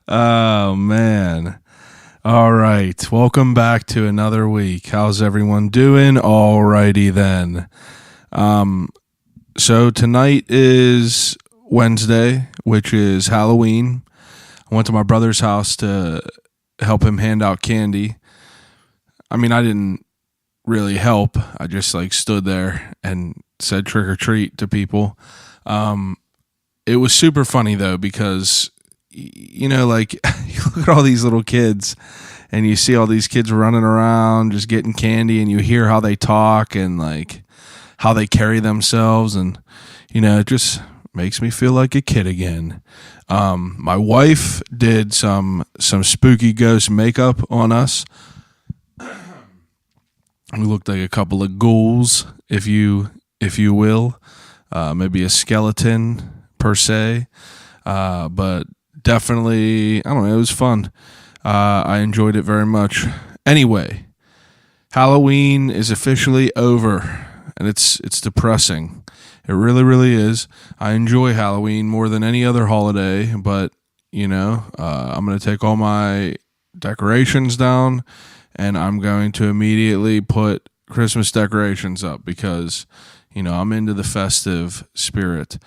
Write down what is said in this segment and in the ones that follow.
Oh, man. All right. Welcome back to another week. How's everyone doing? All righty then. So tonight is Wednesday, which is Halloween. I went to my brother's house to help him hand out candy. I mean, I didn't really help. I just stood there and said trick or treat to people. It was super funny though, because you look at all these little kids and you see all these kids running around just getting candy, and you hear how they talk and how they carry themselves, and it just makes me feel like a kid again. My wife did some spooky ghost makeup on us. We looked like a couple of ghouls, if you will, maybe a skeleton per se, but definitely, I don't know, it was fun. I enjoyed it very much. Anyway, Halloween is officially over, and it's depressing. It really, really is. I enjoy Halloween more than any other holiday, but I'm going to take all my decorations down, and I'm going to immediately put Christmas decorations up because, I'm into the festive spirit.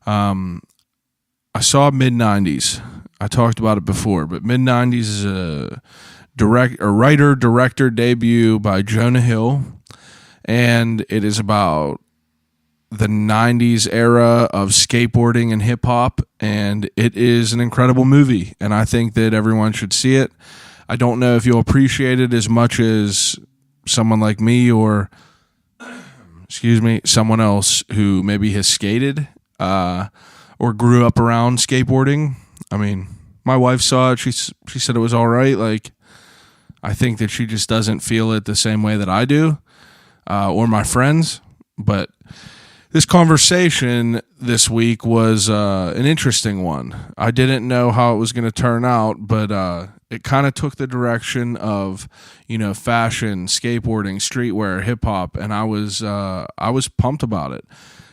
I saw mid-90s. I talked about it before, but mid-90s is a writer-director debut by Jonah Hill, and it is about the 90s era of skateboarding and hip-hop, and it is an incredible movie, and I think that everyone should see it. I don't know if you'll appreciate it as much as someone like me or, someone else who maybe has skated or grew up around skateboarding. I mean, my wife saw it. She said it was all right. I think that she just doesn't feel it the same way that I do or my friends. But this conversation this week was an interesting one. I didn't know how it was going to turn out, but it kind of took the direction of, fashion, skateboarding, streetwear, hip hop, and I was pumped about it.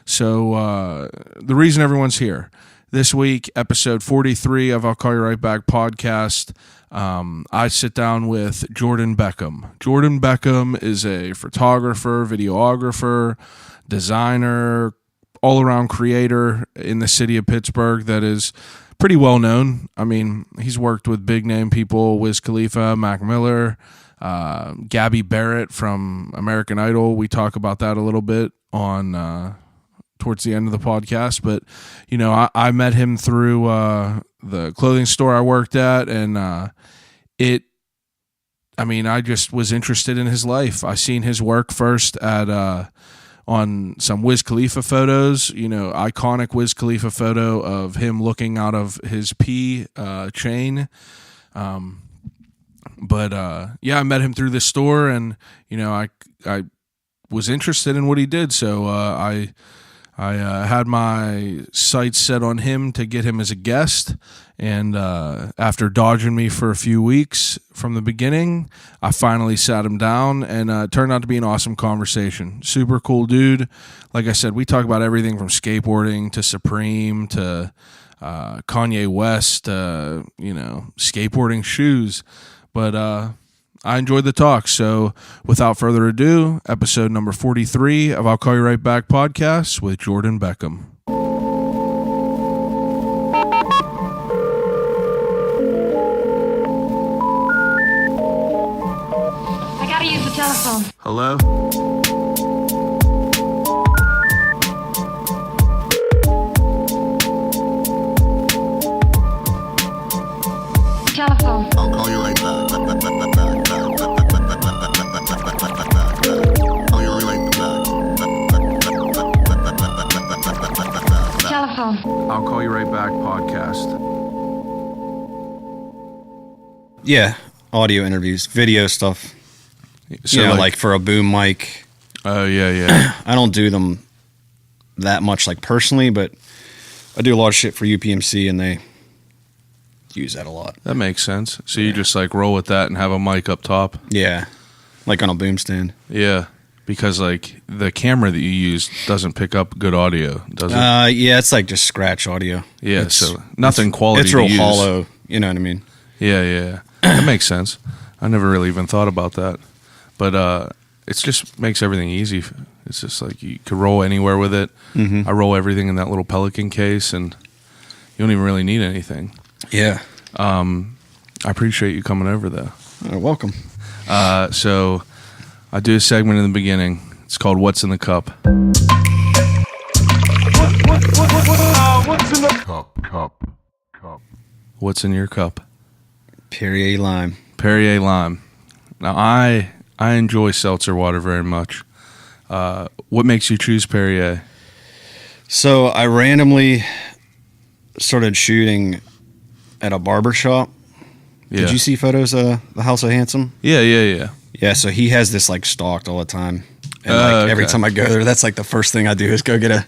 So the reason everyone's here this week, episode 43 of I'll Call You Right Back podcast, I sit down with Jordan Beckham. Jordan Beckham is a photographer, videographer, designer, all-around creator in the city of Pittsburgh that is pretty well known. I mean, he's worked with big name people, Wiz Khalifa, Mac Miller, Gabby Barrett from American Idol. We talk about that a little bit on towards the end of the podcast, but I met him through the clothing store I worked at, and I just was interested in his life. I seen his work first at on some Wiz Khalifa photos, iconic Wiz Khalifa photo of him looking out of his pee chain. I met him through the store, and I was interested in what he did, so I had my sights set on him to get him as a guest, and after dodging me for a few weeks from the beginning, I finally sat him down, and it turned out to be an awesome conversation. Super cool dude. Like I said, we talk about everything from skateboarding to Supreme to Kanye West, skateboarding shoes, but I enjoyed the talk. So without further ado, episode number 43 of I'll Call You Right Back podcast with Jordan Beckham. I gotta use the telephone. Hello? Telephone. I'll call you right back. Telephone. I'll Call You Right Back podcast. Yeah, audio interviews, video stuff. So like for a boom mic. Oh, yeah. I don't do them that much personally, but I do a lot of shit for UPMC, and they use that a lot. That makes sense. So you just roll with that and have a mic up top? Yeah, like on a boom stand. Yeah. because like the camera that you use doesn't pick up good audio, does it? Yeah, it's like just scratch audio. Yeah, so nothing quality. It's real to use. hollow. You know what I mean? Yeah. That makes sense. I never really even thought about that, but it just makes everything easy. It's just like you could roll anywhere with it. Mm-hmm. I roll everything in that little Pelican case, and you don't even really need anything. Yeah. I appreciate you coming over, though. You're welcome. So I do a segment in the beginning. It's called "What's in the Cup." What's in the cup? What's in your cup? Perrier lime. Perrier lime. Now I enjoy seltzer water very much. What makes you choose Perrier? So I randomly started shooting at a barber shop. Yeah. Did you see photos of the House of Handsome? Yeah. Yeah, so he has this like stocked all the time. And like every okay. time I go there, that's like the first thing I do is go get a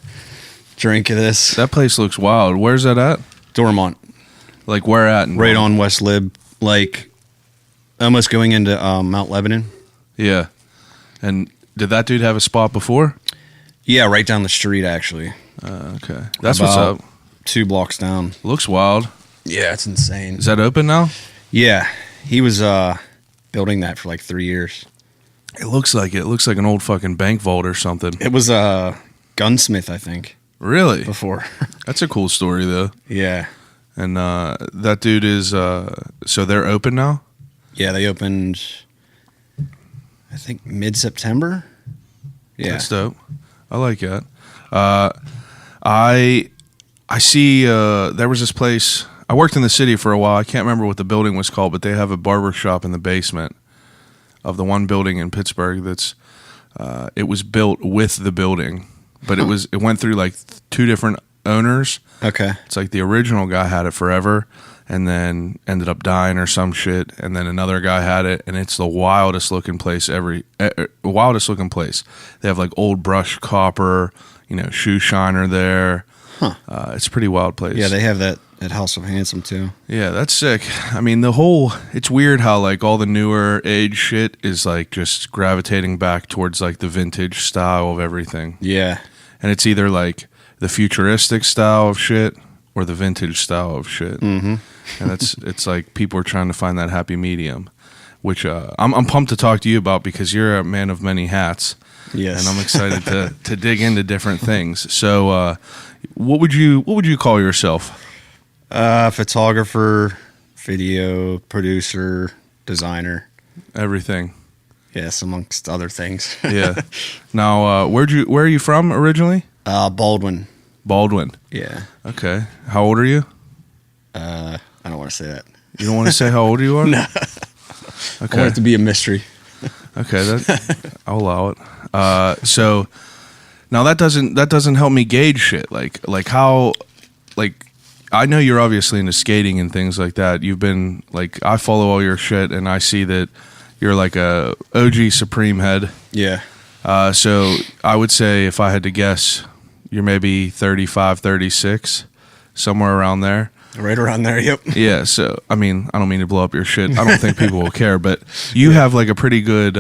drink of this. That place looks wild. Where's that at? Dormont. Like where at? Right on West Lib, like almost going into Mount Lebanon. Yeah. And did that dude have a spot before? Yeah, right down the street actually. Okay. That's what's About up. 2 blocks down. Looks wild. Yeah, it's insane. Is that open now? Yeah, he was building that for like 3 years. It looks like it. It looks like an old fucking bank vault or something. It was a gunsmith, I think, Really? before. That's a cool story, though. Yeah. And that dude is, so they're open now? Yeah, they opened, I think, mid-September. Yeah. That's dope. I like that. I see, there was this place, I worked in the city for a while. I can't remember what the building was called, but they have a barber shop in the basement of the one building in Pittsburgh that's, it was built with the building, but it went through like 2 different owners. Okay. It's like the original guy had it forever and then ended up dying or some shit, and then another guy had it, and it's the wildest looking place wildest looking place. They have like old brushed copper, shoe shiner there. Huh. It's a pretty wild place. Yeah, they have that at House of Handsome too. Yeah, that's sick. I mean, it's weird how like all the newer age shit is like just gravitating back towards like the vintage style of everything. Yeah. And it's either like the futuristic style of shit or the vintage style of shit. Mm-hmm. And it's like people are trying to find that happy medium, which I'm pumped to talk to you about because you're a man of many hats. Yes. And I'm excited to dig into different things. So, what would you call yourself? Photographer, video producer, designer. Everything. Yes, amongst other things. Yeah. Now, where are you from originally? Baldwin. Baldwin. Yeah. Okay. How old are you? I don't want to say that. You don't want to say how old you are? No. Okay. I want it to be a mystery. Okay, I'll allow it. So now that doesn't help me gauge shit. Like how, like, I know you're obviously into skating and things like that. You've been like, I follow all your shit and I see that you're like a OG Supreme head. Yeah. So I would say if I had to guess, you're maybe 35, 36, somewhere around there. Right around there, yep. Yeah, so, I mean, I don't mean to blow up your shit. I don't think people will care, but you have, like, a pretty good,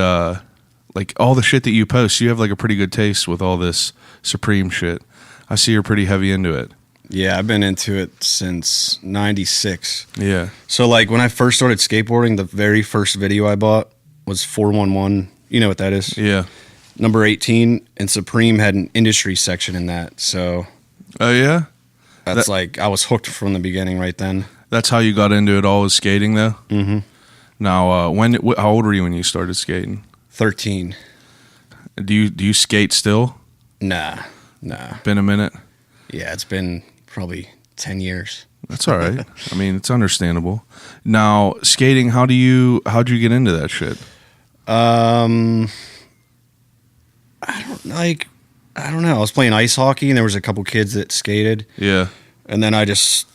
like, all the shit that you post, you have, like, a pretty good taste with all this Supreme shit. I see you're pretty heavy into it. Yeah, I've been into it since 96. Yeah. So, like, when I first started skateboarding, the very first video I bought was 411. You know what that is? Yeah. Number 18, and Supreme had an industry section in that, so... Oh, yeah? That's like, I was hooked from the beginning right then. That's how you got into it all, was skating, though? Mm-hmm. Now, how old were you when you started skating? 13. Do you skate still? Nah. Been a minute? Yeah, it's been probably 10 years. That's all right. I mean, it's understandable. Now, skating, how'd you get into that shit? I don't know. I was playing ice hockey, and there was a couple kids that skated. Yeah. And then I just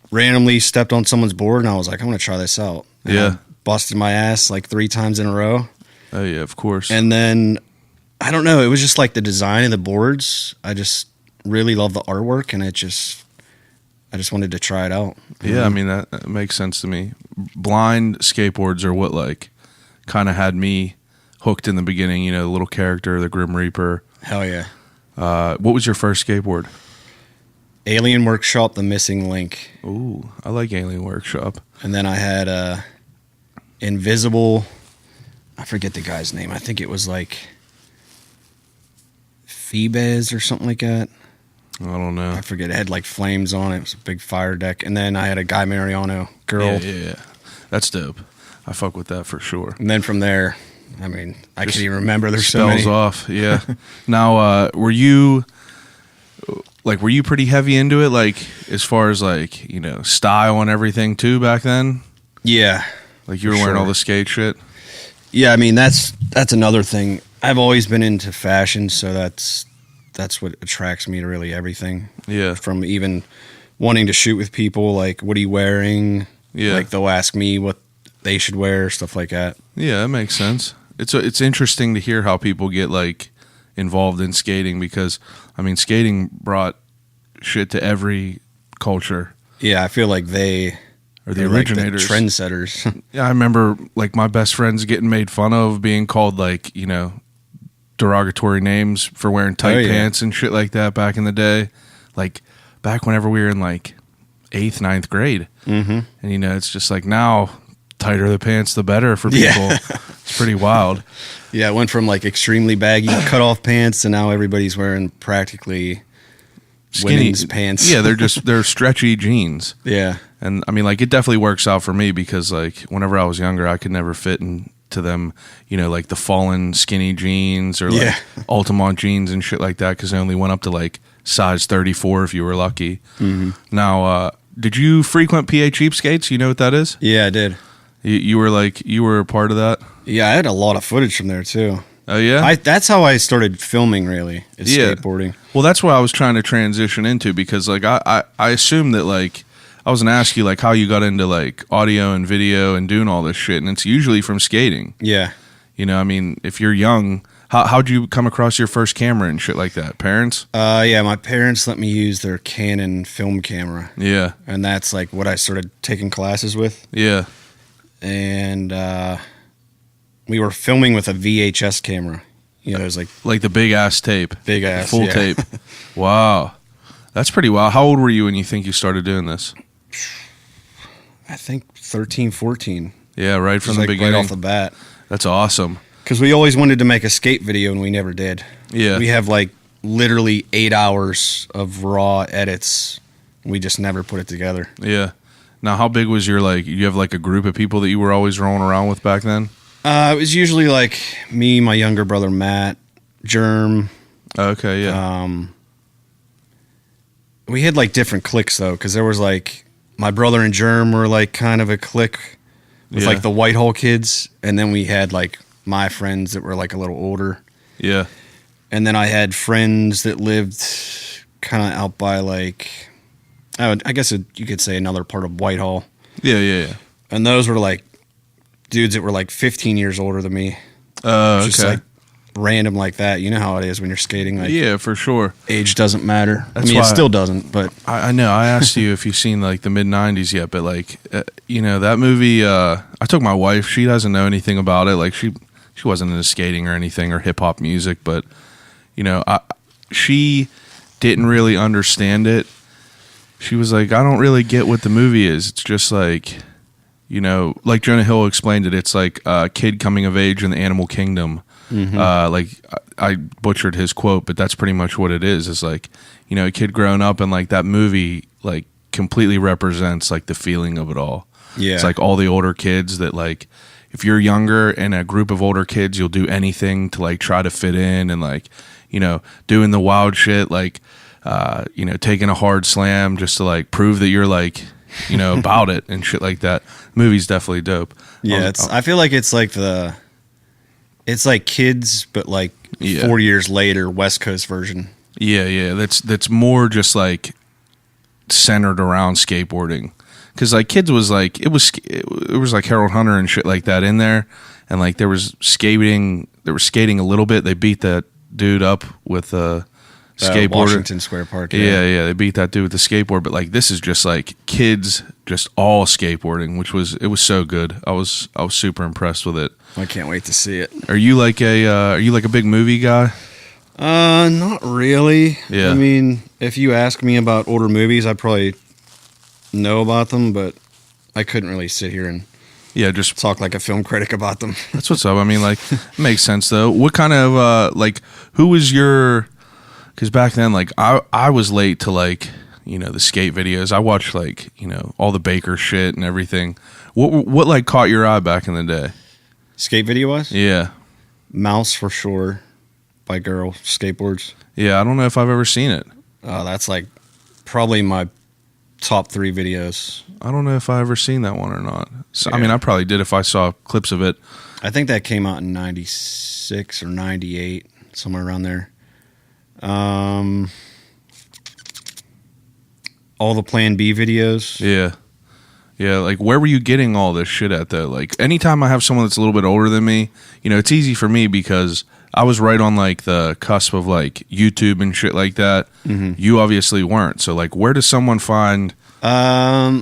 randomly stepped on someone's board, and I was like, I'm going to try this out. And Yeah. I busted my ass like 3 times in a row. Oh, yeah, of course. And then, I don't know, it was just like the design of the boards. I just really love the artwork, and I just wanted to try it out. Yeah, I mean, that makes sense to me. Blind skateboards are what, like, kind of had me hooked in the beginning. The little character, the Grim Reaper. Hell yeah. What was your first skateboard? Alien Workshop, The Missing Link. Ooh, I like Alien Workshop. And then I had Invisible. I forget the guy's name. I think it was like Phoebes or something like that. I don't know. I forget. It had like flames on it. It was a big fire deck. And then I had a Guy Mariano girl. Yeah. That's dope. I fuck with that for sure. And then from there, I mean, I can't even remember. There's so spells many. off. Yeah. Now, were you pretty heavy into it? Like, as far as like, style and everything too back then? Yeah. Like you were wearing all the skate shit? Yeah. I mean, that's another thing. I've always been into fashion. So that's what attracts me to really everything. Yeah. From even wanting to shoot with people, like, what are you wearing? Yeah. Like, they'll ask me what they should wear, stuff like that. Yeah, that makes sense. It's interesting to hear how people get, like, involved in skating because, I mean, skating brought shit to every culture. Yeah, I feel like they are the originators. Like the trendsetters. Yeah, I remember, like, my best friends getting made fun of, being called, like, derogatory names for wearing tight pants and shit like that back in the day. Like, back whenever we were in, like, 8th, 9th grade. Mm-hmm. And, it's just like now, tighter the pants, the better for people. Yeah. It's pretty wild. Yeah, it went from, like, extremely baggy cut-off pants to now everybody's wearing practically skinny women's pants. Yeah, they're stretchy jeans. Yeah. And, I mean, like, it definitely works out for me because, like, whenever I was younger, I could never fit into them, like the Fallen skinny jeans or, like, Altamont jeans and shit like that because they only went up to, like, size 34 if you were lucky. Mm-hmm. Now, did you frequent PA Cheapskates? You know what that is? Yeah, I did. You were a part of that? Yeah, I had a lot of footage from there too. Oh yeah? That's how I started filming really, is skateboarding. Well, that's what I was trying to transition into because like I assume that like I was going to ask you like how you got into like audio and video and doing all this shit and it's usually from skating. Yeah. I mean, if you're young, how'd you come across your first camera and shit like that? Parents? Yeah, my parents let me use their Canon film camera. Yeah. And that's like what I started taking classes with. Yeah. And we were filming with a VHS camera. It was like the big ass tape. Big ass, full tape. Wow. That's pretty wild. How old were you when you think you started doing this? I think 13, 14. Yeah, right from the beginning. Right off the bat. That's awesome. Because we always wanted to make a skate video and we never did. Yeah. We have like literally 8 hours of raw edits. We just never put it together. Yeah. Now, how big was you have like a group of people that you were always rolling around with back then? It was usually like me, my younger brother, Matt, Germ. Okay, yeah. We had like different cliques though, because there was like my brother and Germ were like kind of a clique with like the Whitehall kids. And then we had like my friends that were like a little older. Yeah. And then I had friends that lived kind of out by like, I guess you could say another part of Whitehall. Yeah. And those were like dudes that were like 15 years older than me. Okay. Just like random like that. You know how it is when you're skating. Like, yeah, for sure. Age doesn't matter. That's it still doesn't, but. I know. I asked you if you've seen like the mid-90s yet, but like, that movie, I took my wife. She doesn't know anything about it. Like she wasn't into skating or anything or hip-hop music, but, she didn't really understand it. She was like, I don't really get what the movie is. It's just like, like Jonah Hill explained it. It's like a kid coming of age in the animal kingdom. Mm-hmm. Like I butchered his quote, but that's pretty much what it is. It's like, a kid growing up and like that movie, like completely represents like the feeling of it all. Yeah. It's like all the older kids that like, if you're younger in a group of older kids, you'll do anything to like try to fit in and like, doing the wild shit, like, taking a hard slam just to like prove that you're like, about it and shit like that. Movie's definitely dope. Yeah, I feel like it's like it's like Kids, but like 4 years later, West Coast version. Yeah. That's more just like centered around skateboarding. Because like Kids was like it was like Harold Hunter and shit like that in there, and like there was skating a little bit. They beat that dude up with skateboarder. Washington Square Park. Yeah, they beat that dude with the skateboard. But like this is just like kids, just all skateboarding, it was so good. I was super impressed with it. I can't wait to see it. Are you like a big movie guy? Not really. Yeah. I mean, if you ask me about older movies, I probably know about them, but I couldn't really sit here and just talk like a film critic about them. That's what's up. I mean, like, it makes sense though. What kind of who was your? Because back then, like, I was late to like the skate videos. I watched like all the Baker shit and everything. What like caught your eye back in the day? Skate video was? Yeah, Mouse for sure. By Girl Skateboards. Yeah, I don't know if I've ever seen it. That's like probably my top 3 videos. I don't know if I ever seen that one or not. So, Yeah. I mean, I probably did if I saw clips of it. I think that came out in 96 or 98, somewhere around there. All the Plan B videos. Yeah, like where were you getting all this shit at though? Like anytime I have someone that's a little bit older than me, it's easy for me because I was right on like the cusp of like YouTube and shit like that. Mm-hmm. You obviously weren't. So like where does someone find I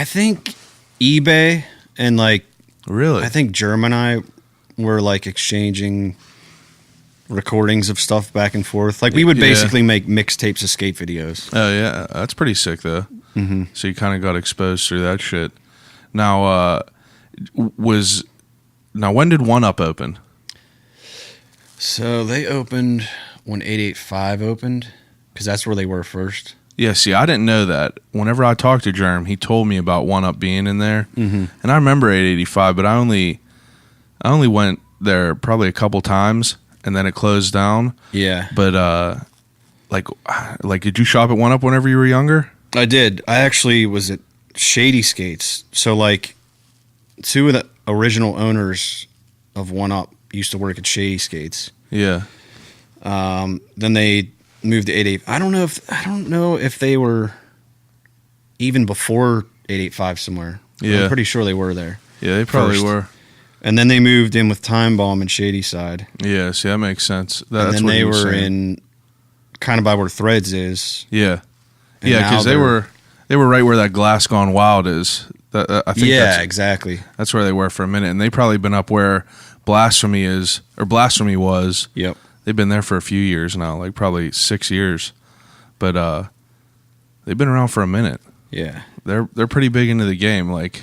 think eBay and like Really? I think Germ and I were like exchanging recordings of stuff back and forth. Like we would basically make mixtapes of skate videos. Oh yeah, that's pretty sick though. Mm-hmm. So you kind of got exposed through that shit. Now, when did One Up open? So they opened when 885 opened, because that's where they were first. Yeah, see, I didn't know that. Whenever I talked to Germ, he told me about One Up being in there, and I remember 885, but I only went there probably a couple times, and then it closed down. Yeah, but like, did you shop at One Up whenever you were younger? I did. I actually was at Shady Skates. So like, 2 of the original owners of One Up used to work at Shady Skates. Yeah. Then they moved to 88. I don't know if they were even before 885 somewhere. Yeah. I'm pretty sure they were there. Yeah, they probably were. And then they moved in with Time Bomb and Shady Side. Yeah, see, that makes sense. That's and then what they he was were saying. in kind of by where Threads is. Yeah. And Yeah, because they were right where that Glass Gone Wild is. I think exactly. That's where they were for a minute, and they probably been up where Blasphemy was. Yep. They've been there for a few years now, like probably 6 years, but they've been around for a minute. Yeah, they're pretty big into the game. Like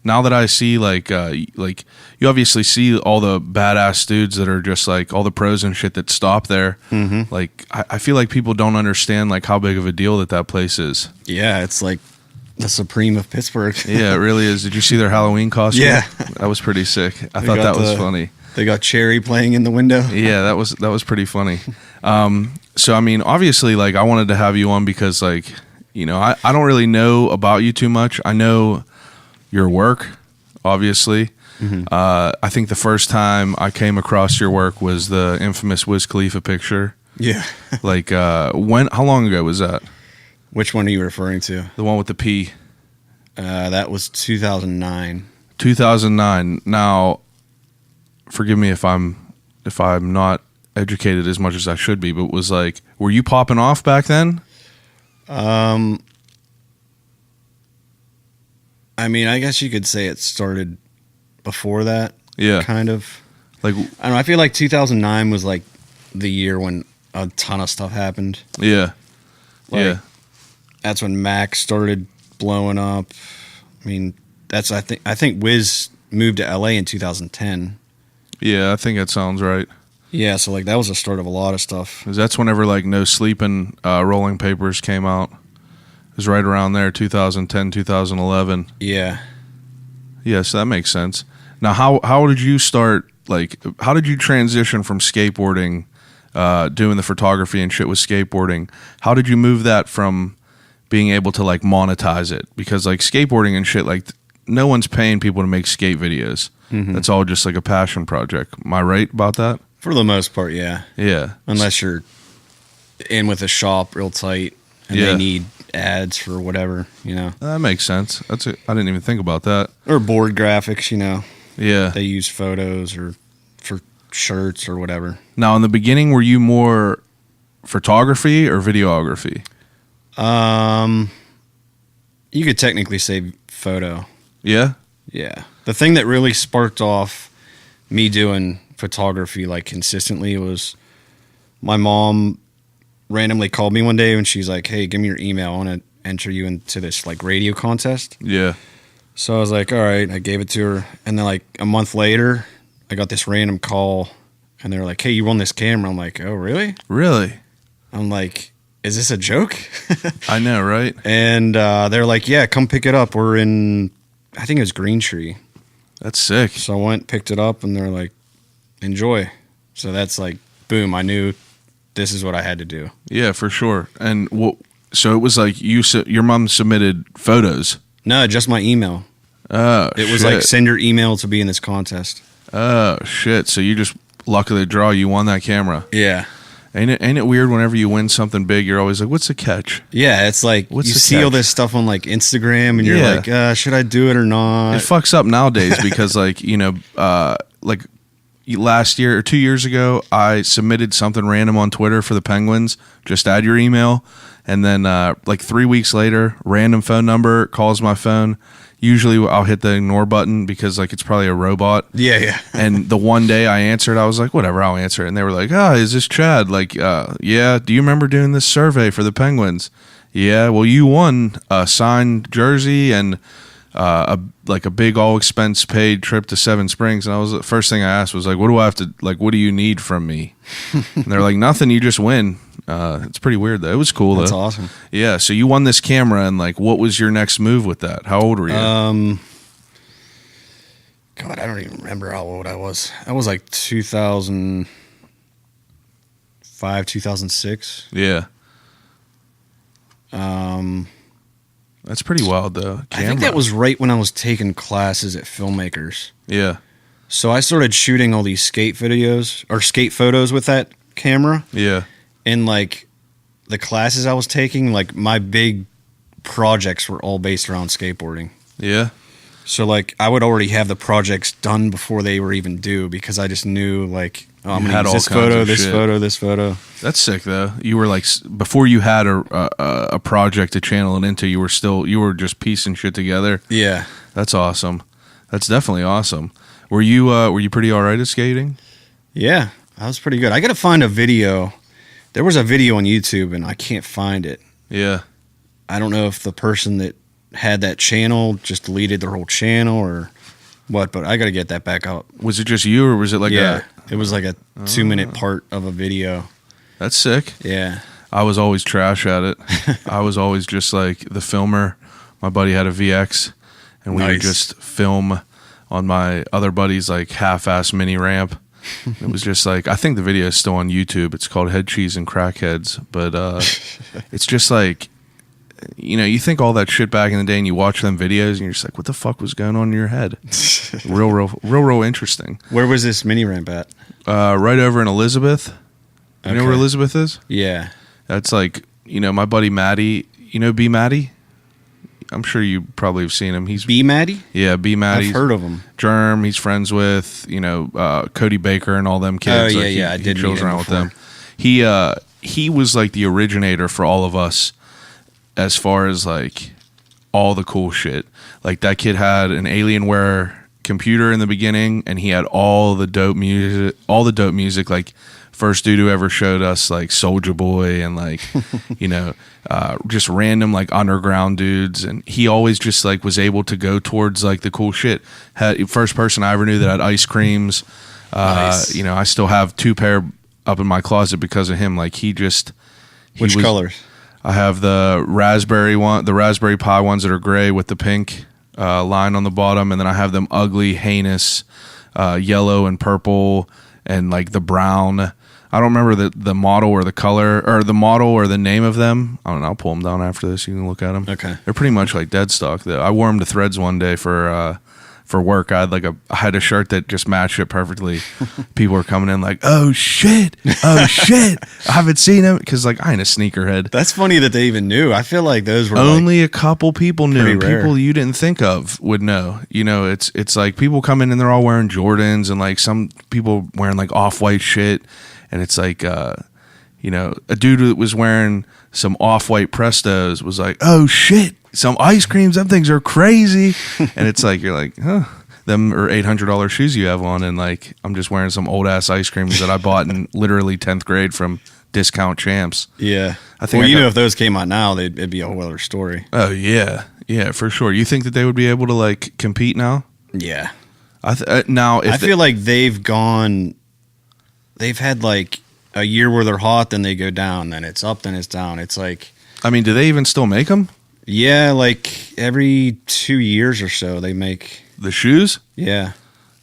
now that I see like you obviously see all the badass dudes that are just like all the pros and shit that stop there. Mm-hmm. Like I feel like people don't understand like how big of a deal that place is. Yeah, it's like the Supreme of Pittsburgh. Yeah, it really is. Did you see their Halloween costume? Yeah, that was pretty sick. I thought that was funny. They got Cherry playing in the window. Yeah, that was pretty funny. So I mean, obviously, like I wanted to have you on because like I don't really know about you too much. I know your work, obviously. Mm-hmm. I think the first time I came across your work was the infamous Wiz Khalifa picture. Yeah. Like how long ago was that? Which one are you referring to? The one with the P. That was 2009. 2009. Now, forgive me if I'm not educated as much as I should be, but was like, were you popping off back then? I mean, I guess you could say it started before that. Yeah. Kind of. Like, I don't know. I feel like 2009 was like the year when a ton of stuff happened. Yeah. Like, yeah. That's when Max started blowing up. I mean, I think Wiz moved to LA in 2010. Yeah, I think that sounds right. Yeah, so like that was the start of a lot of stuff. 'Cause that's whenever like No Sleepin' Rolling Papers came out. It was right around there, 2010, 2011. Yeah. Yeah, so that makes sense. Now, how did you start? Like, how did you transition from skateboarding, doing the photography and shit with skateboarding? How did you move that from being able to like monetize it? Because like skateboarding and shit, like no one's paying people to make skate videos. Mm-hmm. That's all just like a passion project. Am I right about that? For the most part, yeah. Yeah. Unless you're in with a shop real tight and they need ads for whatever, That makes sense. I didn't even think about that. Or board graphics, Yeah. They use photos or for shirts or whatever. Now, in the beginning, were you more photography or videography? You could technically say photo. Yeah. Yeah. The thing that really sparked off me doing photography like consistently was my mom randomly called me one day and she's like, "Hey, give me your email. I want to enter you into this like radio contest." Yeah. So I was like, "All right." I gave it to her, and then like a month later, I got this random call, and they were like, "Hey, you won this camera." I'm like, "Oh, really?" Really? I'm like, "Is this a joke?" I know, right? And they're like, "Yeah, come pick it up. We're in, I think it was Green Tree." That's sick. So I went, picked it up, and they're like, "Enjoy." So that's like, boom, I knew this is what I had to do. Yeah, for sure. And so it was like your mom submitted photos. No, just my email. Oh, it was like, send your email to be in this contest. Oh, shit. So you just, luck of the draw, you won that camera. Yeah. Ain't it weird whenever you win something big, you're always like, what's the catch? Yeah, it's like you see all this stuff on like Instagram and you're like, should I do it or not? It fucks up nowadays because like, like last year or 2 years ago, I submitted something random on Twitter for the Penguins, just add your email. And then like 3 weeks later, random phone number calls my phone. Usually I'll hit the ignore button because like it's probably a robot. Yeah. And the one day I answered, I was like, whatever, I'll answer it. And they were like, is this Chad? Like, yeah. Do you remember doing this survey for the Penguins? Yeah. Well, you won a signed jersey and a big all expense paid trip to Seven Springs. And the first thing I asked was like, what do I have to, like, what do you need from me? And they're like, nothing, you just win. It's pretty weird though. It was cool though. That's awesome. Yeah. So you won this camera, and like, what was your next move with that? How old were you? God, I don't even remember how old I was. I was like 2005, 2006. Yeah. That's pretty wild though. I think that was right when I was taking classes at Filmmakers. Yeah. So I started shooting all these skate videos or skate photos with that camera. Yeah. And like the classes I was taking, like my big projects were all based around skateboarding. Yeah. So like I would already have the projects done before they were even due because I just knew like, I'm going to use this photo, this photo, this photo. That's sick though. You were like, before you had a project to channel it into, you were just piecing shit together. Yeah. That's awesome. That's definitely awesome. Were you pretty all right at skating? Yeah, I was pretty good. I got to find a video. There was a video on YouTube and I can't find it. Yeah. I don't know if the person that had that channel just deleted their whole channel or what, but I got to get that back up. Was it just you or was it like it was like a 2-minute part of a video. That's sick. Yeah. I was always trash at it. I was always just like the filmer. My buddy had a VX and we would just film on my other buddy's like half-ass mini ramp. It was just like, I think the video is still on YouTube. It's called Head Cheese and Crackheads, but it's just like, you think all that shit back in the day and you watch them videos and you're just like, what the fuck was going on in your head? real interesting. Where was this mini ramp at? Right over in Elizabeth. You know where Elizabeth is? Yeah. That's like, my buddy Maddie, B Maddie? I'm sure you probably have seen him. He's B Maddie? Yeah, B Maddie. I've heard of him. Germ, he's friends with, Cody Baker and all them kids. Oh, yeah, I did meet him around with them. He was like the originator for all of us as far as like all the cool shit. Like that kid had an Alienware computer in the beginning and he had all the dope music, like first dude who ever showed us like Soulja Boy and like, just random like underground dudes. And he always just like was able to go towards like the cool shit. First person I ever knew that had ice creams. Nice. I still have 2 pair up in my closet because of him. Like Which colors? I have the raspberry Pi ones that are gray with the pink line on the bottom. And then I have them ugly, heinous, yellow and purple and like the brown. I don't remember the model or the color or the model or the name of them. I don't know. I'll pull them down after this. You can look at them. Okay. They're pretty much like dead stock. I wore them to Threads one day for work. I had a shirt that just matched it perfectly. People were coming in like, oh shit. I haven't seen him because like I ain't a sneakerhead. That's funny that they even knew. I feel like those were only a couple people knew. Rare. People you didn't think of would know. It's like people come in and they're all wearing Jordans and like some people wearing like off-white shit. And it's like, you know, a dude that was wearing some off-white Prestos was like, oh shit, some ice creams, them things are crazy. And it's like, you're like, huh, them are $800 shoes you have on, and like, I'm just wearing some old ass ice creams that I bought in literally 10th grade from Discount Champs. Yeah. I think Well, if those came out now, it'd be a whole other story. Oh yeah. Yeah, for sure. You think that they would be able to like compete now? Yeah. Now, if I feel like they've had like a year where they're hot, then they go down, then it's up, then it's down. It's like, I mean, do they even still make them? Yeah, like every 2 years or so they make the shoes. Yeah.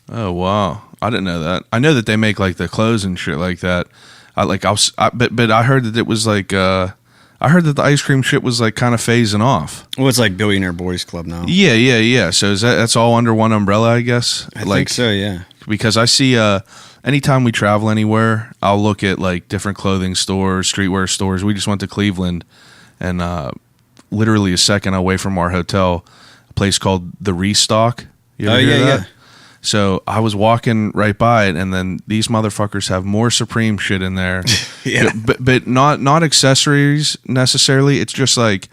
Oh wow, I didn't know that. I know that they make like the clothes and shit like that. But I heard that it was like I heard that the ice cream shit was like kind of phasing off. Well, it's like Billionaire Boys Club now. Yeah. So that's all under one umbrella, I guess. I think so, yeah. Because I see anytime we travel anywhere, I'll look at like different clothing stores, streetwear stores. We just went to Cleveland, and literally a second away from our hotel, a place called The Restock. You ever hear that? Yeah. So I was walking right by it, and then these motherfuckers have more Supreme shit in there. Yeah. But not accessories necessarily. It's just like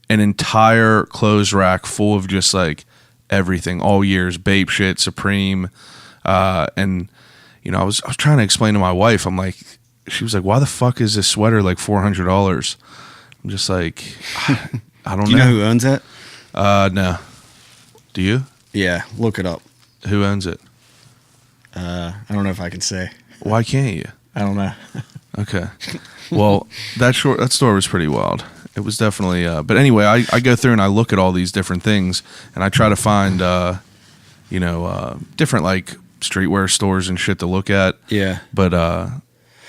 an entire clothes rack full of just like everything, all years, Bape shit, Supreme. And, you know, I was trying to explain to my wife, I'm like, she was like, why the fuck is this sweater like $400? I'm just like, I don't know. Do you know who owns that? No. Do you? Yeah, look it up. Who owns it? I don't know if I can say. Why can't you? I don't know. Okay. Well, that store was pretty wild. It was definitely. But anyway, I go through and I look at all these different things, and I try to find, different like streetwear stores and shit to look at. Yeah. But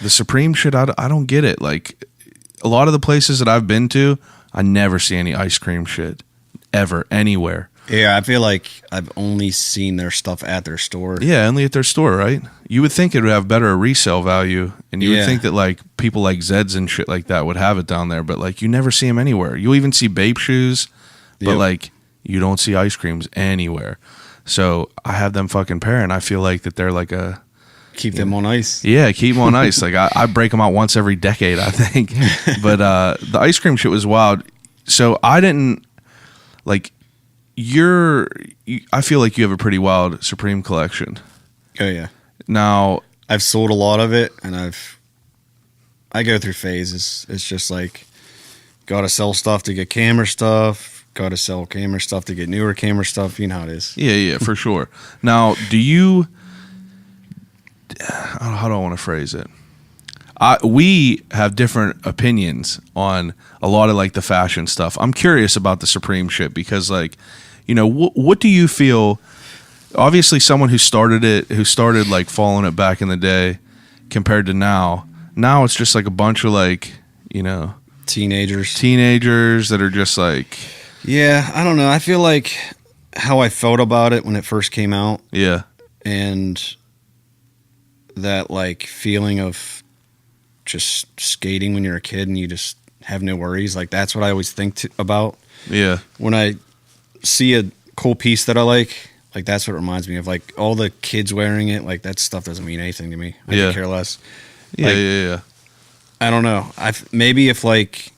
the Supreme shit, I don't get it. Like a lot of the places that I've been to, I never see any ice cream shit ever anywhere. Yeah, I feel like I've only seen their stuff at their store. Yeah, only at their store, right? You would think it would have better resale value, and you would think that like people like Zeds and shit like that would have it down there, but like you never see them anywhere. You'll even see Bape shoes, but like you don't see ice creams anywhere. So I have them fucking pair, and I feel like that they're like a keep them on ice. Yeah, keep them on ice. Like I break them out once every decade, I think. But the ice cream shit was wild. So I didn't like. I feel like you have a pretty wild Supreme collection. Oh yeah. Now I've sold a lot of it, and I go through phases. It's just like gotta sell stuff to get camera stuff, gotta sell camera stuff to get newer camera stuff. You know how it is. Yeah, for sure. Now, do you? How do I want to phrase it? We have different opinions on a lot of like the fashion stuff. I'm curious about the Supreme shit because like, you know, what do you feel? Obviously someone who started like following it back in the day compared to now it's just like a bunch of like, you know, teenagers that are just like, yeah, I don't know. I feel like how I felt about it when it first came out. Yeah. And that like feeling of just skating when you're a kid and you just have no worries. Like that's what I always think about. Yeah. When I see a cool piece that I like that's what it reminds me of. Like all the kids wearing it, like that stuff doesn't mean anything to me. I could care less. Yeah. I don't know. Maybe if like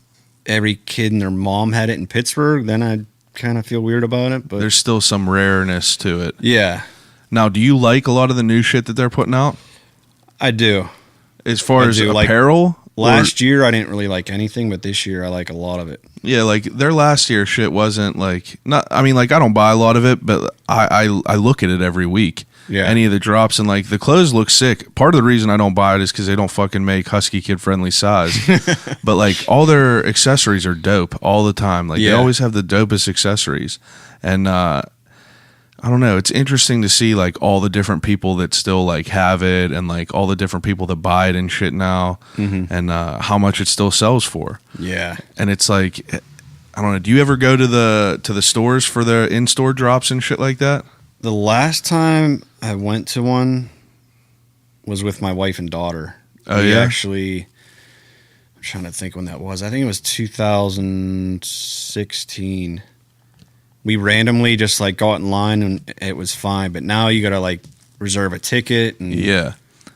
every kid and their mom had it in Pittsburgh, then I'd kind of feel weird about it. But there's still some rareness to it. Yeah. Now, do you like a lot of the new shit that they're putting out? I do. As far as apparel? Last year, I didn't really like anything, but this year, I like a lot of it. Yeah, like their last year shit wasn't like I don't buy a lot of it, but I look at it every week. Yeah. Any of the drops, and like the clothes look sick. Part of the reason I don't buy it is because they don't fucking make husky kid friendly size. But like all their accessories are dope all the time. Like they always have the dopest accessories. And I don't know. It's interesting to see like all the different people that still like have it, and like all the different people that buy it and shit now, and how much it still sells for. Yeah. And it's like, I don't know. Do you ever go to the stores for the in-store drops and shit like that? The last time I went to one was with my wife and daughter. Oh, yeah? Actually, I'm trying to think when that was. I think it was 2016. We randomly just like got in line and it was fine. But now you got to like reserve a ticket. And yeah.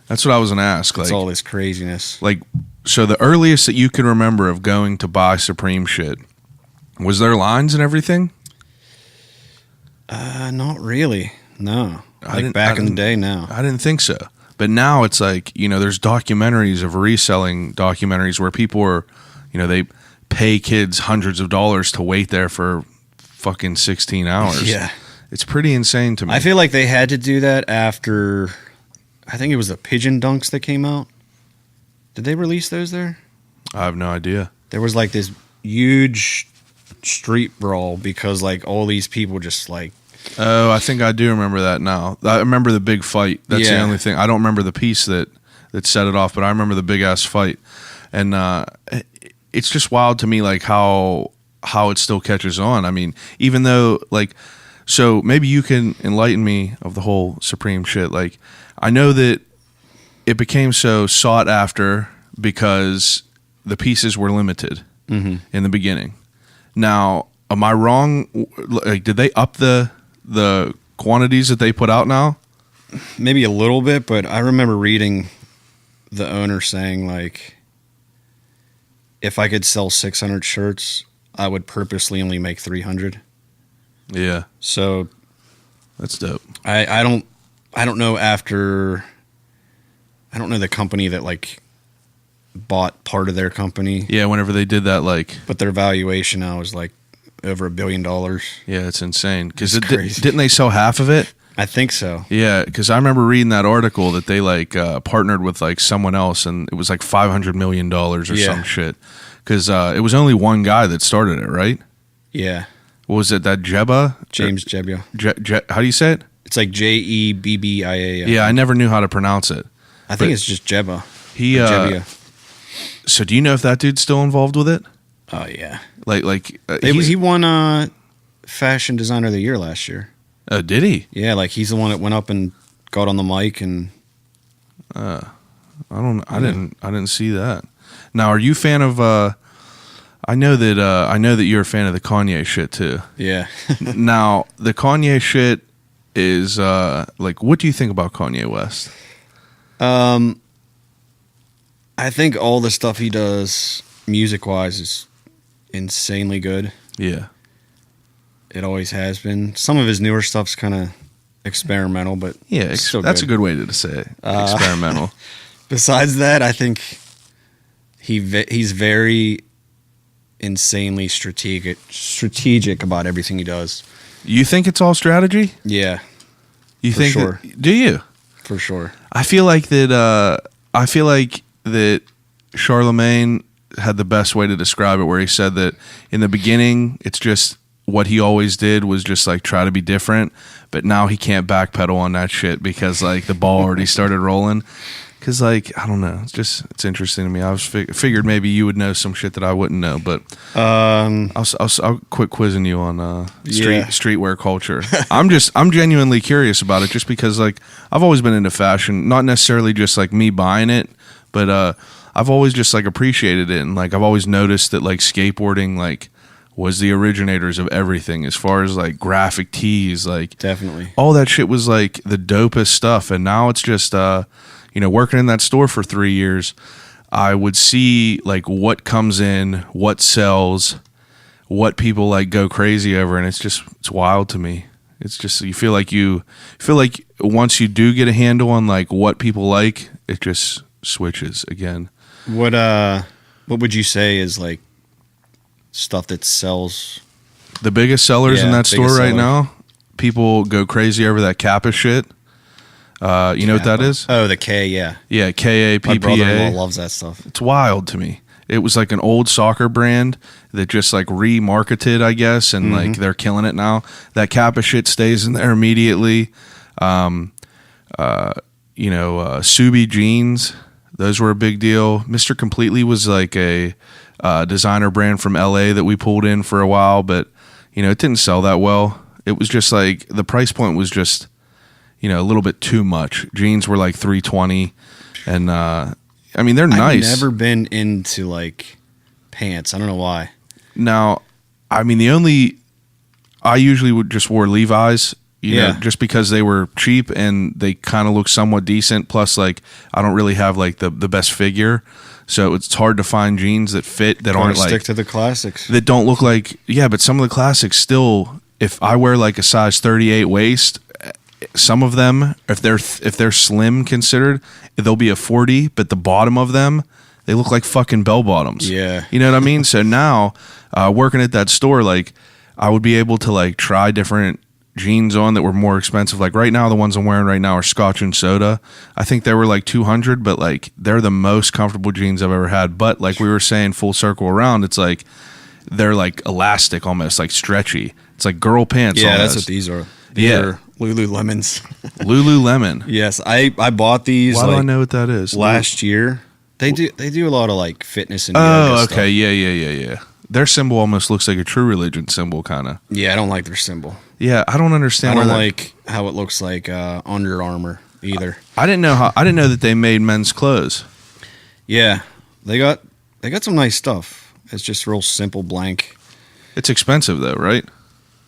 That's what I was going to ask. It's like all this craziness. Like So the earliest that you can remember of going to buy Supreme shit, was there lines and everything? Not really. No. I Back in the day, no. I didn't think so. But now it's like, there's documentaries of reselling documentaries where people are, they pay kids hundreds of dollars to wait there for fucking 16 hours. Yeah. It's pretty insane to me. I feel like they had to do that after, I think it was the Pigeon Dunks that came out. Did they release those there? I have no idea. There was like this huge street brawl because like all these people just like. Oh, I think I do remember that now. I remember the big fight. That's the Yeah. only thing. I don't remember the piece that set it off, but I remember the big ass fight. And it's just wild to me, like how it still catches on. I mean, even though like, so maybe you can enlighten me of the whole Supreme shit. Like, I know that it became so sought after because the pieces were limited in the beginning. Now, am I wrong? Like, did they up the quantities that they put out now? Maybe a little bit, but I remember reading the owner saying like, if I could sell 600 shirts, I would purposely only make 300. Yeah, So that's dope. I don't know I don't know the company that like bought part of their company, Yeah, whenever they did that, like, but their valuation now is like over $1 billion. yeah, it's insane. Because It's crazy. didn't they sell half of it? I think so. Yeah, because I remember reading that article that they like partnered with like someone else, and it was like $500 million or some shit. Because it was only one guy that started it, right? Yeah. What was it? That Jebba? James Jebbia. How do you say it? It's like Jebbia. Yeah, I never knew how to pronounce it. I think it's just Jebba. He. Jebbia. So do you know if that dude's still involved with it? Oh yeah. He He won Fashion Designer of the Year last year. did he? Yeah, like he's the one that went up and got on the mic and I didn't see that. Now, are you a fan of? I know that you're a fan of the Kanye shit too. yeah. Now, the Kanye shit is like, what do you think about Kanye West? I think all the stuff he does music wise is insanely good. Yeah, It always has been. Some of his newer stuff's kind of experimental, but yeah, it's still that's good. a good way to say it. Experimental. Besides that, I think he's very insanely strategic about everything he does. You think it's all strategy? Yeah, You For think? sure. Do you? for sure. I feel like that. I feel like that Charlemagne had the best way to describe it, where he said that in the beginning, it's just what he always did was just like try to be different, but now he can't backpedal on that shit because like the ball already started rolling. Because like I don't know, it's interesting to me. I was figured maybe you would know some shit that I wouldn't know, but I'll quit quizzing you on streetwear culture. I'm genuinely curious about it, just because like I've always been into fashion, not necessarily just like me buying it, but I've always just like appreciated it, and like I've always noticed that like skateboarding like was the originators of everything as far as like graphic tees, like Definitely. all that shit was like the dopest stuff, and now it's just working in that store for 3 years, I would see like what comes in, what sells, what people like go crazy over, and it's wild to me. It's just you feel like once you do get a handle on like what people like, it just switches again. What would you say is like stuff that sells? The biggest sellers in Yeah, that store biggest right sellers. now, people go crazy over that Kappa shit. You know what that is? Oh, the K, yeah. Yeah, My KAPPA. brother-in-law loves that stuff. It's wild to me. It was like an old soccer brand that just like remarketed, I guess, and like they're killing it now. That Kappa shit stays in there immediately. Subi jeans, those were a big deal. Mr. Completely was like a designer brand from LA that we pulled in for a while, but it didn't sell that well. It was just like the price point was just a little bit too much. Jeans were like $320, and they're nice. I've never been into like pants. I don't know why. Now, I usually would just wore Levi's You know, just because they were cheap and they kind of look somewhat decent. Plus, like, I don't really have like the best figure, so it's hard to find jeans that fit that aren't like stick to the classics that don't look like but some of the classics still. If I wear like a size 38 waist, some of them, if they're slim considered, they'll be a 40, but the bottom of them, they look like fucking bell bottoms. Yeah, you know what I mean. So now, working at that store, like, I would be able to like try different jeans on that were more expensive. Like right now, the ones I'm wearing right now are Scotch and Soda. I think they were like 200, but like they're the most comfortable jeans I've ever had. But like we were saying, full circle around, it's like they're like elastic, almost like stretchy. It's like girl pants. Yeah, almost. that's what these are. These are Lululemons. Lululemon. Yes, I bought these. Why do I know what that is? Last year, they do a lot of like fitness and yoga yoga stuff. Yeah. Their symbol almost looks like a True Religion symbol, kind of. Yeah, I don't like their symbol. Yeah, I don't understand. I don't like how it looks like Under Armour either. I didn't know that they made men's clothes. Yeah, they got some nice stuff. It's just real simple blank. It's expensive though, right?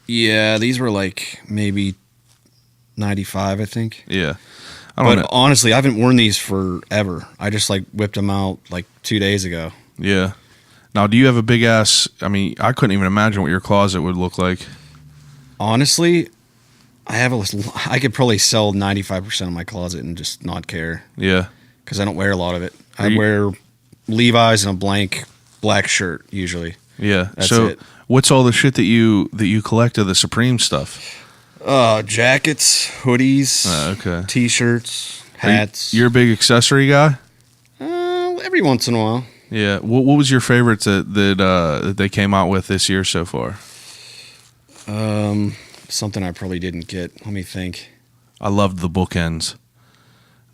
Yeah, these were like maybe 95, I think. Yeah. I don't know. Honestly, I haven't worn these forever. I just like whipped them out like 2 days ago. Yeah. Now, do you have a big ass? I mean, I couldn't even imagine what your closet would look like. Honestly, I could probably sell 95% of my closet and just not care. Yeah. Because I don't wear a lot of it. I wear Levi's and a blank black shirt usually. Yeah. That's so it. What's all the shit that you collect of the Supreme stuff? Jackets, hoodies, okay. T-shirts, hats. You're a big accessory guy? Every once in a while. Yeah. What was your favorites that they came out with this year so far? Something I probably didn't get. Let me think. I loved the bookends.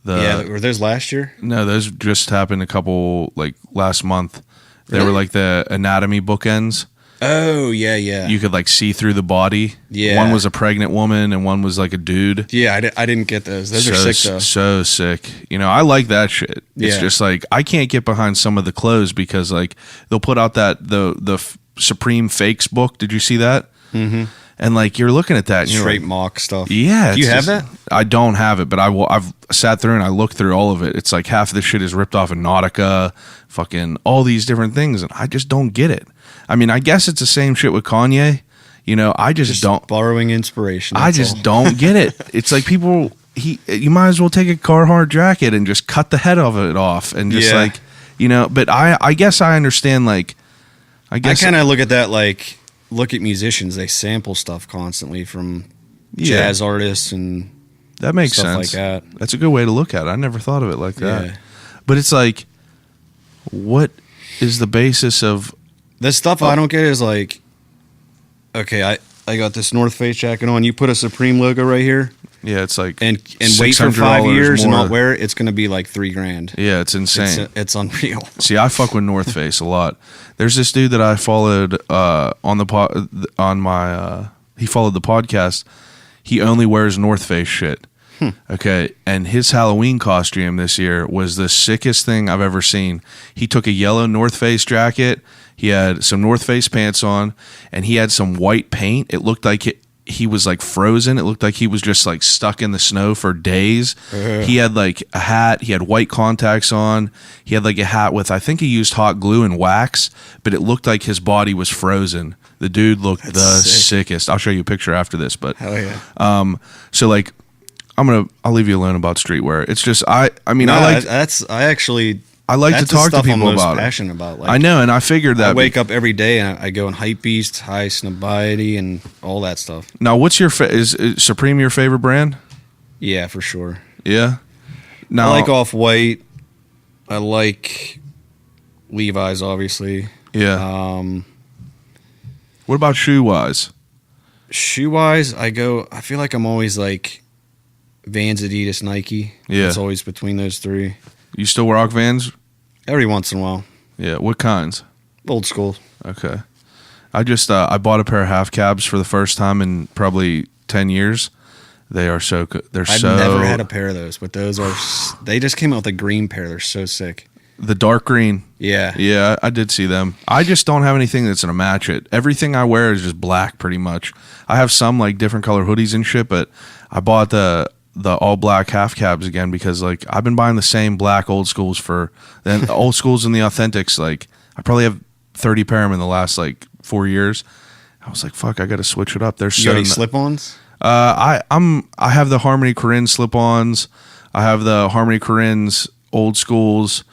Were those last year? No, those just happened a couple, like, last month. They were like the anatomy bookends. Oh, yeah. You could like see through the body. Yeah. One was a pregnant woman and one was like a dude. Yeah, I didn't get those. Those are sick though. So sick. You know, I like that shit. It's just like I can't get behind some of the clothes because like they'll put out the Supreme Fakes book. Did you see that? Mm-hmm. And like you're looking at that and straight like, mock stuff. Yeah. Do you have that? I don't have it, but I've sat through and I looked through all of it. It's like half of the shit is ripped off of Nautica, fucking all these different things, and I just don't get it. I mean, I guess it's the same shit with Kanye. You know, I just don't. Borrowing inspiration. I just don't get it. It's like people, you might as well take a Carhartt jacket and just cut the head of it off and just like, you know, but I guess I understand, like, I kind of look at that like, look at musicians. They sample stuff constantly from jazz artists and that makes stuff sense. like that. That's a good way to look at it. I never thought of it like that. Yeah. But it's like, what is the basis of the stuff I don't get is like, okay, I got this North Face jacket on. You put a Supreme logo right here. Yeah, it's like and wait for 5 years more. and not wear it. It's going to be like $3,000. Yeah, it's insane. It's unreal. See, I fuck with North Face a lot. There's this dude that I followed he followed the podcast. He only wears North Face shit. Okay, and his Halloween costume this year was the sickest thing I've ever seen. He took a yellow North Face jacket, he had some North Face pants on, and he had some white paint. It looked like he was like frozen. It looked like he was just like stuck in the snow for days. He had like a hat, he had white contacts on, he had like a hat with, I think he used hot glue and wax, but it looked like his body was frozen. The dude looked sickest. I'll show you a picture after this, but hell yeah. So like I'll leave you alone about streetwear. It's just I like to talk to people about it. Passionate about. Like, I know, and I figured that I wake up every day and I go on Hypebeast, High Snobiety, and all that stuff. Now, what's your is Supreme your favorite brand? Yeah, for sure. Yeah. Now, I like Off-White. I like Levi's, obviously. Yeah. What about shoe wise? Shoe wise, I feel like I'm always like Vans, Adidas, Nike. Yeah. It's always between those three. You still rock Vans? Every once in a while. Yeah. What kinds? Old school. Okay. I just I bought a pair of half cabs for the first time in probably 10 years. They are so good. I've never had a pair of those, but those are they just came out with a green pair. They're so sick. The dark green. Yeah. Yeah, I did see them. I just don't have anything that's going to match it. Everything I wear is just black pretty much. I have some like different color hoodies and shit, but I bought the all black half cabs again because like I've been buying the same black old schools for the old schools and the authentics. Like I probably have 30 pair of them in the last like 4 years. I was like, fuck, I got to switch it up. There's You got any slip-ons? I have the Harmony Korine slip-ons. I have the Harmony Korine's old schools.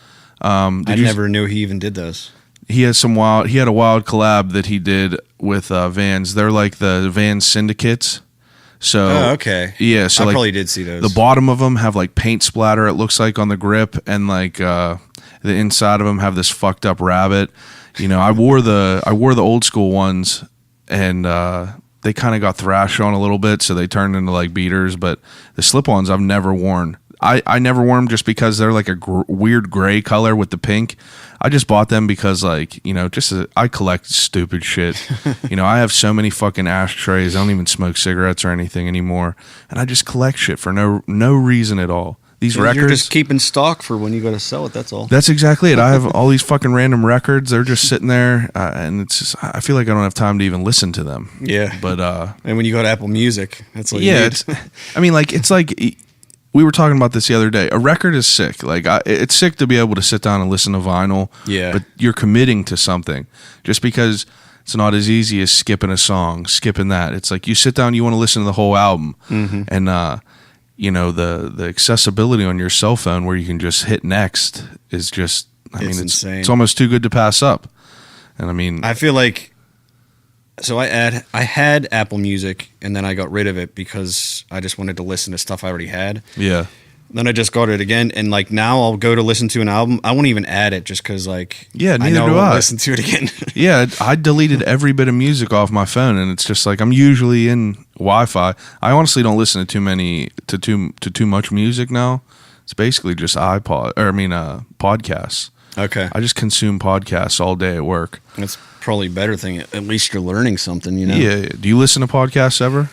I never knew he even did those. He had a wild collab that he did with Vans. They're like the Vans syndicates. So okay. Yeah, so I like, probably did see those. The bottom of them have like paint splatter, it looks like, on the grip, and like the inside of them have this fucked up rabbit. You know, I wore the old school ones, and they kind of got thrashed on a little bit, so they turned into like beaters. But the slip-ons I've never worn. I never wore them just because they're like a weird gray color with the pink. I just bought them because, like, you know, I collect stupid shit. You know, I have so many fucking ashtrays. I don't even smoke cigarettes or anything anymore, and I just collect shit for no reason at all. These records, you're just keeping stock for when you go to sell it. That's all. That's exactly it. I have all these fucking random records. They're just sitting there, and it's just, I feel like I don't have time to even listen to them. Yeah, but and when you go to Apple Music, that's what you need. It's like. We were talking about this the other day. A record is sick. Like it's sick to be able to sit down and listen to vinyl. Yeah. But you're committing to something. Just because it's not as easy as skipping a song, skipping that. It's like you sit down, you want to listen to the whole album, and you know the accessibility on your cell phone where you can just hit next is just. It's insane. It's almost too good to pass up. And I mean, I feel like. So I had Apple Music, and then I got rid of it because I just wanted to listen to stuff I already had. Yeah. Then I just got it again, and like now I'll go to listen to an album. I won't even add it just because like neither I know do I'll listen to it again. Yeah, I deleted every bit of music off my phone, and it's just like I'm usually in Wi-Fi. I honestly don't listen to too much music now. It's basically just podcasts. Okay. I just consume podcasts all day at work. That's probably a better thing. At least you're learning something, you know? Yeah. Do you listen to podcasts ever?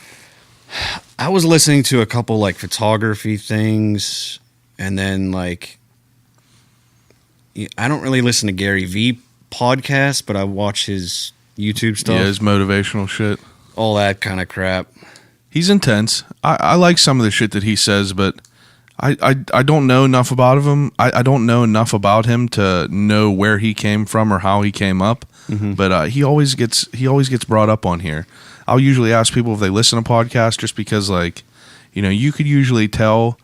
I was listening to a couple like photography things, and then like I don't really listen to Gary V podcasts, but I watch his YouTube stuff. Yeah, his motivational shit. All that kind of crap. He's intense. I like some of the shit that he says, but I don't know enough about him. I don't know enough about him to know where he came from or how he came up. Mm-hmm. But he always gets brought up on here. I'll usually ask people if they listen to podcasts just because, like, you know, you could usually tell.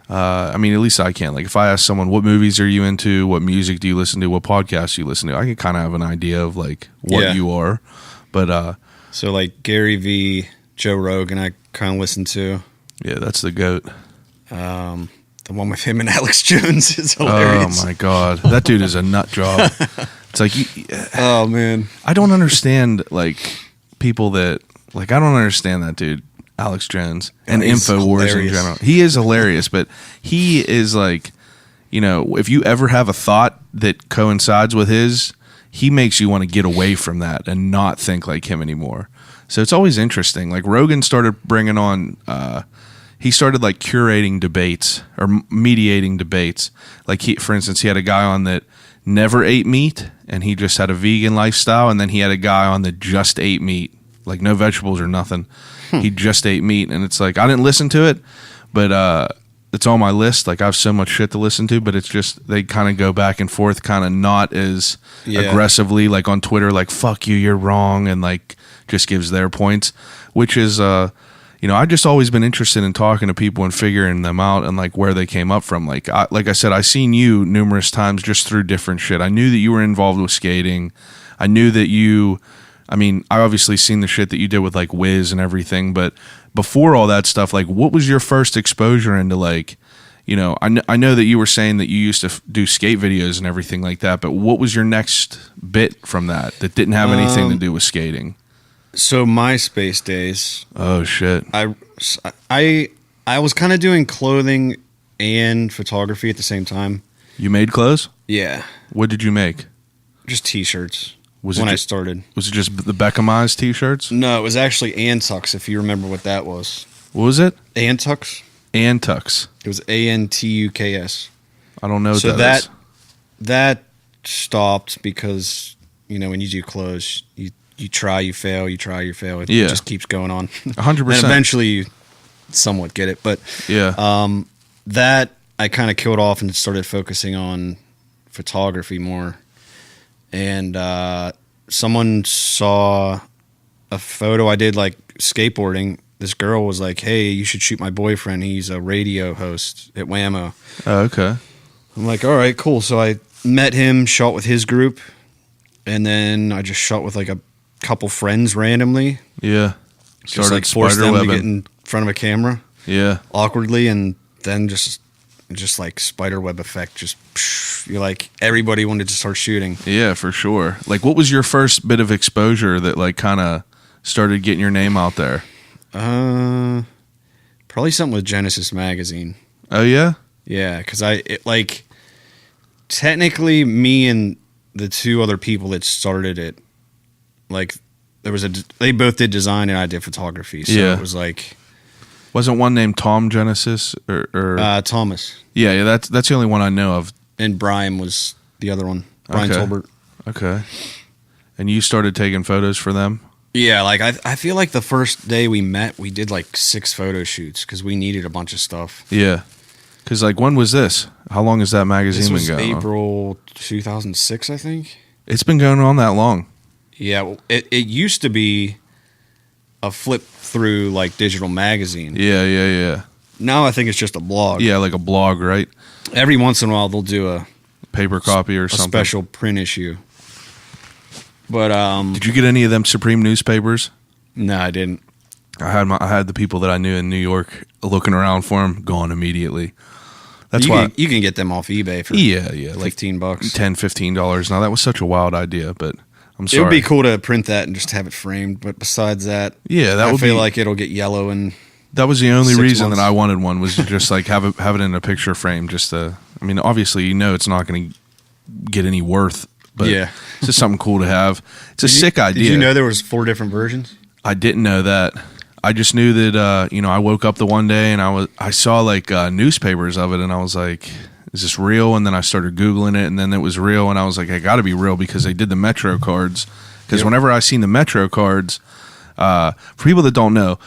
I mean, at least I can. Like, if I ask someone, what movies are you into? What music do you listen to? What podcasts do you listen to? I can kind of have an idea of, like, what you are. But so, like, Gary V, Joe Rogan, I kind of listen to. Yeah, that's the GOAT. The one with him and Alex Jones is hilarious. Oh, my God. That dude is a nut job. It's like, oh, man. I don't understand, like, people that, like, I don't understand that dude, Alex Jones, and InfoWars in general. He is hilarious, but he is like, you know, if you ever have a thought that coincides with his, he makes you want to get away from that and not think like him anymore. So it's always interesting. Like, Rogan started bringing on, he started like curating debates or mediating debates. Like, for instance, he had a guy on that never ate meat and he just had a vegan lifestyle, and then he had a guy on that just ate meat, like no vegetables or nothing. He just ate meat, and it's like, I didn't listen to it, but it's on my list. Like, I have so much shit to listen to, but it's just, they kind of go back and forth, kind of not as aggressively, like on Twitter, like, fuck you, you're wrong, and like just gives their points, which is, you know, I've just always been interested in talking to people and figuring them out and like where they came up from. Like I said, I seen you numerous times just through different shit. I knew that you were involved with skating. I knew that I mean, I obviously seen the shit that you did with like Wiz and everything, but before all that stuff, like, what was your first exposure into, like, you know, I know that you were saying that you used to do skate videos and everything like that, but what was your next bit from that didn't have anything to do with skating? So MySpace days. Oh shit. I was kind of doing clothing and photography at the same time. You made clothes? Yeah. What did you make? Just t-shirts. I started. Was it just the Beckhamized t-shirts? No, it was actually Antux, if you remember what that was. What was it? Antux. Antux. It was Antuks. I don't know what that is. that stopped because, when you do clothes, you try, you fail, you try, you fail. It just keeps going on. 100%. And eventually you somewhat get it. But that I kind of killed off and started focusing on photography more. And someone saw a photo I did like skateboarding. This girl was like, "Hey, you should shoot my boyfriend. He's a radio host at Whammo." Oh, okay. I'm like, all right, cool. So I met him, shot with his group, and then I just shot with like a couple friends randomly. Yeah. Just like force them to get in front of a camera. Yeah. Awkwardly, and then just like spider web effect. Just you're like everybody wanted to start shooting. Yeah, for sure. Like, what was your first bit of exposure that like kind of started getting your name out there? Probably something with Genesis magazine. Oh yeah. Yeah, because technically me and the two other people that started it, like they both did design and I did photography. So it was like, wasn't one named Tom Genesis or Thomas? Yeah, that's the only one I know of. And Brian was the other one. Brian Tolbert. Okay. And you started taking photos for them? Yeah, like I feel like the first day we met, we did like 6 photo shoots because we needed a bunch of stuff. Yeah. Because, like, when was this? How long has that magazine been going on? April 2006, I think. It's been going on that long. Yeah, well, it used to be a flip through, like, digital magazine. Yeah. Now I think it's just a blog. Yeah, like a blog, right? Every once in a while they'll do a paper copy or something. A special print issue. But did you get any of them Supreme newspapers? No, I didn't. I had the people that I knew in New York looking around for them, gone immediately. That's why you can get them off eBay for like $15, $10-15. Now that was such a wild idea, but I'm sorry. It would be cool to print that and just have it framed, but besides that, I feel like it'll get yellow and. That was the only reason that I wanted one, was to just like have it in a picture frame. Obviously it's not going to get any worth, but it's just something cool to have. It's a sick idea. Did you know there was 4 different versions? I didn't know that. I just knew that I woke up the one day and I saw like newspapers of it, and I was like, is this real? And then I started Googling it, and then it was real, and I was like, it got to be real because they did the Metro cards. Because whenever I seen the Metro cards, for people that don't know,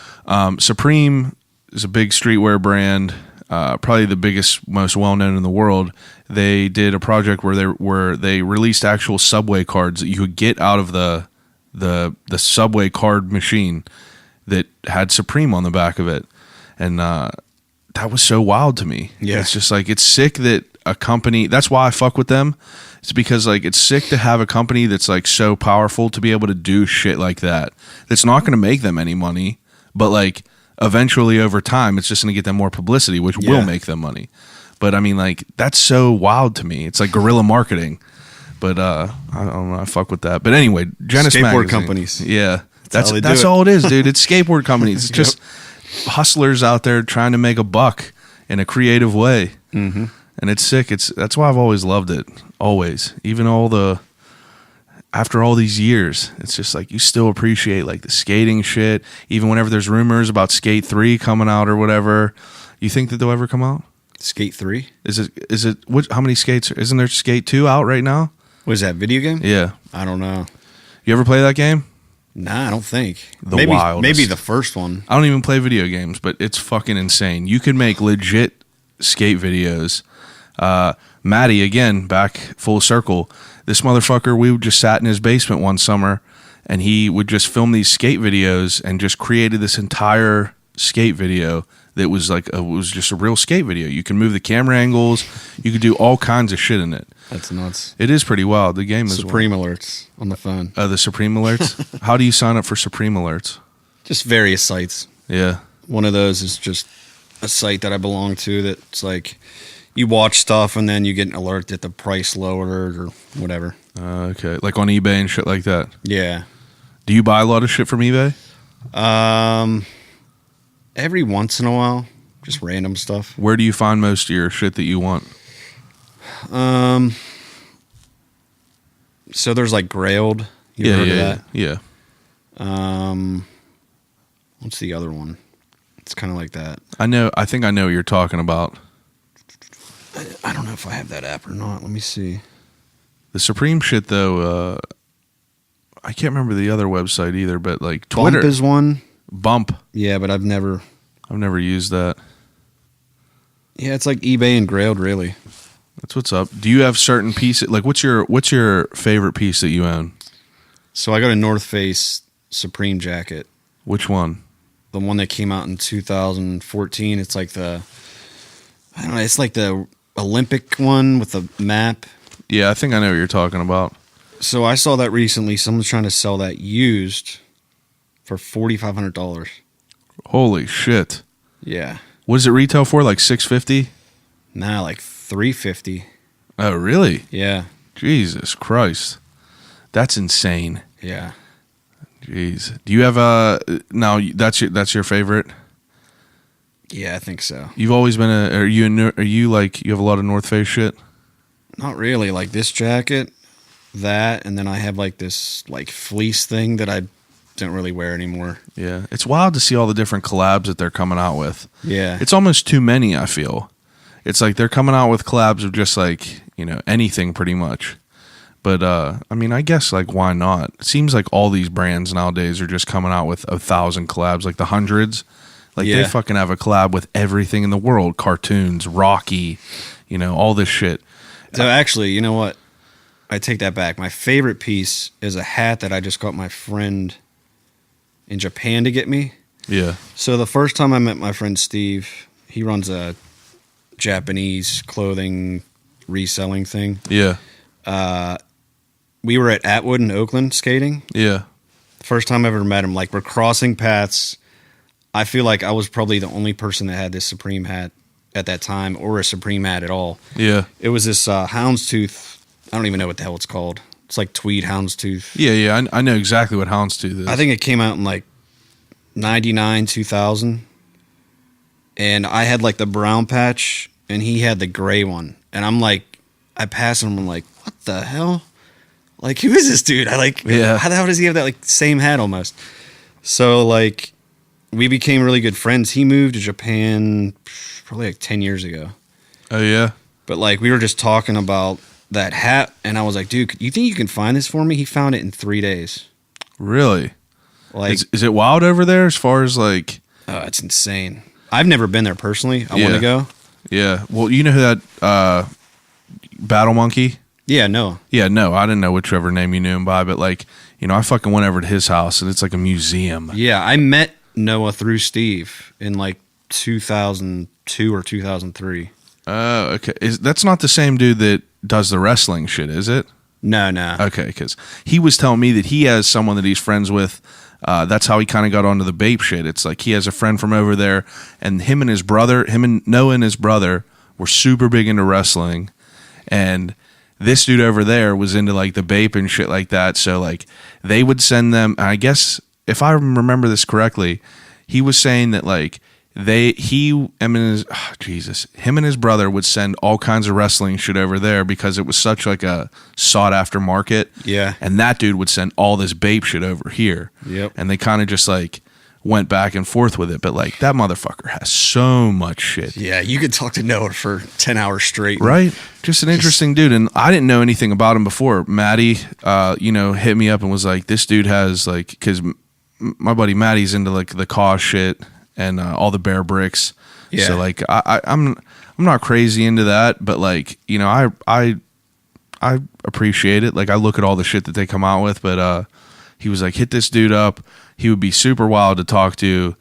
Supreme is a big streetwear brand, probably the biggest, most well-known in the world. They did a project where they released actual Subway cards that you could get out of the Subway card machine that had Supreme on the back of it. And that was so wild to me. Yeah. It's just like, it's sick that a company, that's why I fuck with them. It's because like, it's sick to have a company that's like so powerful to be able to do shit like that. That's not going to make them any money, but like eventually over time, it's just going to get them more publicity, which will make them money. But I mean, like, that's so wild to me. It's like guerrilla marketing. But I don't know, I fuck with that. But anyway, Genesis Skateboard magazine. Companies. Yeah. That's all it is, dude. It's skateboard companies. It's just hustlers out there trying to make a buck in a creative way. Mm-hmm. And it's sick. That's why I've always loved it. Always. Even after all these years, it's just like you still appreciate like the skating shit. Even whenever there's rumors about Skate 3 coming out or whatever, you think that they'll ever come out? Skate 3? Is it how many skates? Isn't there Skate 2 out right now? What is that, video game? Yeah. I don't know. You ever play that game? Nah, I don't think. Maybe the first one. I don't even play video games, but it's fucking insane. You can make legit skate videos. Matty, again, back full circle. This motherfucker, we just sat in his basement one summer, and he would just film these skate videos and just created this entire skate video that was like it was just a real skate video. You can move the camera angles. You could do all kinds of shit in it. That's nuts. It is pretty wild. The game is Supreme alerts on the phone. The Supreme alerts? How do you sign up for Supreme alerts? Just various sites. Yeah. One of those is just a site that I belong to that's like you watch stuff and then you get an alert that the price lowered or whatever. Okay. Like on eBay and shit like that? Yeah. Do you buy a lot of shit from eBay? Every once in a while. Just random stuff. Where do you find most of your shit that you want? So there's like Grailed. You ever heard of that? Yeah. What's the other one? It's kind of like that. I think I know what you're talking about. I don't know if I have that app or not. Let me see. The Supreme shit though, I can't remember the other website either, but like Twitter Bump is one. Bump. Yeah, but I've never used that. Yeah, it's like eBay and Grailed, really. That's what's up. Do you have certain pieces? Like, what's your favorite piece that you own? So I got a North Face Supreme jacket. Which one? The one that came out in 2014. It's like it's like the Olympic one with the map. Yeah, I think I know what you're talking about. So I saw that recently. Someone's trying to sell that used for $4,500. Holy shit. Yeah. What does it retail for? Like $650? Nah, like $350. Oh, really? Yeah. Jesus Christ. That's insane. Yeah. Jeez. Do you have now that's your favorite? Yeah, I think so. You've always been are you like you have a lot of North Face shit? Not really. Like this jacket, that, and then I have like this like fleece thing that I don't really wear anymore. Yeah. It's wild to see all the different collabs that they're coming out with. Yeah. It's almost too many, I feel. It's like they're coming out with collabs of just like, anything pretty much. But, I mean, I guess, like, why not? It seems like all these brands nowadays are just coming out with 1,000 collabs, like the hundreds. Like, they fucking have a collab with everything in the world. Cartoons, Rocky, all this shit. So, actually, you know what? I take that back. My favorite piece is a hat that I just got my friend in Japan to get me. Yeah. So, the first time I met my friend Steve, he runs a Japanese clothing reselling thing. Yeah. We were at Atwood in Oakland skating. Yeah. The first time I ever met him, like we're crossing paths. I feel like I was probably the only person that had this Supreme hat at that time, or a Supreme hat at all. Yeah. It was this houndstooth. I don't even know what the hell it's called. It's like tweed houndstooth. Yeah. I know exactly what houndstooth is. I think it came out in like 99, 2000. And I had like the brown patch, and he had the gray one. And I'm like, I pass him, I'm like, what the hell? Like, who is this dude? How the hell does he have that like same hat almost? So like, we became really good friends. He moved to Japan probably like 10 years ago. Oh yeah. But like, we were just talking about that hat, and I was like, dude, you think you can find this for me? He found it in 3 days. Really? Like, is it wild over there as far as like? Oh, it's insane. I've never been there personally. I want to go. Yeah. Well, you know who that Battle Monkey? Yeah, no. Yeah, no, I didn't know whichever name you knew him by, but like, I fucking went over to his house and it's like a museum. Yeah, I met Noah through Steve in like 2002 or 2003. Oh, okay. That's not the same dude that does the wrestling shit, is it? No. Okay, because he was telling me that he has someone that he's friends with. That's how he kind of got onto the Bape shit. It's like he has a friend from over there, and him and Noah and his brother were super big into wrestling, and this dude over there was into like the Bape and shit like that. So like they would send them. I guess if I remember this correctly, he was saying that like him and his brother would send all kinds of wrestling shit over there because it was such like a sought after market. Yeah. And that dude would send all this Bape shit over here. Yep. And they kind of just like went back and forth with it. But like that motherfucker has so much shit. Yeah, you could talk to Noah for 10 hours straight. Right? Just an interesting dude. And I didn't know anything about him before. Maddie, hit me up and was like, this dude has like, because my buddy Maddie's into like the Kaw shit and all the bear bricks. Yeah. So like I'm not crazy into that, but like, I appreciate it. Like I look at all the shit that they come out with, but he was like, hit this dude up. He would be super wild to talk to.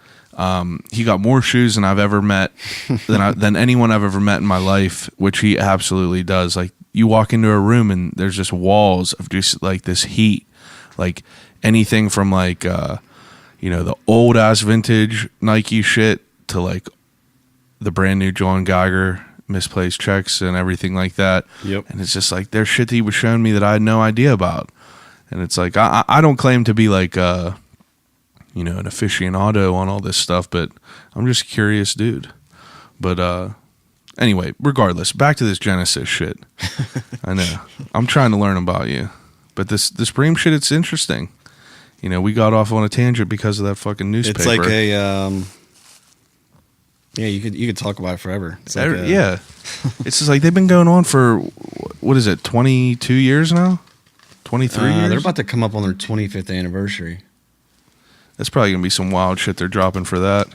He got more shoes than I've ever met than anyone I've ever met in my life, which he absolutely does. Like you walk into a room and there's just walls of just like this heat, like anything from like, the old ass vintage Nike shit to like the brand new John Geiger misplaced checks and everything like that. Yep. And it's just like there's shit that he was showing me that I had no idea about. And it's like, I don't claim to be like, an aficionado on all this stuff, but I'm just a curious dude. But anyway, regardless, back to this Genesis shit. I know. I'm trying to learn about you. But this Supreme shit, it's interesting. We got off on a tangent because of that fucking newspaper. It's like Yeah, you could talk about it forever. It's Yeah. It's just like they've been going on for, what is it, 22 years now? 23 years? They're about to come up on their 25th anniversary. That's probably going to be some wild shit they're dropping for that.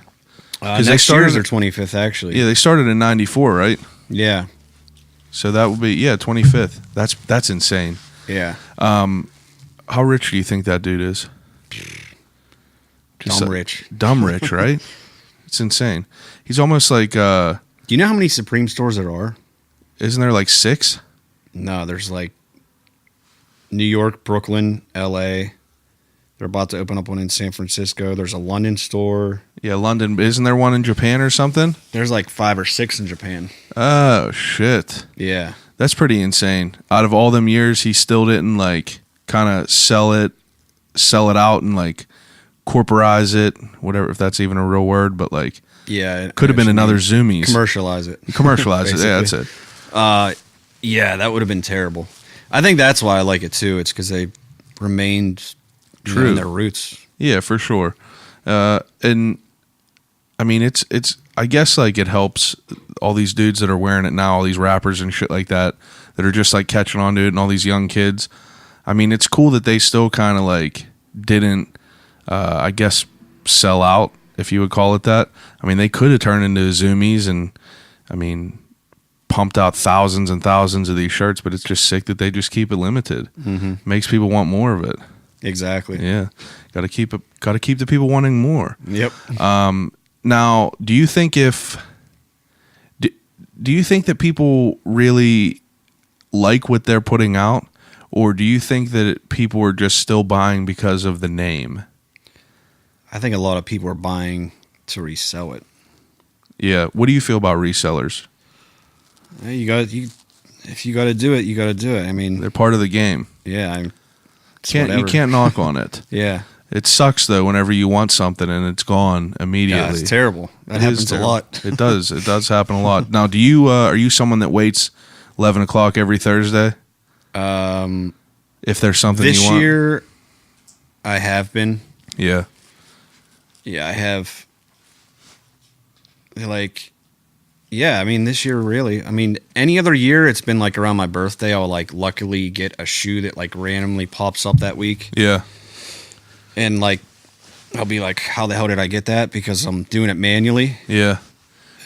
Next year is their 25th, actually. Yeah, they started in 94, right? Yeah. So that would be, 25th. That's insane. Yeah. How rich do you think that dude is? Dumb rich. Dumb rich, right? It's insane. He's almost like, do you know how many Supreme stores there are? isn't there like 6? No, there's like New York, Brooklyn, LA. They're about to open up one in San Francisco. There's a London store. Yeah, London. Isn't there one in Japan or something? There's like 5 or 6 in Japan. Oh, shit. Yeah. That's pretty insane. Out of all them years, he still didn't like kind of sell it out and like corporize it, whatever, if that's even a real word, but like, yeah, could have been another Zoomies. Commercialize it. Commercialize it. Yeah, that's it. Yeah, that would have been terrible. I think that's why I like it too. It's because they remained true in their roots. Yeah, for sure. And I mean, it's. I guess like it helps all these dudes that are wearing it now, all these rappers and shit like that are just like catching on to it, and all these young kids. I mean, it's cool that they still kind of like didn't, I guess, sell out, if you would call it that. I mean, they could have turned into Zoomies and, I mean, pumped out thousands and thousands of these shirts, but it's just sick that they just keep it limited. Mm-hmm. Makes people want more of it. Exactly. Yeah, got to keep the people wanting more. Yep. Now, do you think that people really like what they're putting out, or do you think that people are just still buying because of the name? I think a lot of people are buying to resell it. Yeah. What do you feel about resellers? If you got to do it, you got to do it. I mean, They're part of the game. Yeah. You can't knock on it. Yeah. It sucks though whenever you want something and it's gone immediately. Yeah, it's terrible. That happens a lot. It does. It does happen a lot. Now, do you are you someone that waits 11 o'clock every Thursday? If there's something you want. This year, I have been. Yeah. Yeah, I have. Like, yeah, I mean, this year, really. I mean, any other year, it's been like around my birthday, I'll like luckily get a shoe that like randomly pops up that week. Yeah. And like, I'll be like, how the hell did I get that? Because I'm doing it manually. Yeah.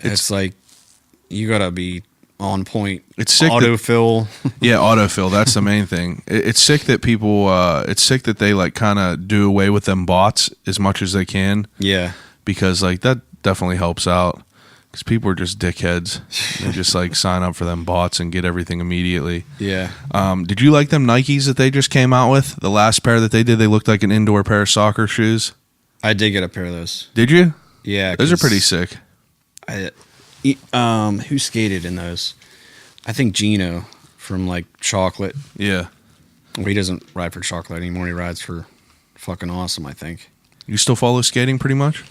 It's like, you gotta be on point. It's sick. Autofill. Yeah, autofill. That's the main thing. It's sick that people, it's sick that they like kind of do away with them bots as much as they can. Yeah. Because like that definitely helps out. Because people are just dickheads. They just like sign up for them bots and get everything immediately. Yeah. Did you like them Nikes that they just came out with? The last pair that they did, they looked like an indoor pair of soccer shoes. I did get a pair of those. Did you? Yeah. Those are pretty sick. Who skated in those? I think Gino from like Chocolate. Yeah. Well, he doesn't ride for Chocolate anymore. He rides for Fucking Awesome, I think. You still follow skating pretty much?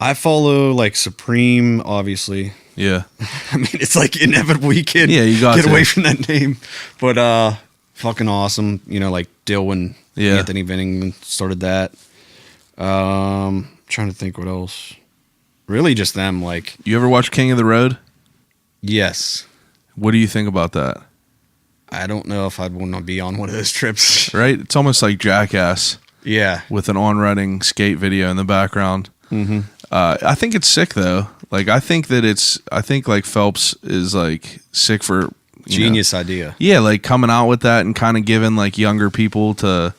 I follow like Supreme, obviously. Yeah. I mean, it's like inevitable you can't you got get to. away from that name. But Fucking Awesome, you know, like Dylan, Anthony Venning started that. Trying to think what else. Really just them, like. You ever watch King of the Road? Yes. What do you think about that? I don't know if I'd want to be on one of those trips. Right? It's almost like Jackass. Yeah. With an on-running skate video in the background. Mm-hmm. I think it's sick though. Like I think like Phelps is like sick for genius idea. Yeah, like coming out with that and kind of giving like younger people to.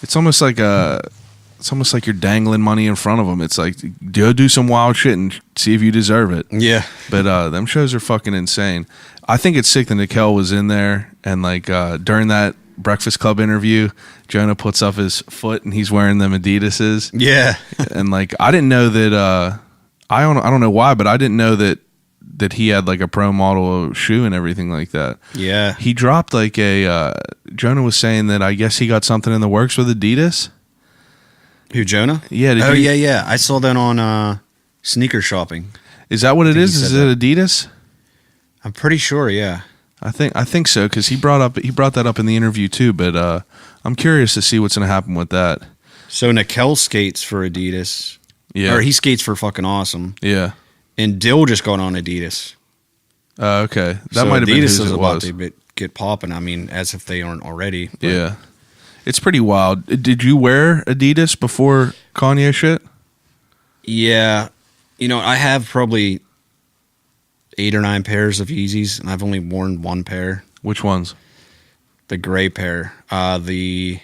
It's almost like you're dangling money in front of them. It's like go do some wild shit and see if you deserve it. Yeah. But them shows are fucking insane. I think it's sick that Nickel was in there and like during that Breakfast Club interview, Jonah puts up his foot and he's wearing them Adidas's. Yeah. And like I didn't know that I don't know why, but I didn't know that he had like a pro model shoe and everything like that. Yeah. He dropped like a Jonah was saying that I guess he got something in the works with Adidas. Who, Jonah? Yeah. Yeah. I saw that on Sneaker Shopping. Is that what it is? Is it Adidas? I'm pretty sure, yeah. I think so because he brought that up in the interview too. But I'm curious to see what's going to happen with that. So Nickel skates for Adidas. Yeah, or he skates for Fucking Awesome. Yeah, And Dill just got on Adidas. Okay. That So might have been Adidas whose is it about was. to get popping. I mean, as if they aren't already. But Yeah. It's pretty wild. Did you wear Adidas before Kanye shit? Yeah. You know, I have probably 8 or 9 pairs of Yeezys, and I've only worn one pair. Which ones? The gray pair. The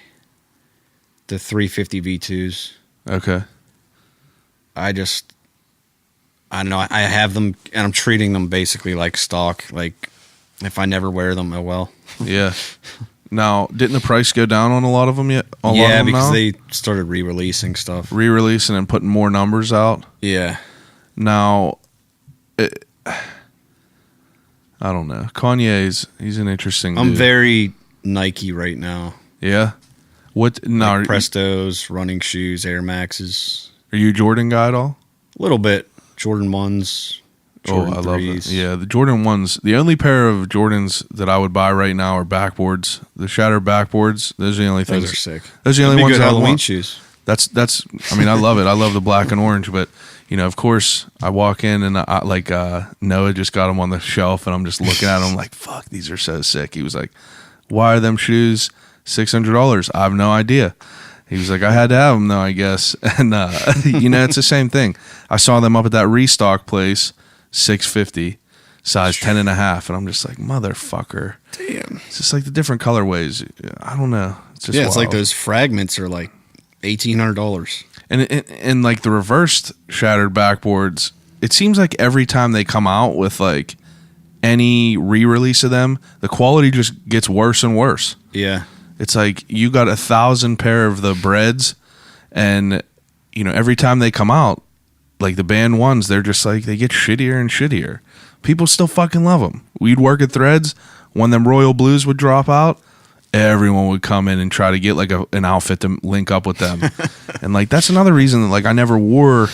350 V2s. Okay. I don't know. I have them, and I'm treating them basically like stock. Like, if I never wear them, oh well. Yeah. Now, didn't the price go down on a lot of them yet? Yeah, because they started re-releasing stuff. Re-releasing and putting more numbers out. Yeah. Now, I don't know. He's an interesting dude. I'm very Nike right now. Yeah? What? No, Like Prestos, running shoes, Air Maxes. are you a Jordan guy at all? A little bit. Jordan 1s, Jordan 3s. I love it. Yeah, the Jordan 1s. The only pair of Jordans that I would buy right now are backboards. The shattered backboards. Those are the only things. Those are sick. Those are the only That'd be ones good I Halloween want. shoes. That's. I mean, I love it. I love the black and orange, but you know, of course, I walk in and Noah just got them on the shelf, and I'm just looking at them like, "Fuck, these are so sick." He was like, "Why are them shoes $600?" I have no idea. He was like, "I had to have them though, I guess." And you know, it's the same thing. I saw them up at that restock place, $650, size 10.5, and I'm just like, motherfucker. Damn. It's just like the different colorways. I don't know. It's just It's like wild. those fragments are like $1,800. And like the reversed shattered backboards, it seems like every time they come out with like any re-release of them, the quality just gets worse and worse. Yeah. It's like you got 1,000 pair of the breads, and you know every time they come out, like the band ones, they're just like they get shittier and shittier. People still fucking love them. We'd work at Threads when them Royal Blues would drop out. Everyone would come in and try to get like an outfit to link up with them, and like that's another reason that like I never wore.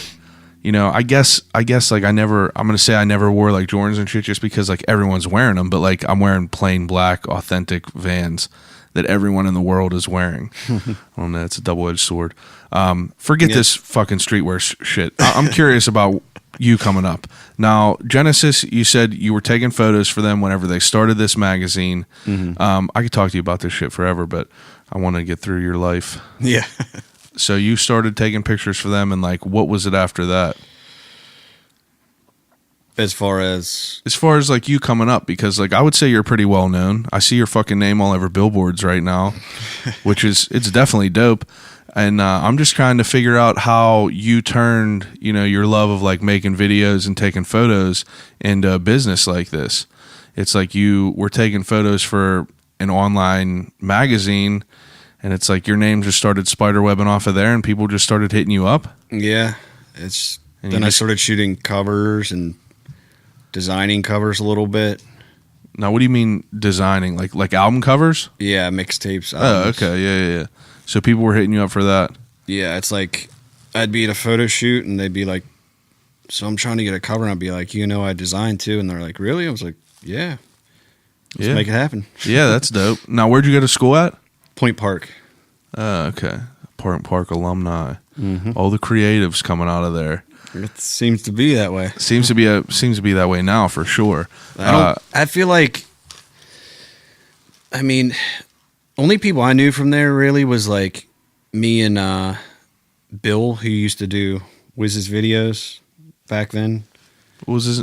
You know, I guess like I'm gonna say I never wore like Jordans and shit just because like everyone's wearing them, but like I'm wearing plain black authentic Vans that everyone in the world is wearing. I don't know, it's a double-edged sword. Forget this fucking streetwear shit. I'm curious about you coming up. Now, Genesis, you said you were taking photos for them whenever they started this magazine. I could talk to you about this shit forever, but I want to get through your life. Yeah. So you started taking pictures for them, and like, what was it after that? As far as like you coming up, because like I would say you're pretty well known. I see your fucking name all over billboards right now, which is it's definitely dope. And I'm just trying to figure out how you turned, you know, your love of like making videos and taking photos into a business like this. It's like you were taking photos for an online magazine, and it's like your name just started spiderwebbing off of there, and people just started hitting you up. yeah, then I started shooting covers and designing covers a little bit. Now, what do you mean designing? Like album covers? Yeah, mixtapes. Oh, albums. okay, yeah. So people were hitting you up for that. Yeah, it's like I'd be at a photo shoot and they'd be like, "So I'm trying to get a cover," and I'd be like, "You know, I designed too," and they're like, "Really?" I was like, "Yeah, let's make it happen." Yeah, that's dope. Now, where'd you go to school at? Point Park. Okay, Park alumni. All the creatives coming out of there. It seems to be that way. Seems to be that way now for sure. I feel like, I mean, only people I knew from there really was like me and Bill, who used to do Wiz's videos back then. What was his?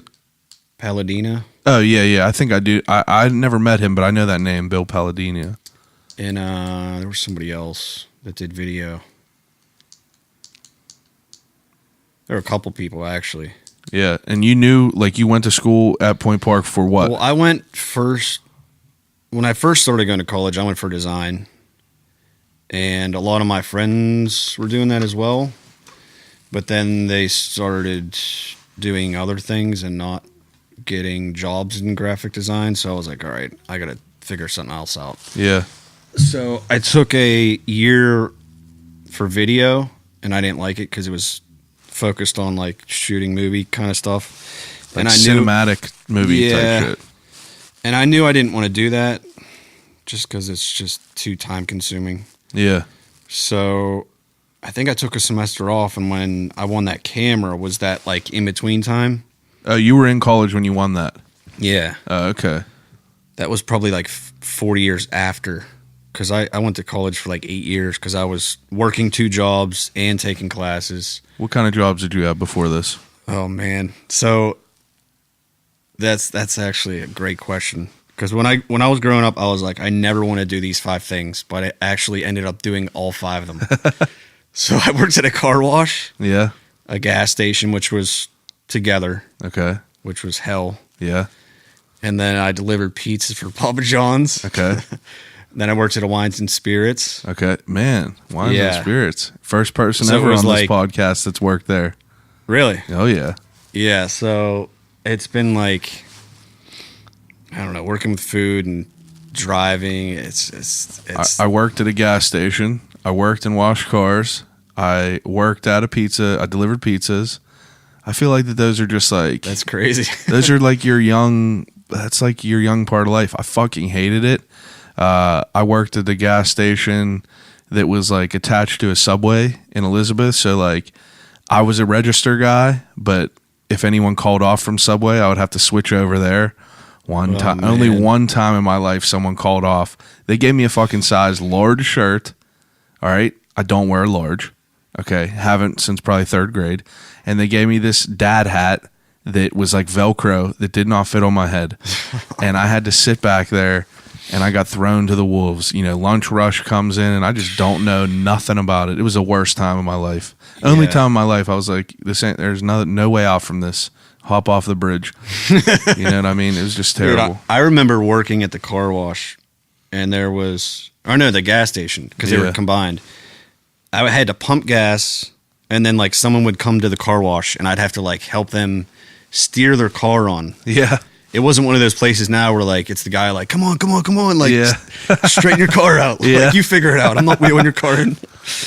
Palladina. Oh yeah. I think I do. I never met him, but I know that name, Bill Palladina. And there was somebody else that did video. There were a couple people actually. Yeah, and you knew, like, you went to school at Point Park for what? Well, I went first. When I first started going to college, I went for design. And a lot of my friends were doing that as well. But then they started doing other things and not getting jobs in graphic design. So I was like, all right, I got to figure something else out. Yeah. So I took a year for video, and I didn't like it because it was focused on like shooting movie kind of stuff. Like and I cinematic movie type shit. And I knew I didn't want to do that just because it's just too time consuming. Yeah. So I think I took a semester off, and when I won that camera was that like in between time. Oh, you were in college when you won that. Yeah. Okay. That was probably like 4 years after, because I went to college for like 8 years because I was working 2 jobs and taking classes. What kind of jobs did you have before this? Oh man, so that's actually a great question, because when I was growing up, I was like, I never want to do these 5 things, but I actually ended up doing all 5 of them. So I worked at a car wash, Yeah. a gas station, which was together, Okay. which was hell. Yeah. And then I delivered pizzas for Papa John's. Okay. Then I worked at a wines and spirits. Okay. Man, wines and Yeah. spirits. First person So it ever was on this like- podcast that's worked there. Really? Oh, yeah. Yeah. So it's been like, I don't know, working with food and driving. It's I worked at a gas station. I worked and washed cars. I worked at a pizza. I delivered pizzas. I feel like that those are just like that's crazy. those are like your young. That's like your young part of life. I fucking hated it. I worked at the gas station that was like attached to a Subway in Elizabeth. So like I was a register guy, but if anyone called off from Subway, I would have to switch over there. One time, man. only one time in my life, someone called off. They gave me a fucking size large shirt. All right, I don't wear a large. Okay, haven't since probably 3rd grade. And they gave me this dad hat that was like Velcro that did not fit on my head. And I had to sit back there and I got thrown to the wolves. You know, lunch rush comes in and I just don't know nothing about it. It was the worst time of my life. Only time in my life I was like, there's no way out from this. Hop off the bridge. You know what I mean? It was just terrible. Dude, I remember working at the car wash, and there was, or no, the gas station, because they Yeah. were combined. I had to pump gas, and then like someone would come to the car wash, and I'd have to like help them steer their car on. Yeah. It wasn't one of those places now where like it's the guy like, come on, like Yeah. straighten your car out. Yeah. Like, you figure it out. I'm not wheeling your car in.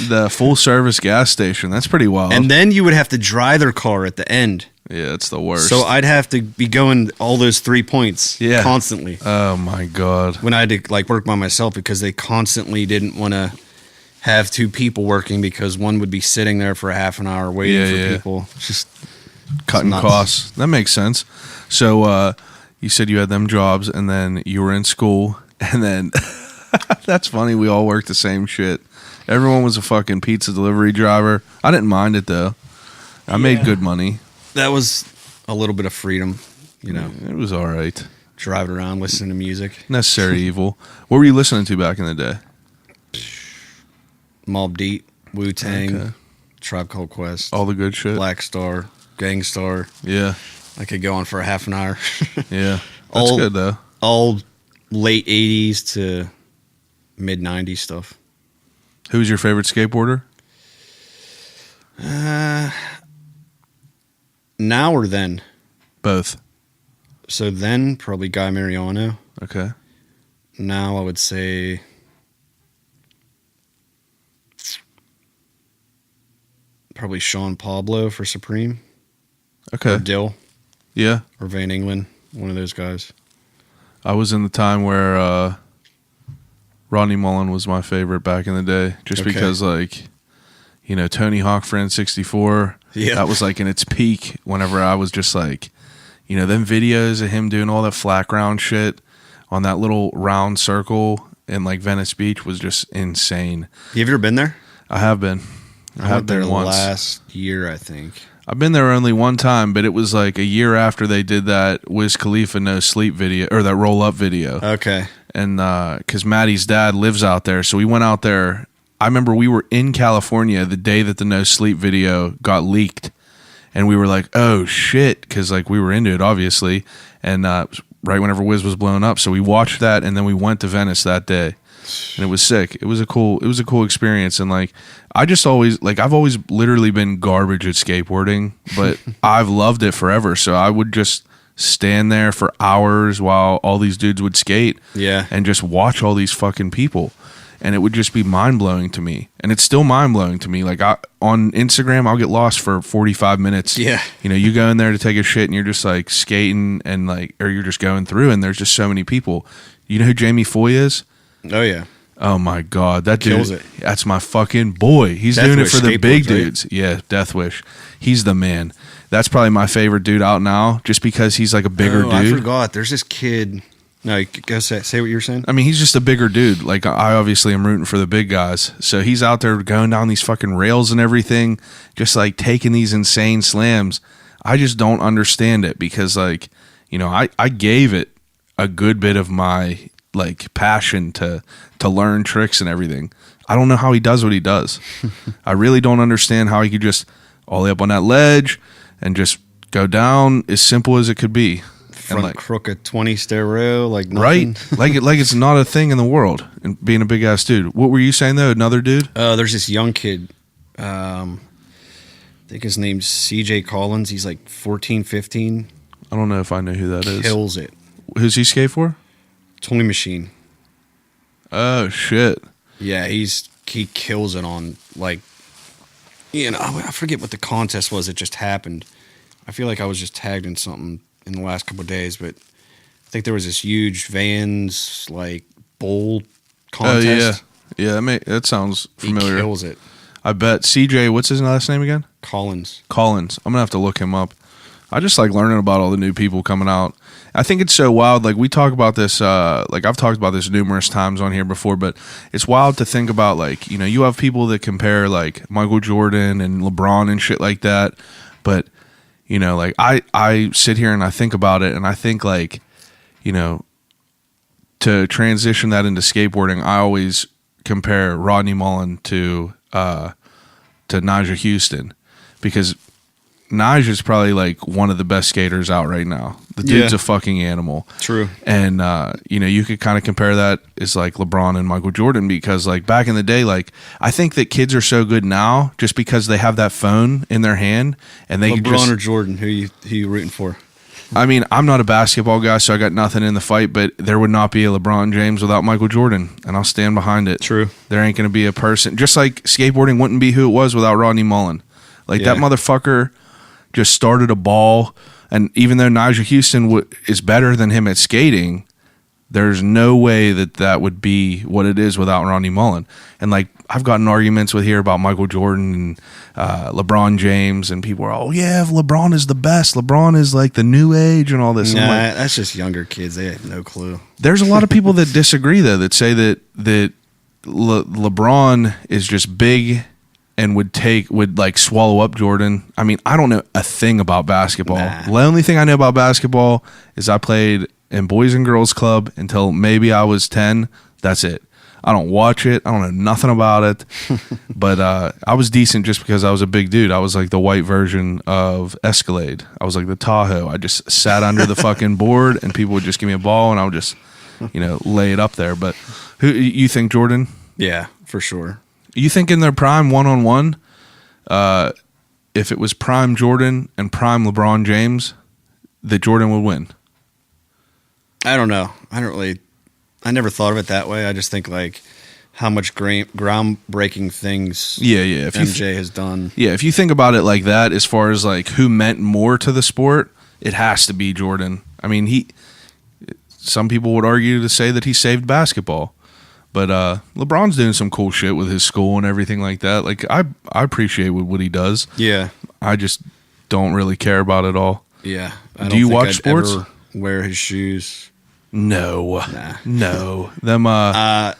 The full service gas station. That's pretty wild. And then you would have to dry their car at the end. Yeah, it's the worst. So I'd have to be going all those 3 points constantly. Oh my God. When I had to like work by myself, because they constantly didn't want to have 2 people working, because one would be sitting there for a half an hour waiting for people. Just Cutting nuts. costs. That makes sense. So you said you had them jobs and then you were in school and then that's funny. We all worked the same shit. Everyone was a fucking pizza delivery driver. I didn't mind it though. I made good money. that was a little bit of freedom, you know, It was all right. driving around listening to music. Necessary evil. What were you listening to back in the day? Mobb Deep, Wu-Tang, Okay. Tribe Called Quest, All the good shit. Black Star, Gangstar. Yeah. I could go on for a half an hour. Yeah. That's All- good though. All late 80s to mid 90s stuff. Who's your favorite skateboarder? Now or then? Both. So then, probably Guy Mariano. Okay. Now I would say probably Sean Pablo for Supreme. Okay. Or Dill Yeah. or Van England. One of those guys. I was in the time where Rodney Mullen was my favorite back in the day, just Okay. because, like, you know, Tony Hawk for N64. Yeah. That was like in its peak. Whenever I was just like, you know, them videos of him doing all that flat ground shit on that little round circle in like Venice Beach was just insane. You ever been there? I have been. I have went there been once. last year, I think. I've been there only one time, but it was like a year after they did that Wiz Khalifa No Sleep video, or that Roll Up video. Okay. And because Maddie's dad lives out there, so we went out there. I remember we were in California the day that the No Sleep video got leaked, and we were like, "Oh shit!" Because like we were into it, obviously, and right whenever Wiz was blown up, so we watched that, and then we went to Venice that day, and it was sick. It was a cool experience, and like I just always like I've always literally been garbage at skateboarding, but I've loved it forever. So I would just stand there for hours while all these dudes would skate, Yeah. and just watch all these fucking people. And it would just be mind-blowing to me. And it's still mind-blowing to me. Like, on Instagram, I'll get lost for 45 minutes. Yeah. You know, you go in there to take a shit, and you're just, like, skating, and, like, or you're just going through, and there's just so many people. You know who Jamie Foy is? Oh, yeah. Oh, my God. That Kills dude, it. that's my fucking boy. He's Death doing it Wish for the big skateboards, right? dudes. Yeah, Death Wish. He's the man. That's probably my favorite dude out now, just because he's like a bigger dude. I forgot. There's this kid. No, you go say what you were saying. I mean, he's just a bigger dude. Like, I obviously am rooting for the big guys. So he's out there going down these fucking rails and everything, just like taking these insane slams. I just don't understand it because, like, you know, I gave it a good bit of my like passion to learn tricks and everything. I don't know how he does what he does. I really don't understand how he could just ollie up on that ledge and just go down as simple as it could be. Front like, crook a 20 stair rail, like nothing. Right? like it's not a thing in the world. And being a big ass dude. What were you saying though? Another dude? There's this young kid. I think his name's CJ Collins. He's like 14, 15. I don't know if I know who that is. Kills it. Who's he skate for? Toy Machine. Oh shit. Yeah, he kills it on, like, you know, I forget what the contest was that just happened. I feel like I was just tagged in something in the last couple of days, but I think there was this huge Vans like bowl contest. Oh yeah, that sounds familiar. He kills it. I bet. CJ, what's his last name again? Collins. I'm gonna have to look him up. I just like learning about all the new people coming out. I think it's so wild. Like, we talk about this, like I've talked about this numerous times on here before, but it's wild to think about, like, you know, you have people that compare like Michael Jordan and LeBron and shit like that. But, you know, like I sit here and I think about it and I think, like, you know, to transition that into skateboarding, I always compare Rodney Mullen to Nyjah Houston, because Nyjah is probably like one of the best skaters out right now. The dude's a fucking animal. True. And, you know, you could kind of compare that as like LeBron and Michael Jordan, because like back in the day, like I think that kids are so good now just because they have that phone in their hand and they LeBron just, or Jordan, who you rooting for? I mean, I'm not a basketball guy, so I got nothing in the fight, but there would not be a LeBron James without Michael Jordan, and I'll stand behind it. True. There ain't going to be a person, just like skateboarding wouldn't be who it was without Rodney Mullen. Like that motherfucker just started a ball, and even though Nyjah Houston is better than him at skating, there's no way that would be what it is without Rodney Mullen. And like I've gotten arguments with here about Michael Jordan and LeBron James, and people are, oh yeah, LeBron is the best. LeBron is like the new age and all this. Nah, like, that's just younger kids. They have no clue. There's a lot of people that disagree though, that say that LeBron is just big and would like swallow up Jordan. I mean, I don't know a thing about basketball. Nah. The only thing I know about basketball is I played in Boys and Girls Club until maybe I was 10. That's it. I don't watch it. I don't know nothing about it. But I was decent just because I was a big dude. I was like the white version of Escalade. I was like the Tahoe. I just sat under the fucking board and people would just give me a ball and I would just, you know, lay it up there. But who you think, Jordan? Yeah, for sure. You think in their prime one-on-one, if it was prime Jordan and prime LeBron James, that Jordan would win? I don't know. I never thought of it that way. I just think like how much groundbreaking things If MJ has done. Yeah, if you think about it like that, as far as like who meant more to the sport, it has to be Jordan. I mean, some people would argue to say that he saved basketball. But LeBron's doing some cool shit with his school and everything like that. Like I appreciate what he does. Yeah. I just don't really care about it all. Yeah. Do you watch sports? Ever wear his shoes. No. Nah. No. Them I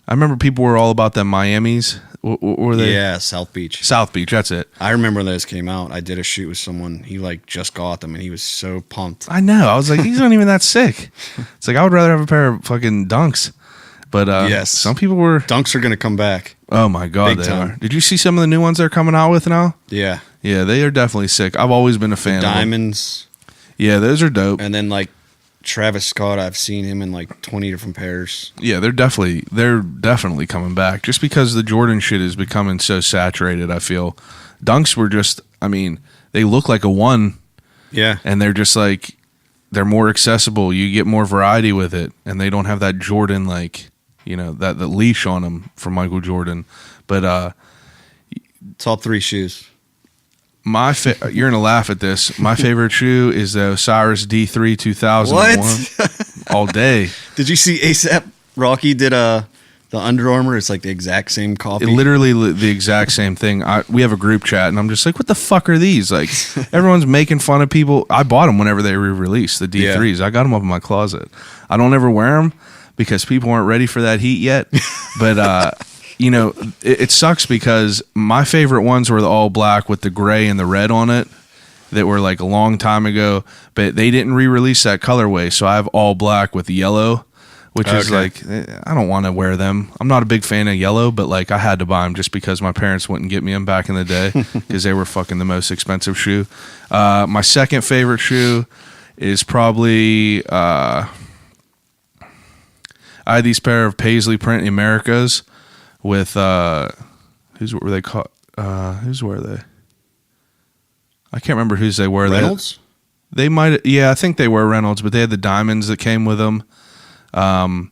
remember people were all about them Miamis. What were they? Yeah, South Beach. South Beach, that's it. I remember when those came out. I did a shoot with someone. He like just got them and he was so pumped. I know. I was like, he's not even that sick. It's like I would rather have a pair of fucking Dunks. But yes, some people were. Dunks are going to come back. Oh my God, they are. Did you see some of the new ones they're coming out with now? Yeah. Yeah, they are definitely sick. I've always been a fan of them. Diamonds. Yeah, those are dope. And then like Travis Scott, I've seen him in like 20 different pairs. Yeah, they're definitely coming back. Just because the Jordan shit is becoming so saturated, I feel. Dunks were just, I mean, they look like a one. Yeah. And they're just like, they're more accessible. You get more variety with it. And they don't have that Jordan, like, you know, that leash on them from Michael Jordan. But top 3 shoes. You're gonna laugh at this. My favorite shoe is the Osiris D3 2001. What? All day. Did you see ASAP Rocky did a The Under Armour is like the exact same copy. Literally the exact same thing. We have a group chat, and I'm just like, what the fuck are these? Like, everyone's making fun of people. I bought them whenever they re-released, the D3s. I got them up in my closet. I don't ever wear them because people aren't ready for that heat yet. But, it sucks because my favorite ones were the all black with the gray and the red on it that were like a long time ago. But they didn't re-release that colorway, so I have all black with yellow. Which is like, I don't want to wear them. I'm not a big fan of yellow, but like I had to buy them just because my parents wouldn't get me them back in the day because they were fucking the most expensive shoe. My second favorite shoe is probably, I had these pair of Paisley print Americas with, whose were they called? Whose were they? I can't remember whose they were. Reynolds? They might, I think they were Reynolds, but they had the diamonds that came with them. No,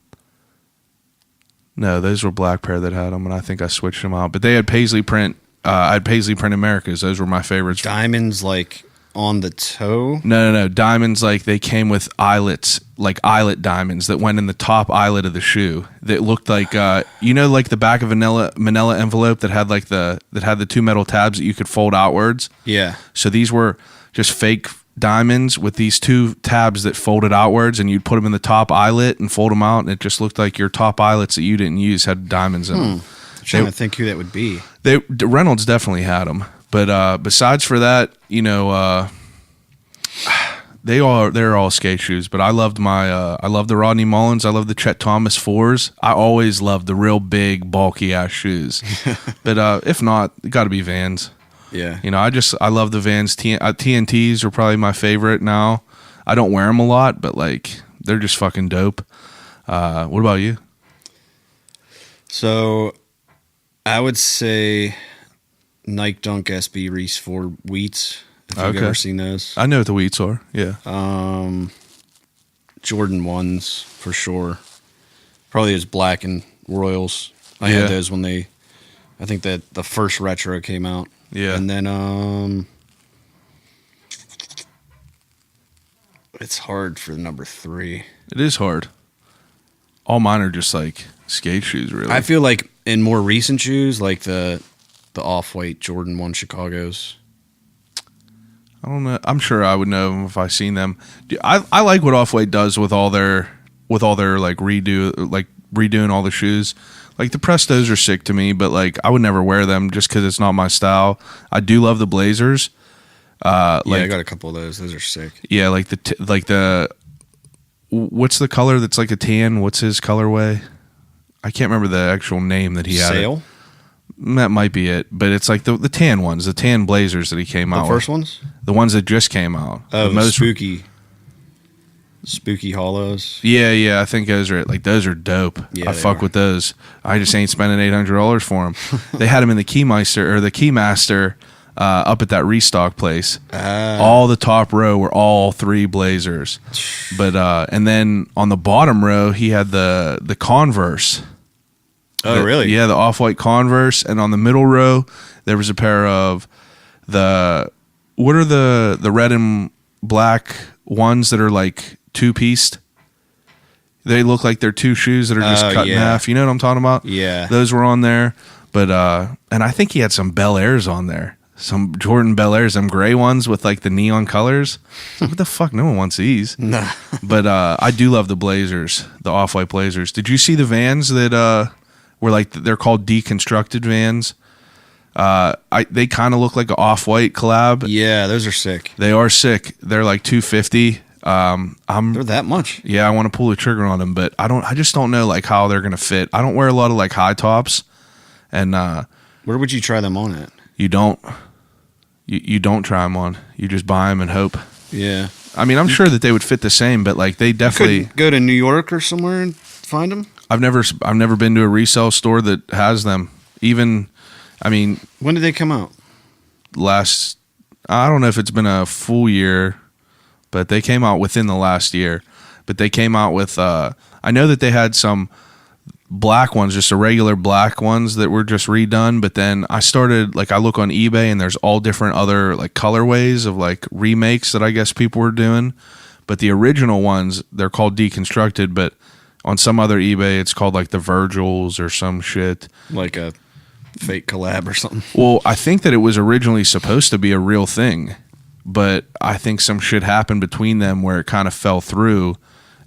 those were black pair that had them, and I think I switched them out. But they had Paisley print. I had Paisley print Americas. Those were my favorites. Diamonds like on the toe? No. Diamonds like they came with eyelets, like eyelet diamonds that went in the top eyelet of the shoe. That looked like like the back of a manila envelope that had the two metal tabs that you could fold outwards. Yeah. So these were just fake diamonds with these two tabs that folded outwards, and you'd put them in the top eyelet and fold them out, and it just looked like your top eyelets that you didn't use had diamonds in them. I'm trying to think who that would be. Reynolds definitely had them, but besides for that, they're all skate shoes. But I loved I loved the Rodney Mullins. I love the Chet Thomas 4s. I always loved the real big bulky ass shoes. But if not, it got to be Vans. Yeah. I love the Vans. TNTs are probably my favorite now. I don't wear them a lot, but like they're just fucking dope. What about you? So I would say Nike Dunk SB Reese 4 Wheats. If you've ever seen those. I know what the Wheats are. Yeah. Jordan 1s for sure. Probably those black and Royals. I had those when I think that the first retro came out. Yeah. And then it's hard for number 3. It is hard. All mine are just like skate shoes, really. I feel like in more recent shoes, like the off-white Jordan 1 Chicago's. I don't know. I'm sure I would know them if I seen them. I like what Off-White does with all their like redoing all the shoes. Like the Prestos are sick to me, but like I would never wear them just because it's not my style. I do love the Blazers. I got a couple of those. Those are sick. Yeah, like the what's the color that's like a tan? What's his colorway? I can't remember the actual name that he had. Sail? That might be it, but it's like the tan ones, the tan Blazers that he came out with. The first ones? The ones that just came out. Oh, the most spooky hollows. Yeah, I think those are dope. Yeah, I fuck with those. I just ain't spending $800 for them. They had them in the Keymaster up at that restock place. All the top row were all 3 Blazers, but and then on the bottom row he had the Converse. Oh, really? Yeah, the Off-White Converse, and on the middle row there was a pair of the red and black ones that are like two-pieced. They look like they're 2 shoes that are just cut in half. You know what I'm talking about? Yeah. Those were on there. But and I think he had some Bel Airs on there. Some Jordan Bel Airs, them gray ones with like the neon colors. What the fuck? No one wants these. Nah. But I do love the Blazers, the Off-White Blazers. Did you see the Vans that were like, they're called deconstructed Vans? They kind of look like an Off-White collab. Yeah, those are sick. They are sick. They're like $250. They're that much. Yeah, I want to pull the trigger on them, but I just don't know like how they're gonna fit. I don't wear a lot of like high tops, and where would you try them on at? You don't try them on. You just buy them and hope. Yeah. I mean, I'm sure that they would fit the same, but like they definitely go to New York or somewhere and find them. I've never been to a resale store that has them. Even, I mean, when did they come out? I don't know if it's been a full year, but they came out within the last year. But they came out with, I know that they had some black ones, just a regular black ones that were just redone. But then I look on eBay and there's all different other like colorways of like remakes that I guess people were doing. But the original ones, they're called deconstructed, but On some other eBay, it's called like the Virgils or some shit. Like a fake collab or something. Well, I think that it was originally supposed to be a real thing, but I think some shit happened between them where it kind of fell through,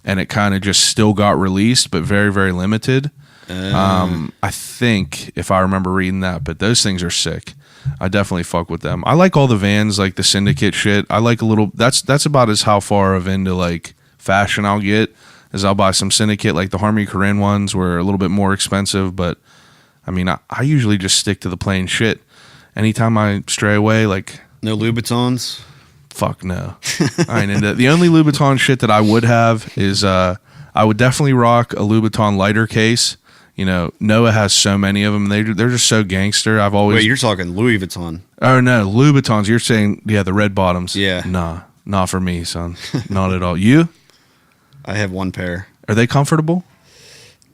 and it kind of just still got released, but very, very limited. I think, if I remember reading that, but those things are sick. I definitely fuck with them. I like all the Vans, like the Syndicate shit. I like a little. That's about as how far of into like fashion I'll get. Is I'll buy some Syndicate, like the Harmony Korine ones were a little bit more expensive, but I mean, I usually just stick to the plain shit. Anytime I stray away, like... No Louboutins? Fuck no. I ain't into it. The only Louboutin shit that I would have is, I would definitely rock a Louboutin lighter case. You know, Noah has so many of them. They're just so gangster. I've always... Wait, you're talking Louis Vuitton. Oh, no, Louboutins. You're saying, yeah, the red bottoms. Yeah. Nah, not for me, son. Not at all. You? I have one pair. Are they comfortable?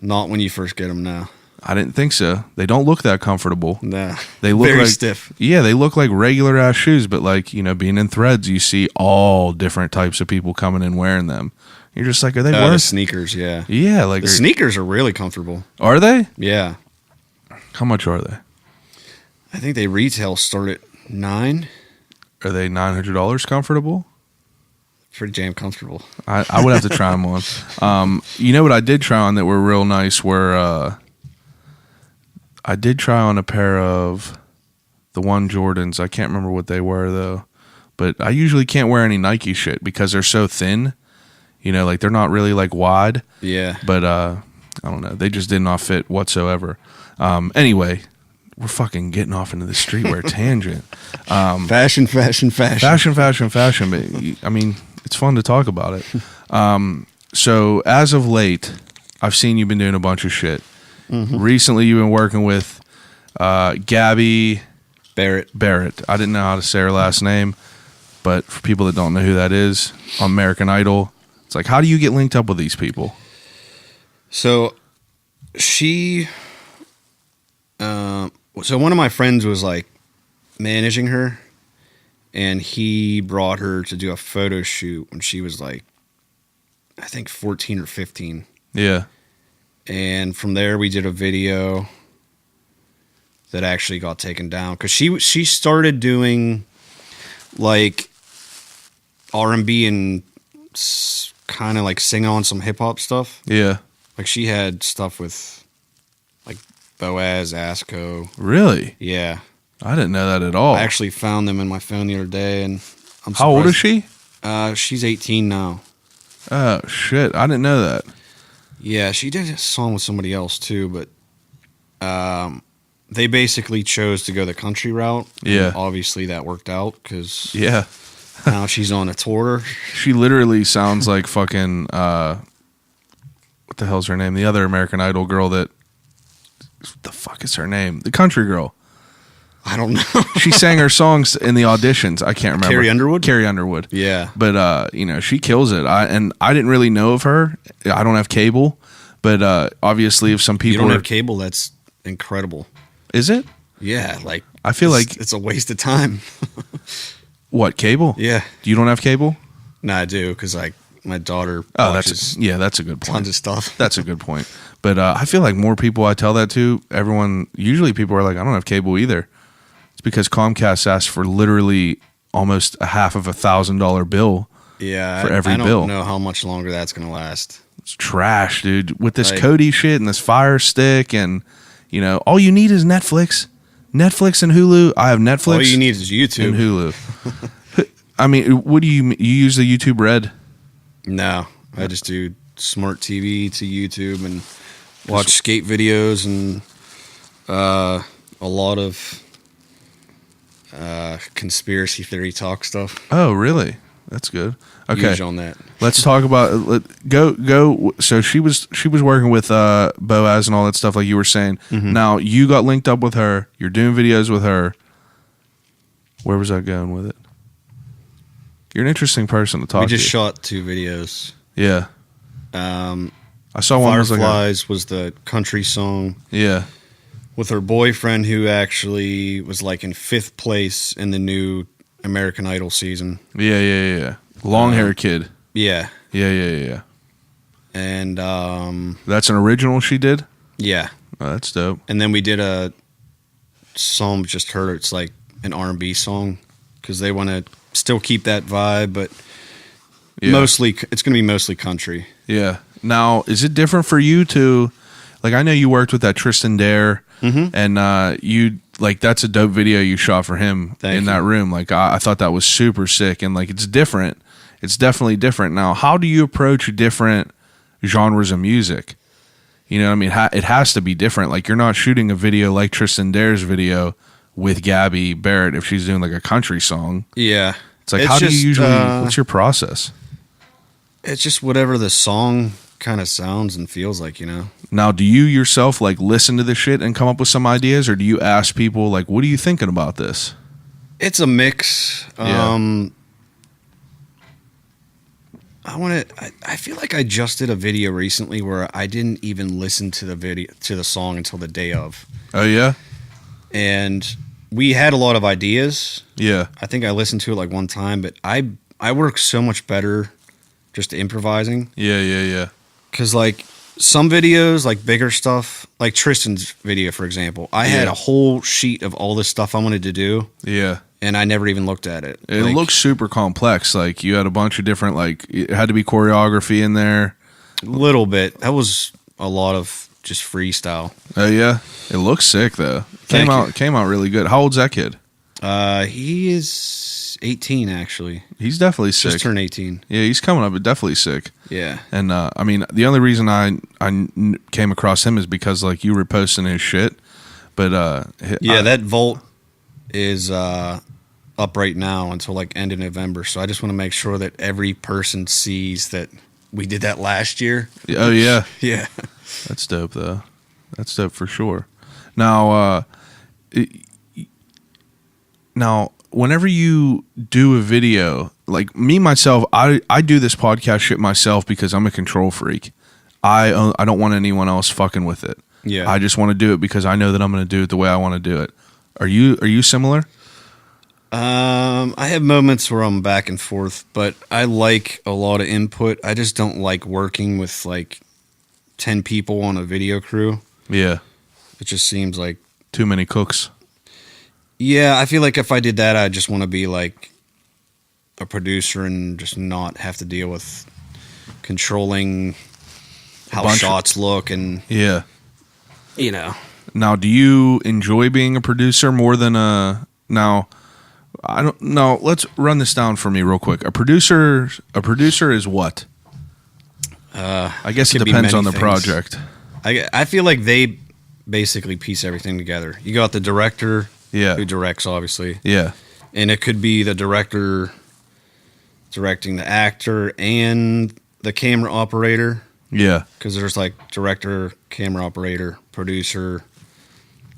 Not when you first get them now. I didn't think so. They don't look that comfortable. Nah. They look very like, stiff. Yeah, they look like regular ass shoes, but like, you know, being in Threads, you see all different types of people coming in wearing them. You're just like, are they The worth? sneakers, yeah. Yeah, like The sneakers are really comfortable. Are they? Yeah. How much are they? I think they retail start at $9. Are they $900 comfortable? Pretty damn comfortable. I would have to try them on. You know what I did try on that were real nice were I did try on a pair of the one Jordans. I can't remember what they were though. But I usually can't wear any Nike shit because they're so thin. You know, like they're not really like wide. Yeah. But I don't know. They just did not fit whatsoever. Anyway, we're fucking getting off into the streetwear tangent. Fashion. Fashion. But I mean, it's fun to talk about it. So as of late, I've seen you've been doing a bunch of shit. Mm-hmm. Recently, you've been working with Gabby Barrett. I didn't know how to say her last name, but for people that don't know who that is, on American Idol, it's like, how do you get linked up with these people? So she, so one of my friends was like managing her, and he brought her to do a photo shoot when she was like, I think 14 or 15. Yeah. And from there, we did a video that actually got taken down because she started doing like R&B and kind of like sing on some hip hop stuff. Yeah. Like she had stuff with like Boaz, Asco. Really? Yeah. I didn't know that at all. I actually found them in my phone the other day, and I'm surprised. How old is she? She's 18 now. Oh shit! I didn't know that. Yeah, she did a song with somebody else too, but they basically chose to go the country route. Yeah. Obviously that worked out because Yeah. now she's on a tour. She literally sounds like fucking what the hell's her name? The other American Idol girl that the fuck is her name? The country girl. I don't know. She sang her songs in the auditions. I can't remember. Carrie Underwood? Carrie Underwood. Yeah. But you know, she kills it. I didn't really know of her. I don't have cable, but obviously if some people You don't have cable, that's incredible. Is it? Yeah, like I feel like it's a waste of time. What, cable? Yeah. You don't have cable? No, I do because like my daughter that's watches a good point. tons of stuff. That's a good point. But I feel like more people I tell that to, usually people are like, I don't have cable either. It's because Comcast asks for literally almost a $500,000 bill. Yeah, for every I don't bill. know how much longer that's gonna last. It's trash, dude. With this Like- Kodi shit and this Fire Stick, and you know, all you need is Netflix and Hulu. I have Netflix. All you need is YouTube. and Hulu. I mean, what do you use the YouTube Red? No, I just do smart TV to YouTube and watch skate videos and a lot of conspiracy theory talk stuff. Oh, really? That's good. Okay, Huge on that. let's talk about go. So she was working with Boaz and all that stuff, like you were saying. Mm-hmm. Now you got linked up with her. You're doing videos with her. Where was I going with it? You're an interesting person to talk We just to. shot 2 videos. Yeah, I saw one. Fireflies was the country song Yeah. with her boyfriend, who actually was like in 5th place in the new American Idol season. Yeah. Long hair kid. Yeah. Yeah. And That's an original she did? yeah. Oh, that's dope. And then we did a song just heard. It's like an R&B song because they want to still keep that vibe, but mostly it's going to be mostly country. Yeah. Now, is it different for you to, like, I know you worked with that Tristan Dare, and you, like, that's a dope video you shot for him in that room. Like, I thought that was super sick, and, like, it's different. It's definitely different. Now, how do you approach different genres of music? You know what I mean? It has to be different. Like, you're not shooting a video like Tristan Dare's video with Gabby Barrett if she's doing, like, a country song. Yeah. It's like, how do you usually, what's your process? It's just whatever the song kind of sounds and feels like, Now, do you yourself, like, listen to the shit and come up with some ideas, or do you ask people, like, what are you thinking about this? It's a mix. Yeah. I feel like I just did a video recently where I didn't even listen to the song until the day of. Oh, yeah? And we had a lot of ideas. Yeah. I think I listened to it like one time, but I work so much better just improvising. Yeah. Because, like, some videos, like bigger stuff, like Tristan's video, for example, I had a whole sheet of all this stuff I wanted to do. Yeah. And I never even looked at it. It looks super complex. Like, you had a bunch of different, like, it had to be choreography in there. A little bit. That was a lot of just freestyle. Oh, yeah? It looks sick, though. Came out really good. How old's that kid? He is 18, actually. He's definitely sick. Just turned 18. Yeah, he's coming up, but definitely sick. Yeah. And, I mean, the only reason I came across him is because, like, you were posting his shit. But, that vault is up right now until, like, end of November. So I just want to make sure that every person sees that we did that last year. Oh, yeah. Yeah. That's dope, though. That's dope for sure. Now, whenever you do a video, like me, myself, I do this podcast shit myself because I'm a control freak. I don't want anyone else fucking with it. Yeah. I just want to do it because I know that I'm going to do it the way I want to do it. Are you similar? I have moments where I'm back and forth, but I like a lot of input. I just don't like working with like 10 people on a video crew. Yeah. It just seems like too many cooks. Yeah, I feel like if I did that, I'd just want to be like a producer and just not have to deal with controlling how shots look and yeah. Now, do you enjoy being a producer more than a now? I don't know. Let's run this down for me real quick. A producer is what? I guess it depends on the project. I feel like they basically piece everything together. You got the director, who directs, obviously. Yeah. And it could be the director directing the actor and the camera operator. Yeah. Because there's like director, camera operator, producer,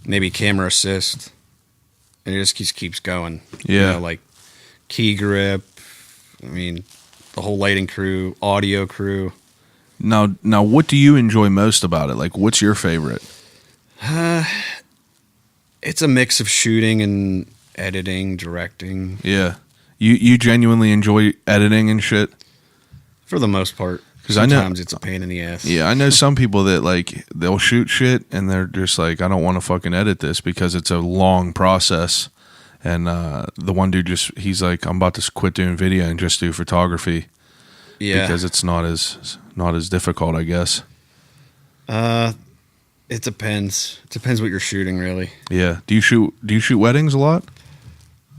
maybe camera assist. And it just keeps going. Yeah. Like key grip. I mean, the whole lighting crew, audio crew. Now, what do you enjoy most about it? Like, what's your favorite? It's a mix of shooting and editing, directing. Yeah. You genuinely enjoy editing and shit? For the most part. Because sometimes it's a pain in the ass. Yeah, I know some people that, like, they'll shoot shit and they're just like, I don't want to fucking edit this because it's a long process. And the one dude he's like, I'm about to quit doing video and just do photography. Yeah. Because it's not as difficult, I guess. It depends. It depends what you're shooting, really. Yeah. Do you shoot weddings a lot?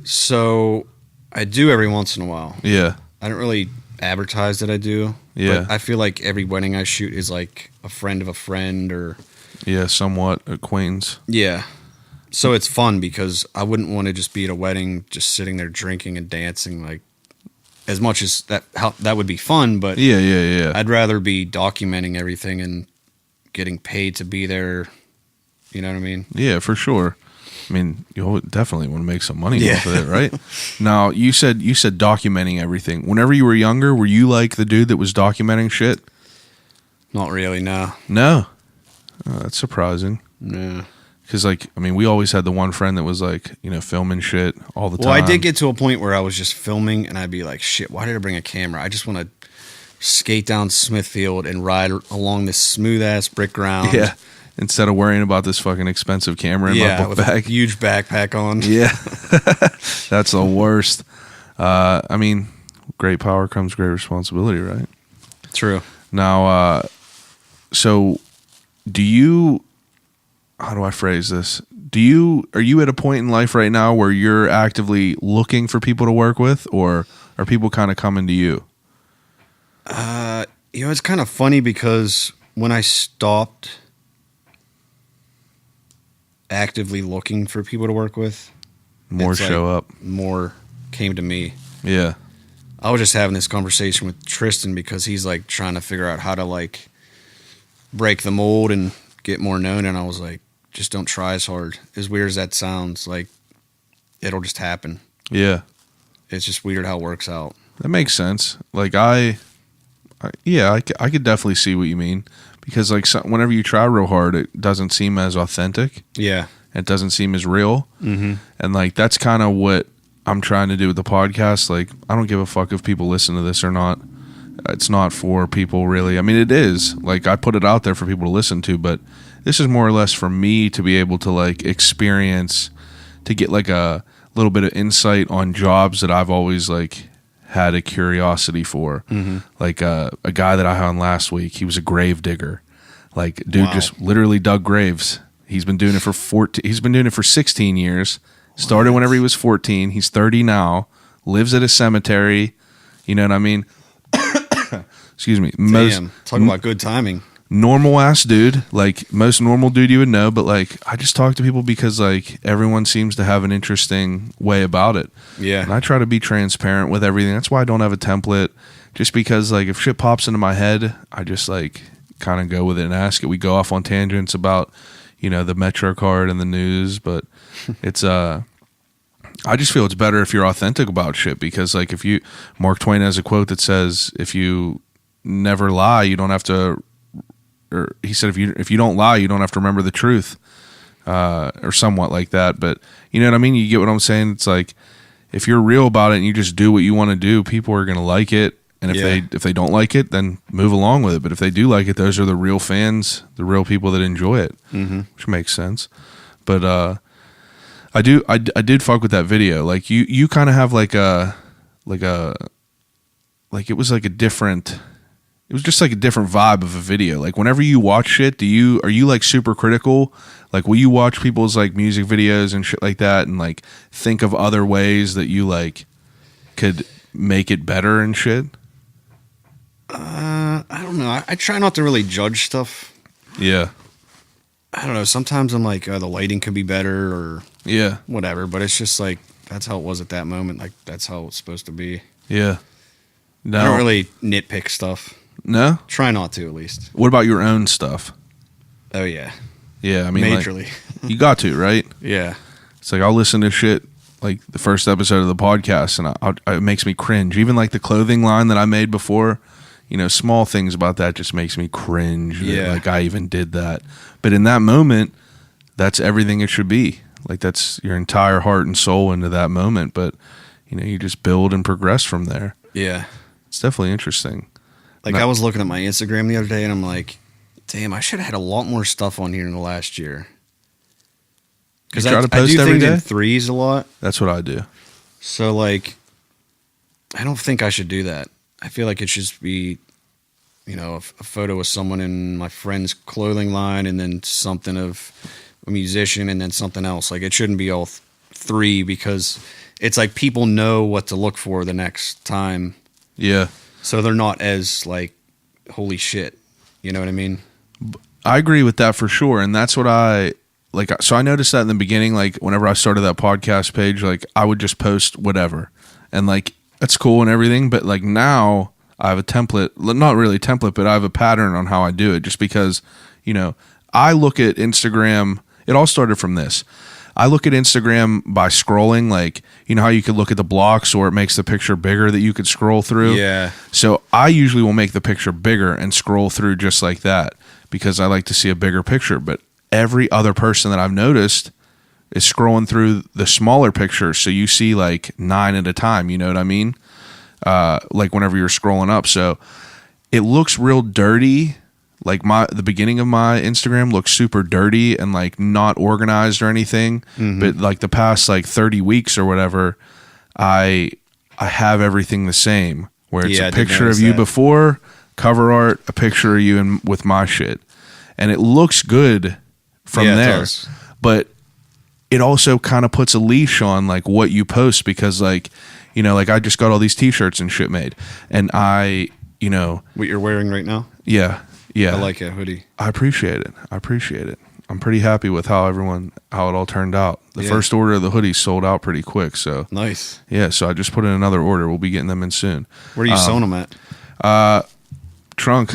So I do every once in a while. Yeah. I don't really advertise that I do. Yeah. But I feel like every wedding I shoot is like a friend of a friend or... Yeah, somewhat acquaintance. Yeah. So it's fun because I wouldn't want to just be at a wedding just sitting there drinking and dancing, like, as much as that would be fun, but yeah. I'd rather be documenting everything and getting paid to be there. You know what I mean? Yeah, for sure. I mean, you definitely want to make some money off of it, right? Now, you said documenting everything. Whenever you were younger, were you like the dude that was documenting shit? Not really, no. No? Oh, that's surprising. No. Because, like, I mean, we always had the one friend that was, like, filming shit all the time. Well, I did get to a point where I was just filming, and I'd be like, shit, why did I bring a camera? I just want to skate down Smithfield and ride along this smooth ass brick ground. Yeah. Instead of worrying about this fucking expensive camera in my book with bag. a huge backpack on. Yeah. That's the worst. I mean, great power comes great responsibility, right? True. Now, so do you, how do I phrase this? Are you at a point in life right now where you're actively looking for people to work with, or are people kind of coming to you? It's kind of funny because when I stopped actively looking for people to work with, More show up. More came to me. Yeah. I was just having this conversation with Tristan because he's like trying to figure out how to like break the mold and get more known. And I was like, just don't try as hard. As weird as that sounds, like it'll just happen. Yeah. It's just weird how it works out. That makes sense. Like I could definitely see what you mean, because like whenever you try real hard, it doesn't seem as authentic. Yeah. It doesn't seem as real. Mm-hmm. And like, that's kind of what I'm trying to do with the podcast. Like, I don't give a fuck if people listen to this or not. It's not for people really. I mean, it is like, I put it out there for people to listen to, but this is more or less for me to be able to like experience, to get like a little bit of insight on jobs that I've always like had a curiosity for. Mm-hmm. Like a guy that I had on last week, he was a grave digger. Like, dude, Wow. just literally dug graves. He's been doing it for 16 years. Started whenever he was 14. He's 30 now. Lives at a cemetery. You know what I mean? Excuse me. Damn. Talking about good timing. Normal ass dude, like most normal dude you would know, but like I just talk to people because like everyone seems to have an interesting way about it. Yeah. And I try to be transparent with everything. That's why I don't have a template, just because like if shit pops into my head, I just like kind of go with it and ask it. We go off on tangents about, you know, the Metro card and the news, but it's I just feel it's better if you're authentic about shit, because like if you, Mark Twain has a quote that says, if you never lie, you don't have to, or he said, if you don't lie, you don't have to remember the truth, or somewhat like that. But you know what I mean? You get what I'm saying? It's like, if you're real about it and you just do what you want to do, people are going to like it. And if they don't like it, then move along with it. But if they do like it, those are the real fans, the real people that enjoy it, which makes sense. But I did fuck with that video. Like you kind of have like it was like a different. It was just like a different vibe of a video. Like whenever you watch shit, are you like super critical? Like will you watch people's like music videos and shit like that and like think of other ways that you like could make it better and shit? I don't know. I try not to really judge stuff. Yeah. I don't know. Sometimes I'm like, the lighting could be better or Yeah. whatever. But it's just like, that's how it was at that moment. Like that's how it's supposed to be. Yeah. No. I don't really nitpick stuff. No? Try not to, at least. What about your own stuff? Oh, yeah. Yeah, I mean, majorly. Like, you got to, right? Yeah. It's like I'll listen to shit like the first episode of the podcast, and it makes me cringe. Even like the clothing line that I made before, you know, small things about that just makes me cringe. Yeah. Like I even did that. But in that moment, that's everything it should be. Like that's your entire heart and soul into that moment. But, you know, you just build and progress from there. Yeah. It's definitely interesting. Like I was looking at my Instagram the other day and I'm like, damn, I should have had a lot more stuff on here in the last year. Because try to I post do every things day? in threes a lot. That's what I do. So like, I don't think I should do that. I feel like it should be, you know, a photo of someone in my friend's clothing line and then something of a musician and then something else. Like it shouldn't be all three, because it's like people know what to look for the next time. Yeah. So they're not as like, holy shit. You know what I mean? I agree with that for sure. And that's what I like. So I noticed that in the beginning, like whenever I started that podcast page, like I would just post whatever, and like, that's cool and everything. But like now I have a template, not really a template, but I have a pattern on how I do it, just because, you know, I look at Instagram. It all started from this. I look at Instagram by scrolling, like, you know how you could look at the blocks or it makes the picture bigger that you could scroll through? Yeah. So I usually will make the picture bigger and scroll through just like that, because I like to see a bigger picture. But every other person that I've noticed is scrolling through the smaller pictures. So you see like 9 at a time, you know what I mean? Like whenever you're scrolling up. So it looks real dirty. Like the beginning of my Instagram looks super dirty and like not organized or anything. But like the past like 30 weeks or whatever, I have everything the same. Where it's a picture of you before, cover art, a picture of you with my shit, and it looks good from there. But it also kind of puts a leash on like what you post, because like, you know, like I just got all these T-shirts and shit made, and I, you know, what you're wearing right now. Yeah. I like it, hoodie. I appreciate it. I'm pretty happy with how it all turned out. The first order of the hoodies sold out pretty quick. So nice. Yeah. So I just put in another order. We'll be getting them in soon. Where are you sewing them at? Trunk.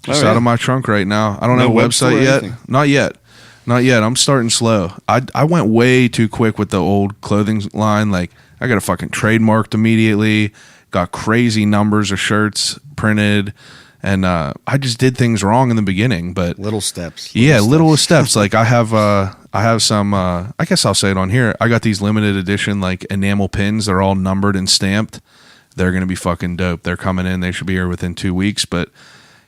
Just out of my trunk right now. I don't have a website yet. Not yet. I'm starting slow. I went way too quick with the old clothing line. Like I got a fucking trademarked immediately. Got crazy numbers of shirts printed. And I just did things wrong in the beginning, but little steps. Little steps. Like I have some. I guess I'll say it on here. I got these limited edition like enamel pins. They're all numbered and stamped. They're gonna be fucking dope. They're coming in. They should be here within 2 weeks. But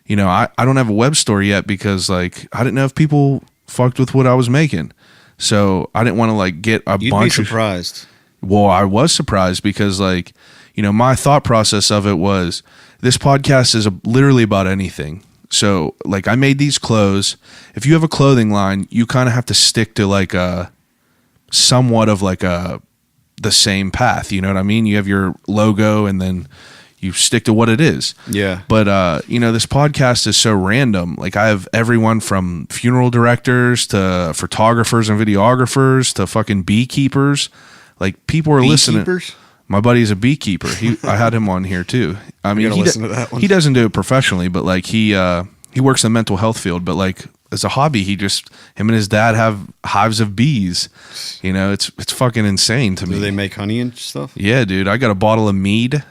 you know, I don't have a web store yet because like I didn't know if people fucked with what I was making, so I didn't want to like get a bunch. You'd be surprised. Well, I was surprised because like, you know, my thought process of it was, this podcast is literally about anything. So, like, I made these clothes. If you have a clothing line, you kind of have to stick to, like, somewhat of, like, the same path. You know what I mean? You have your logo, and then you stick to what it is. Yeah. But, you know, this podcast is so random. Like, I have everyone from funeral directors to photographers and videographers to fucking beekeepers. Like, people are listening. My buddy's a beekeeper. I had him on here too. I mean, he doesn't do it professionally, but like he works in the mental health field. But like as a hobby, him and his dad have hives of bees. You know, it's fucking insane to me. Do they make honey and stuff? Yeah, dude. I got a bottle of mead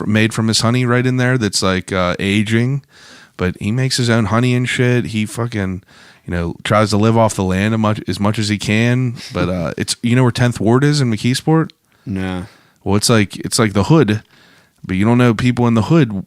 made from his honey right in there. That's like aging, but he makes his own honey and shit. He fucking, you know, tries to live off the land as much as he can. But it's, you know where 10th Ward is in McKeesport? Nah. Well, it's like the hood, but you don't know people in the hood,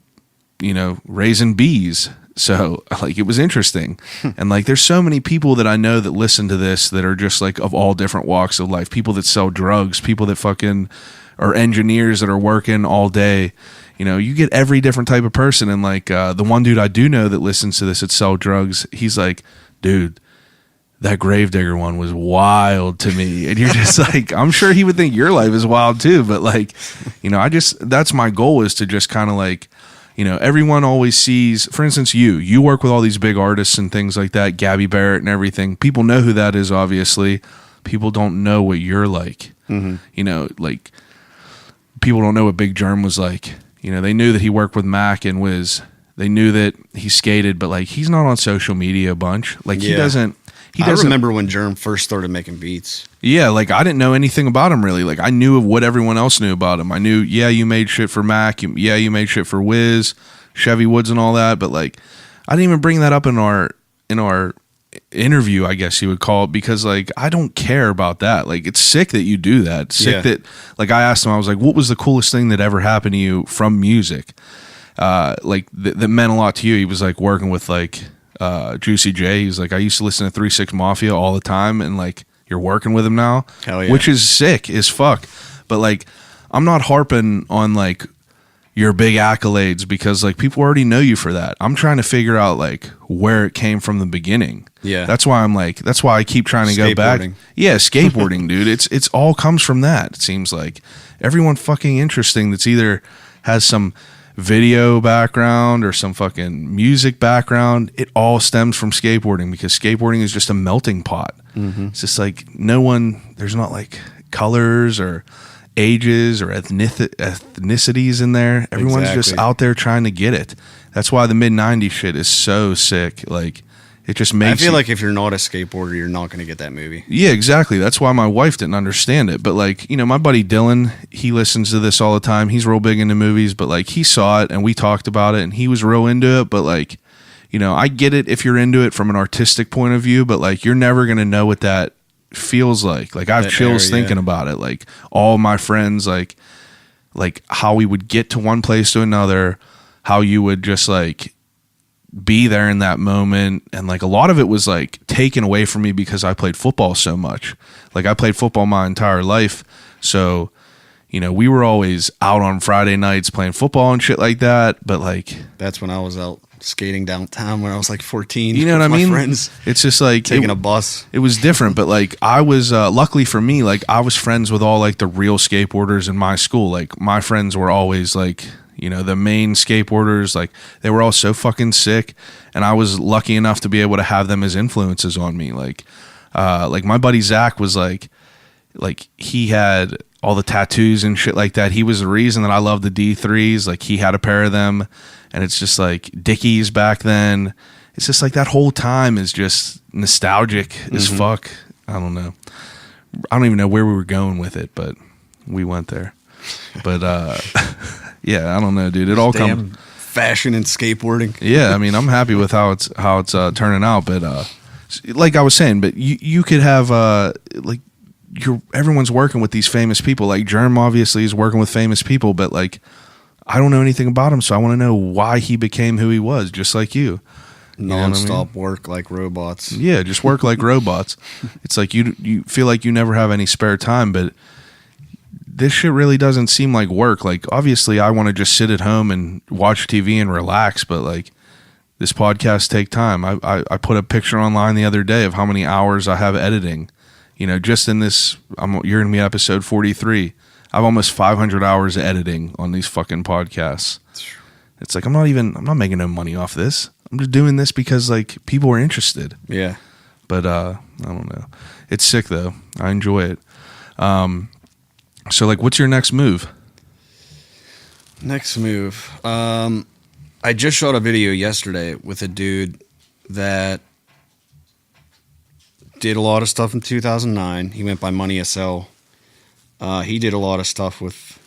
you know, raising bees. So like it was interesting. And like there's so many people that I know that listen to this that are just like of all different walks of life. People that sell drugs, people that fucking are engineers that are working all day. You know, you get every different type of person. And like the one dude I do know that listens to this that sell drugs, he's like, dude, that Gravedigger one was wild to me. And you're just like, I'm sure he would think your life is wild too. But like, you know, that's my goal, is to just kind of like, you know, everyone always sees, for instance, you work with all these big artists and things like that, Gabby Barrett and everything. People know who that is, obviously. People don't know what you're like. Mm-hmm. You know, like people don't know what Big Germ was like. You know, they knew that he worked with Mac and Wiz. They knew that he skated, but like he's not on social media a bunch. Like he doesn't. I remember when Germ first started making beats. Yeah, like I didn't know anything about him really. Like I knew of what everyone else knew about him. I knew, you made shit for Mac. You made shit for Wiz, Chevy Woods, and all that. But like, I didn't even bring that up in our interview, I guess you would call it, because like I don't care about that. Like it's sick that you do that. It's sick that like I asked him, I was like, what was the coolest thing that ever happened to you from music? Like that meant a lot to you. He was like working with like Juicy J. He's like, I used to listen to 3 6 Mafia all the time, and like you're working with him now. Hell yeah. Which is sick as fuck. But like I'm not harping on like your big accolades, because like people already know you for that. I'm trying to figure out like where it came from the beginning. Yeah. That's why I keep trying to go back. Yeah, skateboarding, dude. It's all comes from that. It seems like everyone fucking interesting that's either has some video background or some fucking music background, it all stems from skateboarding, because skateboarding is just a melting pot. Mm-hmm. It's just like there's not like colors or ages or ethnicities in there. Everyone's just out there trying to get it. That's why the mid-90s shit is so sick. Like it just makes I feel like if you're not a skateboarder, you're not going to get that movie. Yeah, exactly. That's why my wife didn't understand it. But like, you know, my buddy Dylan, he listens to this all the time. He's real big into movies, but like he saw it and we talked about it and he was real into it. But like, you know, I get it if you're into it from an artistic point of view, but like you're never going to know what that feels like. Like I have chills thinking about it. Like all my friends, like how we would get to one place to another, how you would just like be there in that moment. And like a lot of it was like taken away from me because I played football so much. Like I played football my entire life. So, you know, we were always out on Friday nights playing football and shit like that. But like, That's when I was out skating downtown when I was like 14. you know what I with my mean? Friends It's just like taking a bus. it was different, but like I was luckily for me, like I was friends with all like the real skateboarders in my school. Like my friends were always like, you know, the main skateboarders, like they were all so fucking sick, and I was lucky enough to be able to have them as influences on me. Like my buddy Zach was like he had all the tattoos and shit like that. He was the reason that I loved the D3s. Like he had a pair of them, and it's just like Dickies back then. It's just like that whole time is just nostalgic as fuck. I don't know. I don't even know where we were going with it, but we went there. But yeah, I don't know, dude. It all comes fashion and skateboarding. Yeah, I mean, I'm happy with how it's turning out, but like I was saying, but you could have like everyone's working with these famous people. Like Germ obviously is working with famous people, but like I don't know anything about him, so I want to know why he became who he was, just like you. Non-stop work like robots. Yeah, just work like robots. It's like you feel like you never have any spare time, but this shit really doesn't seem like work. Like obviously I want to just sit at home and watch TV and relax, but like this podcast take time. I put a picture online the other day of how many hours I have editing. You know, just in this, you're going to be episode 43. I have almost 500 hours of editing on these fucking podcasts. It's like, I'm not making no money off this. I'm just doing this because like people are interested. Yeah. But I don't know. It's sick though. I enjoy it. So like, what's your next move? Next move. I just shot a video yesterday with a dude that did a lot of stuff in 2009. He went by Money SL. He did a lot of stuff with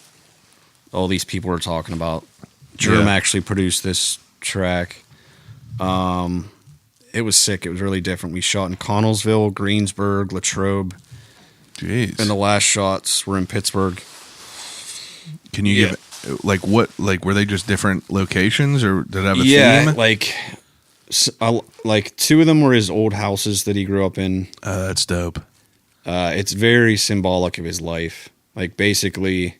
all these people we're talking about. Germ actually produced this track. It was sick. It was really different. We shot in Connellsville, Greensburg, Latrobe. Jeez. And the last shots were in Pittsburgh. Can you give like what, like were they just different locations, or did it have a theme? Like two of them were his old houses that he grew up in. That's dope. It's very symbolic of his life. Like basically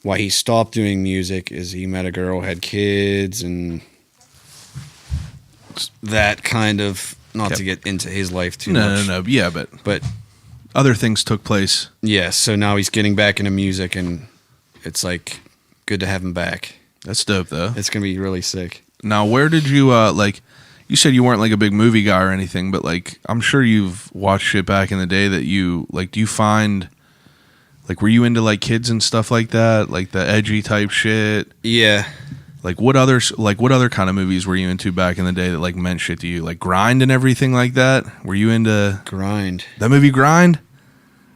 why he stopped doing music is he met a girl, had kids, and that kind of, not to get into his life too much. No. Yeah, but other things took place. Yeah, so now he's getting back into music, and it's like good to have him back. That's dope though. It's going to be really sick. Now, where did you like? You said you weren't like a big movie guy or anything, but like I'm sure you've watched shit back in the day that you like. Do you find like, were you into like kids and stuff like that, like the edgy type shit? Yeah. Like what other kind of movies were you into back in the day that like meant shit to you? Like Grind and everything like that? Were you into Grind? That movie Grind?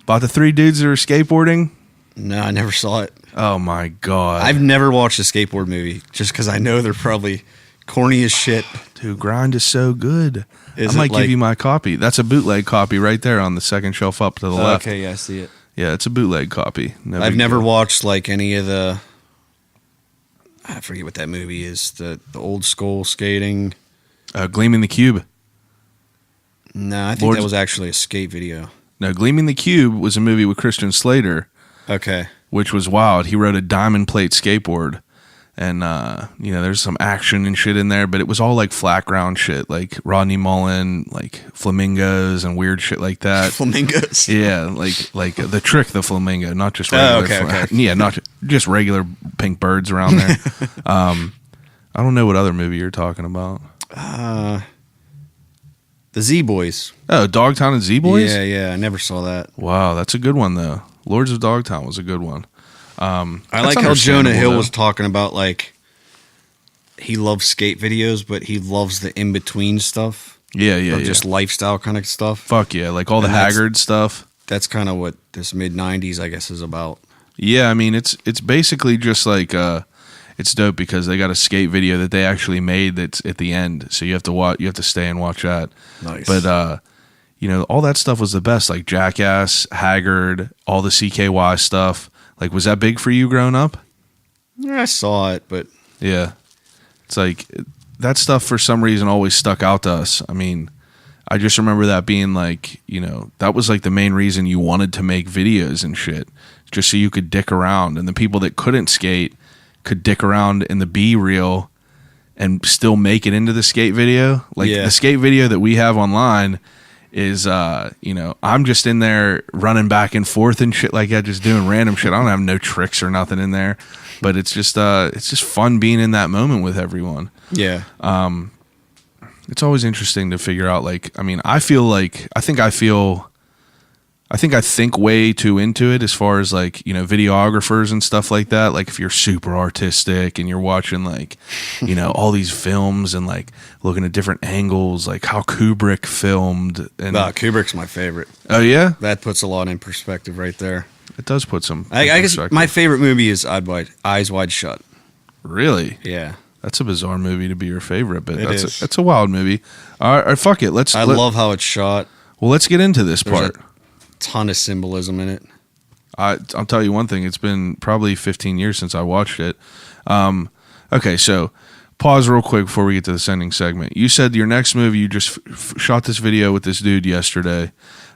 About the three dudes that were skateboarding? No, I never saw it. Oh my God. I've never watched a skateboard movie just because I know they're probably corny as shit. Dude, Grind is so good. I might like, give you my copy. That's a bootleg copy right there on the second shelf up to the left. Okay, yeah, I see it. Yeah, it's a bootleg copy. I've never watched like any of the, I forget what that movie is, the old school skating. Gleaming the Cube. No, I think that was actually a skate video. No, Gleaming the Cube was a movie with Christian Slater. Okay. Which was wild. He rode a diamond plate skateboard. And, you know, there's some action and shit in there, but it was all like flat ground shit, like Rodney Mullen, like flamingos and weird shit like that. Flamingos? Yeah, like the trick, the flamingo, not just regular. Okay. Yeah, not just regular pink birds around there. I don't know what other movie you're talking about. The Z Boys. Oh, Dogtown and Z Boys? Yeah, I never saw that. Wow, that's a good one, though. Lords of Dogtown was a good one. I like how Jonah Hill was talking about, like, he loves skate videos, but he loves the in-between stuff. Yeah. Just lifestyle kind of stuff. Fuck yeah, like all the Haggard stuff. That's kind of what this mid-90s, I guess, is about. Yeah, I mean, it's basically just like, it's dope because they got a skate video that they actually made that's at the end, so you have to stay and watch that. Nice. But, you know, all that stuff was the best, like Jackass, Haggard, all the CKY stuff. Like, was that big for you growing up? Yeah, I saw it, but Yeah. It's like that stuff for some reason always stuck out to us. I mean, I just remember that being like, that was like the main reason you wanted to make videos and shit, just so you could dick around. And the people that couldn't skate could dick around in the B reel and still make it into the skate video. Like the skate video that we have online is, I'm just in there running back and forth and shit like that, just doing random shit. I don't have no tricks or nothing in there, but it's just fun being in that moment with everyone. Yeah. It's always interesting to figure out, like, I mean, I think way too into it as far as like, videographers and stuff like that. Like if you're super artistic and you're watching like, all these films and like looking at different angles, like how Kubrick filmed. And Kubrick's my favorite. Oh yeah? That puts a lot in perspective right there. It does put some. I guess my favorite movie is Eyes Wide Shut. Really? Yeah. That's a bizarre movie to be your favorite, but that's a wild movie. All right, fuck it. I love how it's shot. Well, let's get into this There's part. A ton of symbolism in it. I'll tell you one thing. It's been probably 15 years since I watched it. Okay, so pause real quick before we get to the sending segment. You said your next movie, you just shot this video with this dude yesterday.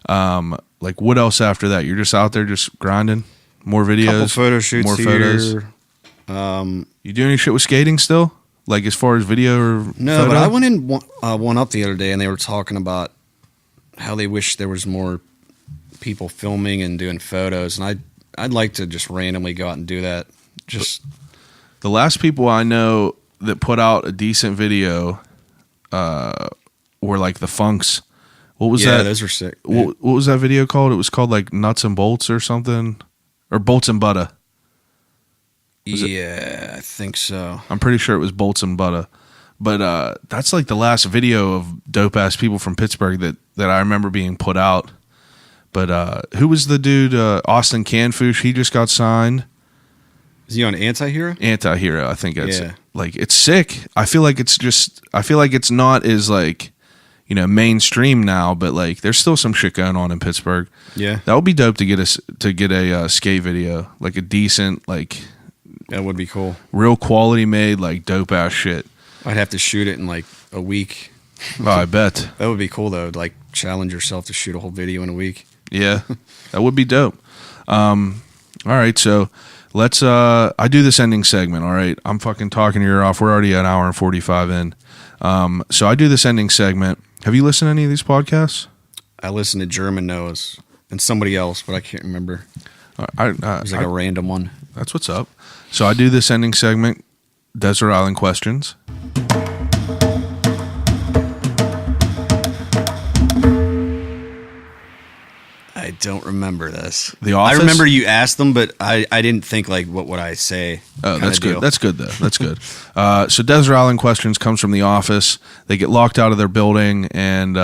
Like, what else after that? You're just out there just grinding? More videos? Couple photo shoots more here. photos? You do any shit with skating still? Like as far as video or no? photo? But I went in one up the other day, and they were talking about how they wish there was more people filming and doing photos, and I'd like to just randomly go out and do that. Just the last people I know that put out a decent video were like the Funks. What was that? Yeah, those were sick. What was that video called? It was called like Nuts and Bolts or something, or Bolts and Butter. I think so. I'm pretty sure it was Bolts and Butter. But that's like the last video of dope ass people from Pittsburgh that I remember being put out. But who was the dude? Austin Canfoosh. He just got signed. Is he on Anti-Hero? Anti-Hero. I think it's like it's sick. I feel like it's not as like mainstream now, but like there's still some shit going on in Pittsburgh. Yeah, that would be dope to get a skate video, like a decent like. That would be cool. Real quality made, like dope ass shit. I'd have to shoot it in like a week. Oh, I bet. That would be cool though. Like challenge yourself to shoot a whole video in a week. Yeah, that would be dope. All right, so let's. I do this ending segment. All right, I'm fucking talking your ear off. We're already an hour and 45 in. So I do this ending segment. Have you listened to any of these podcasts? I listened to German Noah's and somebody else, but I can't remember. It was like a random one. That's what's up. So I do this ending segment, Desert Island Questions. I don't remember this. The Office? I remember you asked them, but I didn't think like what would I say. Oh, that's good. That's good though. That's good. So Desert Island Questions comes from The Office. They get locked out of their building, and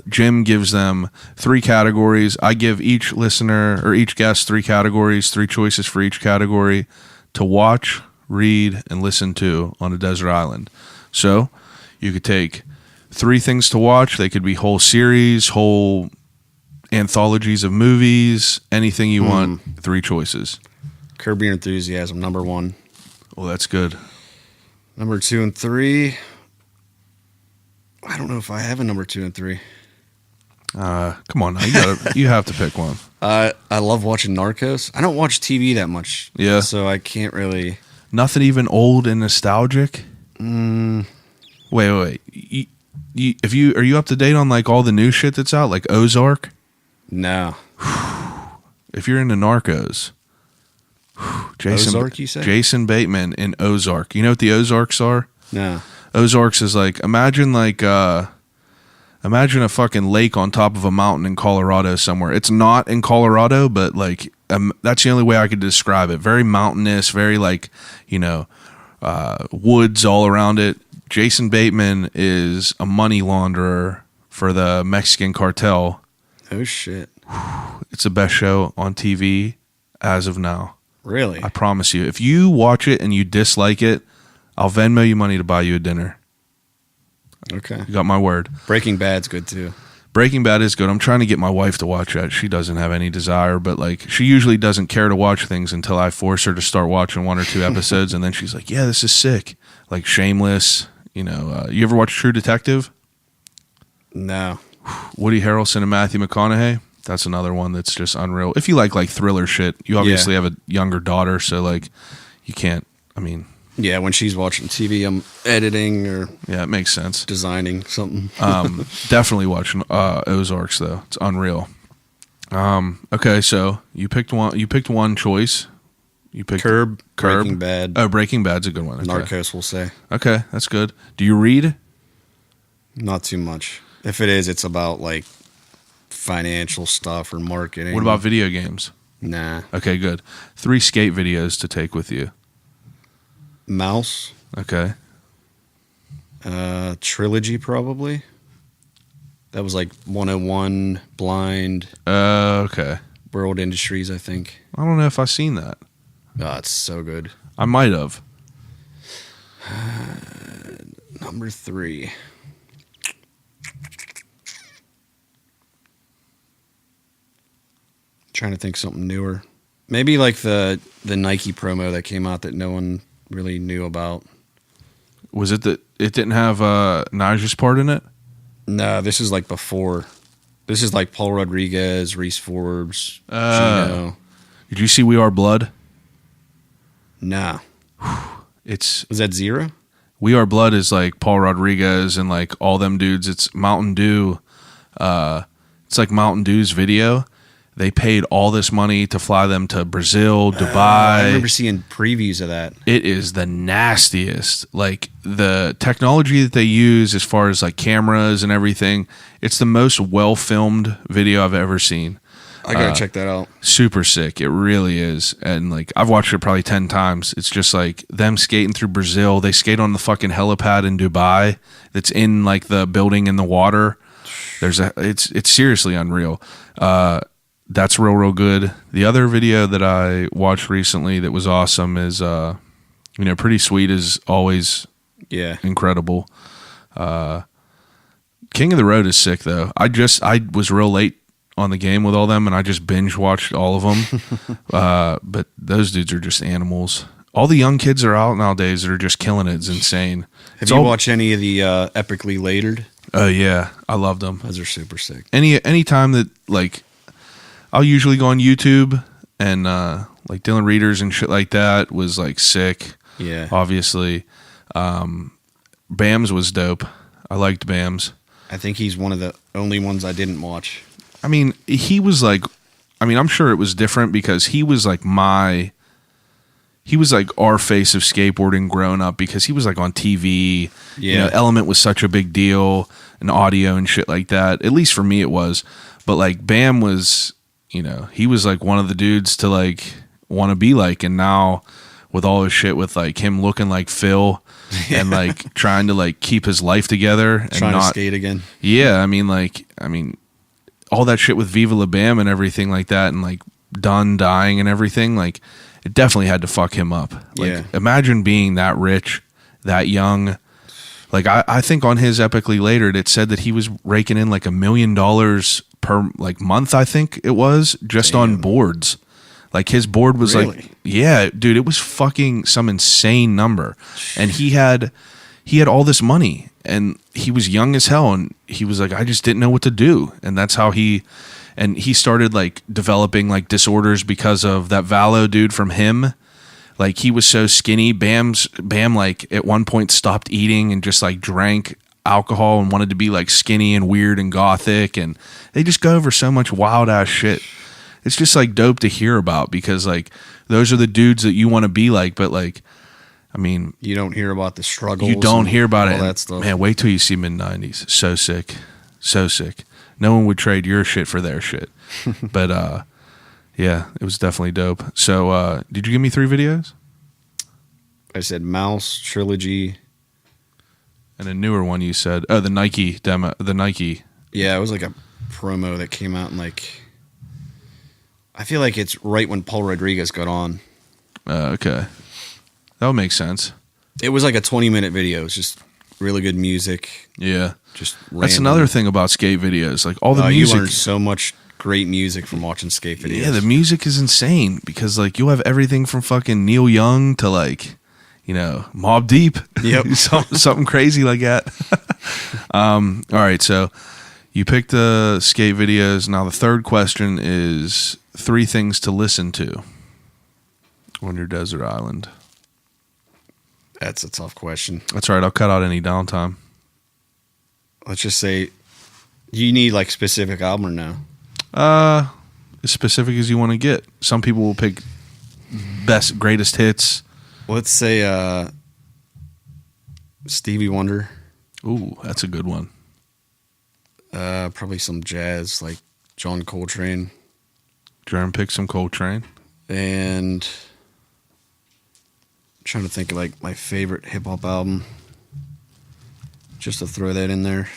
Jim gives them 3 categories. I give each listener or each guest 3 categories, 3 choices for each category to watch, read, and listen to on a desert island. So you could take 3 things to watch. They could be whole series, whole anthologies of movies, anything you want. 3 choices. Curb Your Enthusiasm, number 1. Well, that's good. Number 2 and 3. I don't know if I have a number 2 and 3. Come on now. You have to pick one. I love watching Narcos. I don't watch TV that much. Yeah. So I can't really. Nothing even old and nostalgic? Wait. Are you up to date on like all the new shit that's out, like Ozark? No. If you're into Narcos, Ozark, you say? Jason Bateman in Ozark. You know what the Ozarks are? No. Ozarks is like imagine a fucking lake on top of a mountain in Colorado somewhere. It's not in Colorado, but like that's the only way I could describe it. Very mountainous, very like woods all around it. Jason Bateman is a money launderer for the Mexican cartel. Oh shit! It's the best show on TV as of now. Really? I promise you. If you watch it and you dislike it, I'll Venmo you money to buy you a dinner. Okay. You got my word. Breaking Bad's good too. Breaking Bad is good. I'm trying to get my wife to watch that. She doesn't have any desire, but like she usually doesn't care to watch things until I force her to start watching 1 or 2 episodes, and then she's like, "Yeah, this is sick." Like Shameless. You know, you ever watch True Detective? No. Woody Harrelson and Matthew McConaughey. That's another one that's just unreal. If you like thriller shit, you obviously have a younger daughter, so like you can't. I mean, yeah, when she's watching TV, I'm editing or yeah, it makes sense. Designing something. Definitely watching Ozarks though. It's unreal. Okay, so you picked one. You picked one choice. You picked Curb. Breaking Bad. Oh, Breaking Bad's a good one. Okay. Narcos, we'll say. Okay, that's good. Do you read? Not too much. If it is, it's about like financial stuff or marketing. What about video games? Nah. Okay, good. 3 skate videos to take with you. Mouse. Okay. Trilogy, probably. That was like 101, Blind. Okay. World Industries, I think. I don't know if I've seen that. Oh, it's so good. I might have. Number 3. Trying to think something newer. Maybe like the Nike promo that came out that no one really knew about. Was it that it didn't have Naja's part in it? No, this is like before. This is like Paul Rodriguez, Reese Forbes, Gino. Did you see We Are Blood? Nah. Was that Zero? We Are Blood is like Paul Rodriguez and like all them dudes. It's Mountain Dew. It's like Mountain Dew's video. They paid all this money to fly them to Brazil, Dubai. I remember seeing previews of that. It is the nastiest. Like the technology that they use as far as like cameras and everything, it's the most well-filmed video I've ever seen. I gotta check that out. Super sick. It really is. And like I've watched it probably 10 times. It's just like them skating through Brazil. They skate on the fucking helipad in Dubai that's in like the building in the water. It's seriously unreal. That's real good. The other video that I watched recently that was awesome is, Pretty Sweet is always incredible. King of the Road is sick though. I was real late on the game with all them and I just binge watched all of them. But those dudes are just animals. All the young kids are out nowadays that are just killing it. It's insane. Have you watched any of the Epically Latered? Oh yeah, I love them. Those are super sick. Any time that like I'll usually go on YouTube and like Dylan Readers and shit like that was like sick. Yeah. Obviously. Bams was dope. I liked Bams. I think he's one of the only ones I didn't watch. I mean, he was like, I'm sure it was different because he was like our face of skateboarding growing up because he was like on TV. Yeah. Element was such a big deal and audio and shit like that. At least for me it was. But like Bam was, he was like one of the dudes to like want to be like. And now with all his shit with like him looking like Phil and like trying to like keep his life together and trying to skate again. Yeah. All that shit with Viva La Bam and everything like that and like Dunn dying and everything, like it definitely had to fuck him up. Like imagine being that rich, that young. Like I think on his Epically Latered, it said that he was raking in like $1 million per like month, I think it was, just on boards. Like his board was like, yeah, dude, it was fucking some insane number. And he had all this money and he was young as hell and he was like, I just didn't know what to do. And that's how he started like developing like disorders because of that Valo dude from him. Like he was so skinny. Bam like at one point stopped eating and just like drank alcohol and wanted to be like skinny and weird and gothic. And they just go over so much wild ass shit. It's just like dope to hear about because like those are the dudes that you want to be like. But like, you don't hear about the struggles. You don't hear about all it. That stuff. Man, wait till you see mid-90s. So sick. So sick. No one would trade your shit for their shit. But yeah, it was definitely dope. So did you give me 3 videos? I said Mouse, Trilogy. And a newer one you said. Oh, the Nike demo. The Nike. Yeah, it was like a promo that came out in like, I feel like it's right when Paul Rodriguez got on. Okay. That would make sense. It was like a 20-minute video. It's just really good music. Yeah. Just That's random. another thing about skate videos. Like all the You music. learn so much great music from watching skate videos. Yeah, the music is insane because like you'll have everything from fucking Neil Young to like, Mobb Deep. Yep. Something crazy like that. All right, so you picked the skate videos. Now the third question is 3 things to listen to on your desert island. That's a tough question. That's all right. I'll cut out any downtime. Let's just say, you need like specific album or no? As specific as you want to get. Some people will pick greatest hits. Let's say Stevie Wonder. Ooh, that's a good one. Probably some jazz like John Coltrane. Jerem picked some Coltrane. And I'm trying to think of like my favorite hip hop album. Just to throw that in there.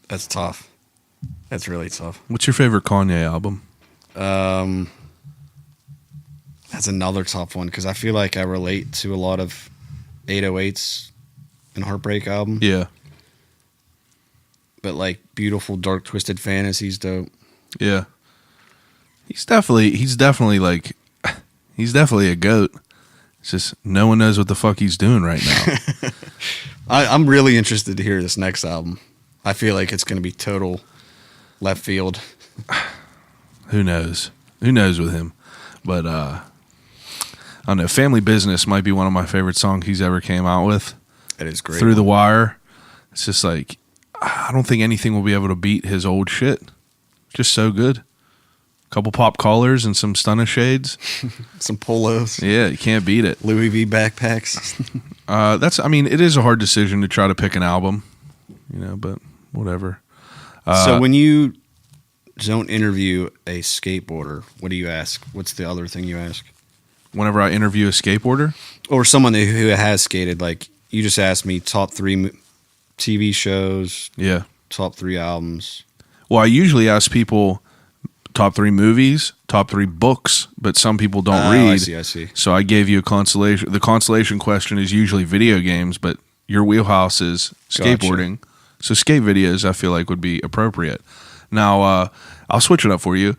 That's tough. That's really tough. What's your favorite Kanye album? That's another tough one because I feel like I relate to a lot of 808s and Heartbreak album. Yeah. But like Beautiful Dark Twisted Fantasies dope. Yeah. He's definitely a goat. It's just no one knows what the fuck he's doing right now. I'm really interested to hear this next album. I feel like it's going to be total left field. Who knows? Who knows with him? But I don't know. Family Business might be one of my favorite songs he's ever came out with. That is great. Through the Wire. It's just like I don't think anything will be able to beat his old shit. Just so good. Couple pop collars and some stunner shades. Some polos. Yeah, you can't beat it. Louis V backpacks. It is a hard decision to try to pick an album, but whatever. So when you don't interview a skateboarder, what do you ask? What's the other thing you ask? Whenever I interview a skateboarder? Or someone who has skated, like you just asked me top 3 TV shows, Yeah. top 3 albums. Well, I usually ask people top 3 movies, top 3 books, but some people don't read. I see. So I gave you a consolation. The consolation question is usually video games, but your wheelhouse is skateboarding. Gotcha. So skate videos, I feel like, would be appropriate. Now, I'll switch it up for you.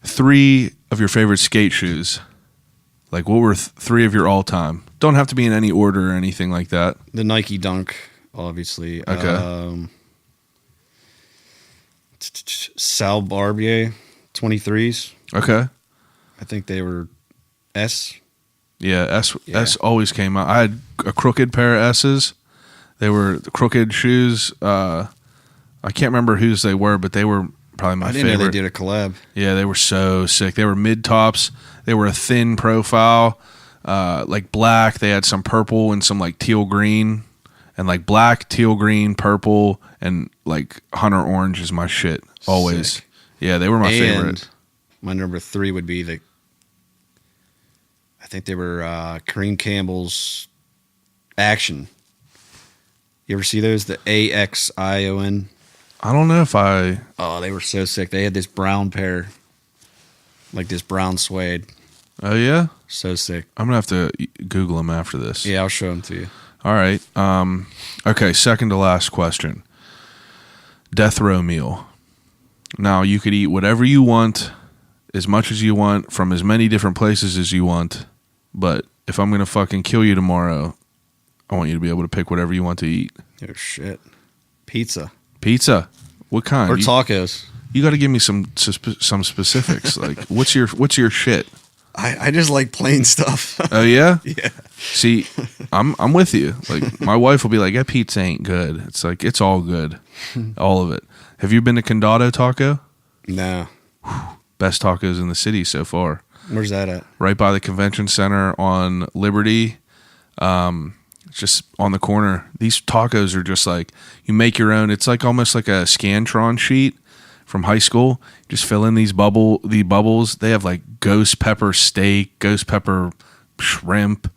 3 of your favorite skate shoes. Like, what were 3 of your all-time? Don't have to be in any order or anything like that. The Nike Dunk, obviously. Okay. Sal Barbier 23s. Okay. I think they were S. Yeah, S Yeah. S always came out. I had a crooked pair of S's. They were the crooked shoes. I can't remember whose they were, but they were probably my I didn't favorite. know they did a collab. Yeah, they were so sick. They were mid tops. They were a thin profile, like black. They had some purple and some like teal green, and like black, teal green, purple, and like hunter orange is my shit always. Sick. Yeah, they were my And favorite. my number 3 would be I think they were Kareem Campbell's Action. You ever see those? The AXION. I don't know if I. Oh, they were so sick. They had this brown pair, like this brown suede. Oh yeah, So sick. I'm gonna have to Google them after this. Yeah, I'll show them to you. All right. Okay, second to last question. Death row meal. Now, you could eat whatever you want, as much as you want, from as many different places as you want. But if I'm going to fucking kill you tomorrow, I want you to be able to pick whatever you want to eat. Oh, shit. Pizza. Pizza. What kind? Or tacos. You got to give me some specifics. Like, what's your shit? I just like plain stuff. Oh, yeah? Yeah. See, I'm with you. Like, my wife will be like, that pizza ain't good. It's like, it's all good. All of it. Have you been to Condado Taco? No. Best tacos in the city so far. Where's that at? Right by the convention center on Liberty. Just on the corner. These tacos are just like, you make your own. It's like almost like a Scantron sheet from high school. Just fill in the bubbles. They have like ghost pepper steak, ghost pepper shrimp,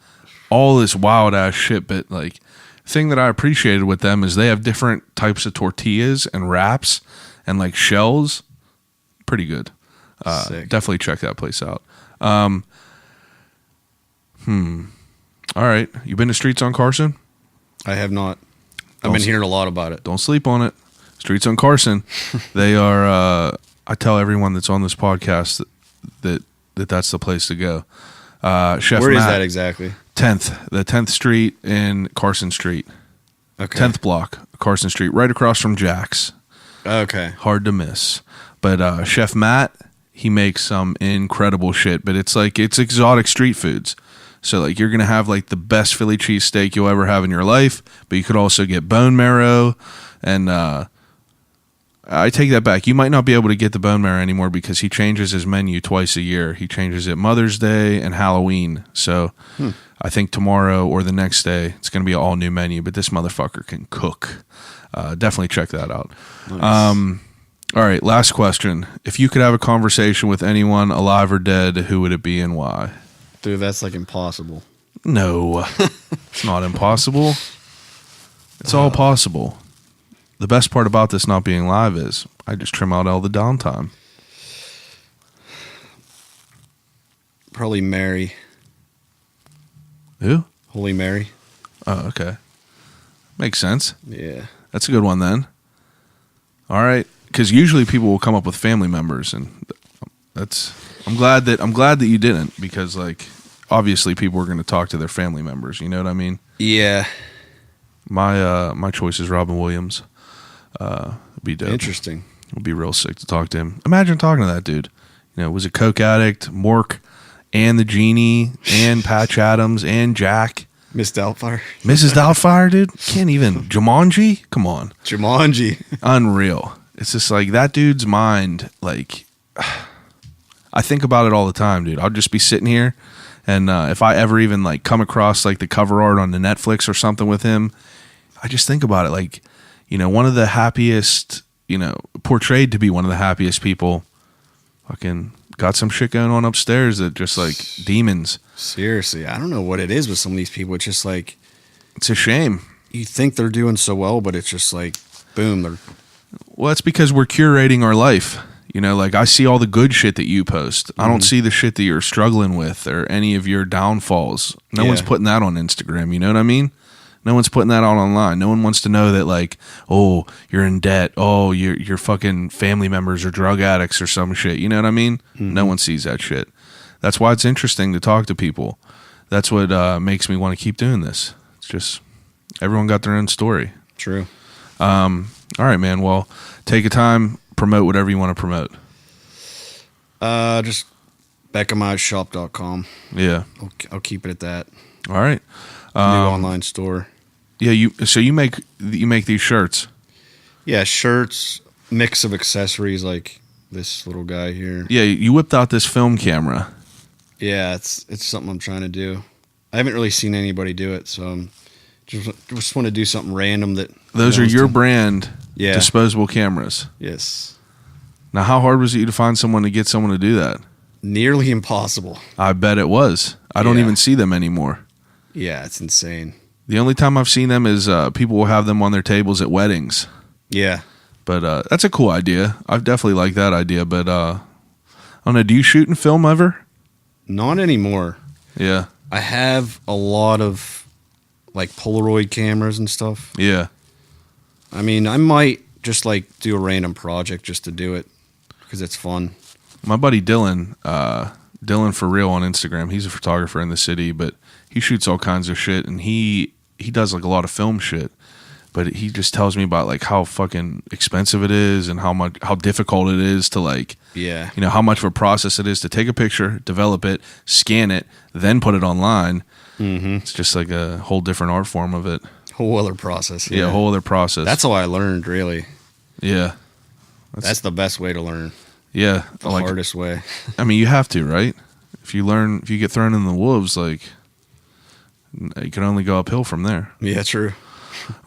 all this wild ass shit. But like, thing that I appreciated with them is they have different types of tortillas and wraps and like shells. Pretty good. Sick. Definitely check that place out. All right. You been to Streets on Carson? I have not. I've been hearing a lot about it. Don't sleep on it. Streets on Carson. They are. I tell everyone that's on this podcast that's the place to go. Chef Where Matt, is that exactly? 10th, the 10th Street and Carson Street. Okay. 10th block, Carson Street, right across from Jack's. Okay. Hard to miss. But Chef Matt, he makes some incredible shit, but it's exotic street foods. So like you're going to have like the best Philly cheesesteak you'll ever have in your life, but you could also get bone marrow. And I take that back. You might not be able to get the bone marrow anymore because he changes his menu twice a year. He changes it Mother's Day and Halloween. So I think tomorrow or the next day it's going to be an all new menu, but this motherfucker can cook. Definitely check that out. Nice. All right, last question. If you could have a conversation with anyone alive or dead, who would it be and why? Dude, that's like impossible. No, it's not impossible. It's all possible. The best part about this not being live is I just trim out all the downtime. Probably Mary. Who? Holy Mary. Oh, okay. Makes sense. Yeah. That's a good one then. All right, because usually people will come up with family members, and that's. I'm glad that you didn't, because like obviously people are going to talk to their family members. You know what I mean? Yeah. My choice is Robin Williams. It'd be dope. Interesting. It'd be real sick to talk to him. Imagine talking to that dude. You know, was a coke addict, Mork, and the Genie, and Patch Adams, and Jack. Miss Doubtfire. Mrs. Doubtfire, dude. Can't even. Jumanji? Come on. Jumanji. Unreal. It's just like that dude's mind, like, I think about it all the time, dude. I'll just be sitting here, and if I ever even like come across like the cover art on the Netflix or something with him, I just think about it like, you know, one of the happiest, you know, portrayed to be one of the happiest people, fucking got some shit going on upstairs that just like demons. Seriously, I don't know what it is with some of these people. It's just like, it's a shame. You think they're doing so well, but it's just like, boom. Well, it's because we're curating our life. You know, like I see all the good shit that you post. I don't see the shit that you're struggling with or any of your downfalls. No one's putting that on Instagram. You know what I mean? No one's putting that out online. No one wants to know that, like, oh, you're in debt. Oh, your fucking family members are drug addicts or some shit. You know what I mean? Mm-hmm. No one sees that shit. That's why it's interesting to talk to people. That's what makes me want to keep doing this. It's just everyone got their own story. True. All right, man. Well, take a time, promote whatever you want to promote. Just Beckhamizedshop.com. Yeah. I'll keep it at that. All right. New online store. Yeah, you make these shirts. Yeah, shirts, mix of accessories like this little guy here. Yeah, you whipped out this film camera. Yeah, it's something I'm trying to do. I haven't really seen anybody do it, so just want to do something random that. Those are your brand. Yeah. Disposable cameras. Yes. Now, how hard was it to find someone to get someone to do that? Nearly impossible. I bet it was. I don't even see them anymore. Yeah, it's insane. The only time I've seen them is people will have them on their tables at weddings. Yeah. But that's a cool idea. I've definitely liked that idea. But I don't know. Do you shoot and film ever? Not anymore. Yeah. I have a lot of like Polaroid cameras and stuff. Yeah. I mean, I might just like do a random project just to do it because it's fun. My buddy Dylan, Dylan for real on Instagram, he's a photographer in the city, but he shoots all kinds of shit, and he does like a lot of film shit. But he just tells me about like how fucking expensive it is and how difficult it is to like, you know, how much of a process it is to take a picture, develop it, scan it, then put it online. Mm-hmm. It's just like a whole different art form of it. Whole other process. Yeah, a whole other process. That's how I learned, really. Yeah. That's the best way to learn. Yeah. The hardest way. I mean, you have to, right? If you get thrown in the wolves, like, you can only go uphill from there. Yeah, true.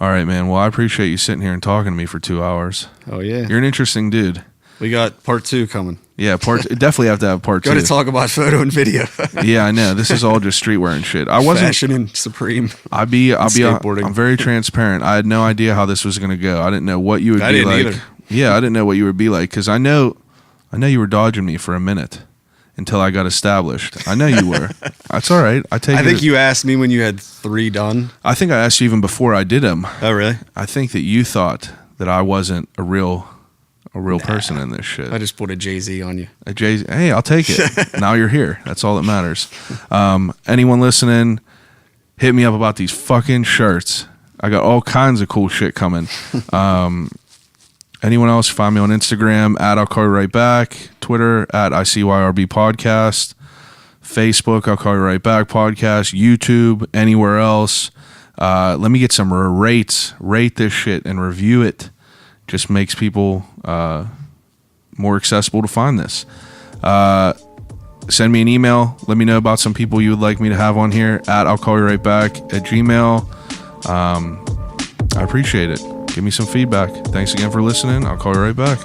All right, man. Well, I appreciate you sitting here and talking to me for 2 hours. Oh, yeah. You're an interesting dude. We got part 2 coming. Yeah, definitely have to have part 2. Got to talk about photo and video. Yeah, I know. This is all just streetwear and shit. Fashion and Supreme. I'm very transparent. I had no idea how this was going to go. I didn't know what you would be like. Either. Yeah, I didn't know what you would be like because I know you were dodging me for a minute. until I got established. I know you were. That's all right. I think you asked me when you had 3 done. I think I asked you even before I did them. Oh, really? I think that you thought that I wasn't a real person in this shit. I just put a Jay-Z on you. Hey, I'll take it. Now you're here. That's all that matters. Anyone listening, hit me up about these fucking shirts. I got all kinds of cool shit coming. Anyone else, find me on Instagram at I'll Call You Right Back, Twitter at ICYRB Podcast, Facebook, I'll Call You Right Back Podcast, YouTube, anywhere else. Let me get some rates. Rate this shit and review it. Just makes people more accessible to find this. Send me an email. Let me know about some people you would like me to have on here at I'll Call You Right Back at Gmail. I appreciate it. Give me some feedback. Thanks again for listening. I'll call you right back.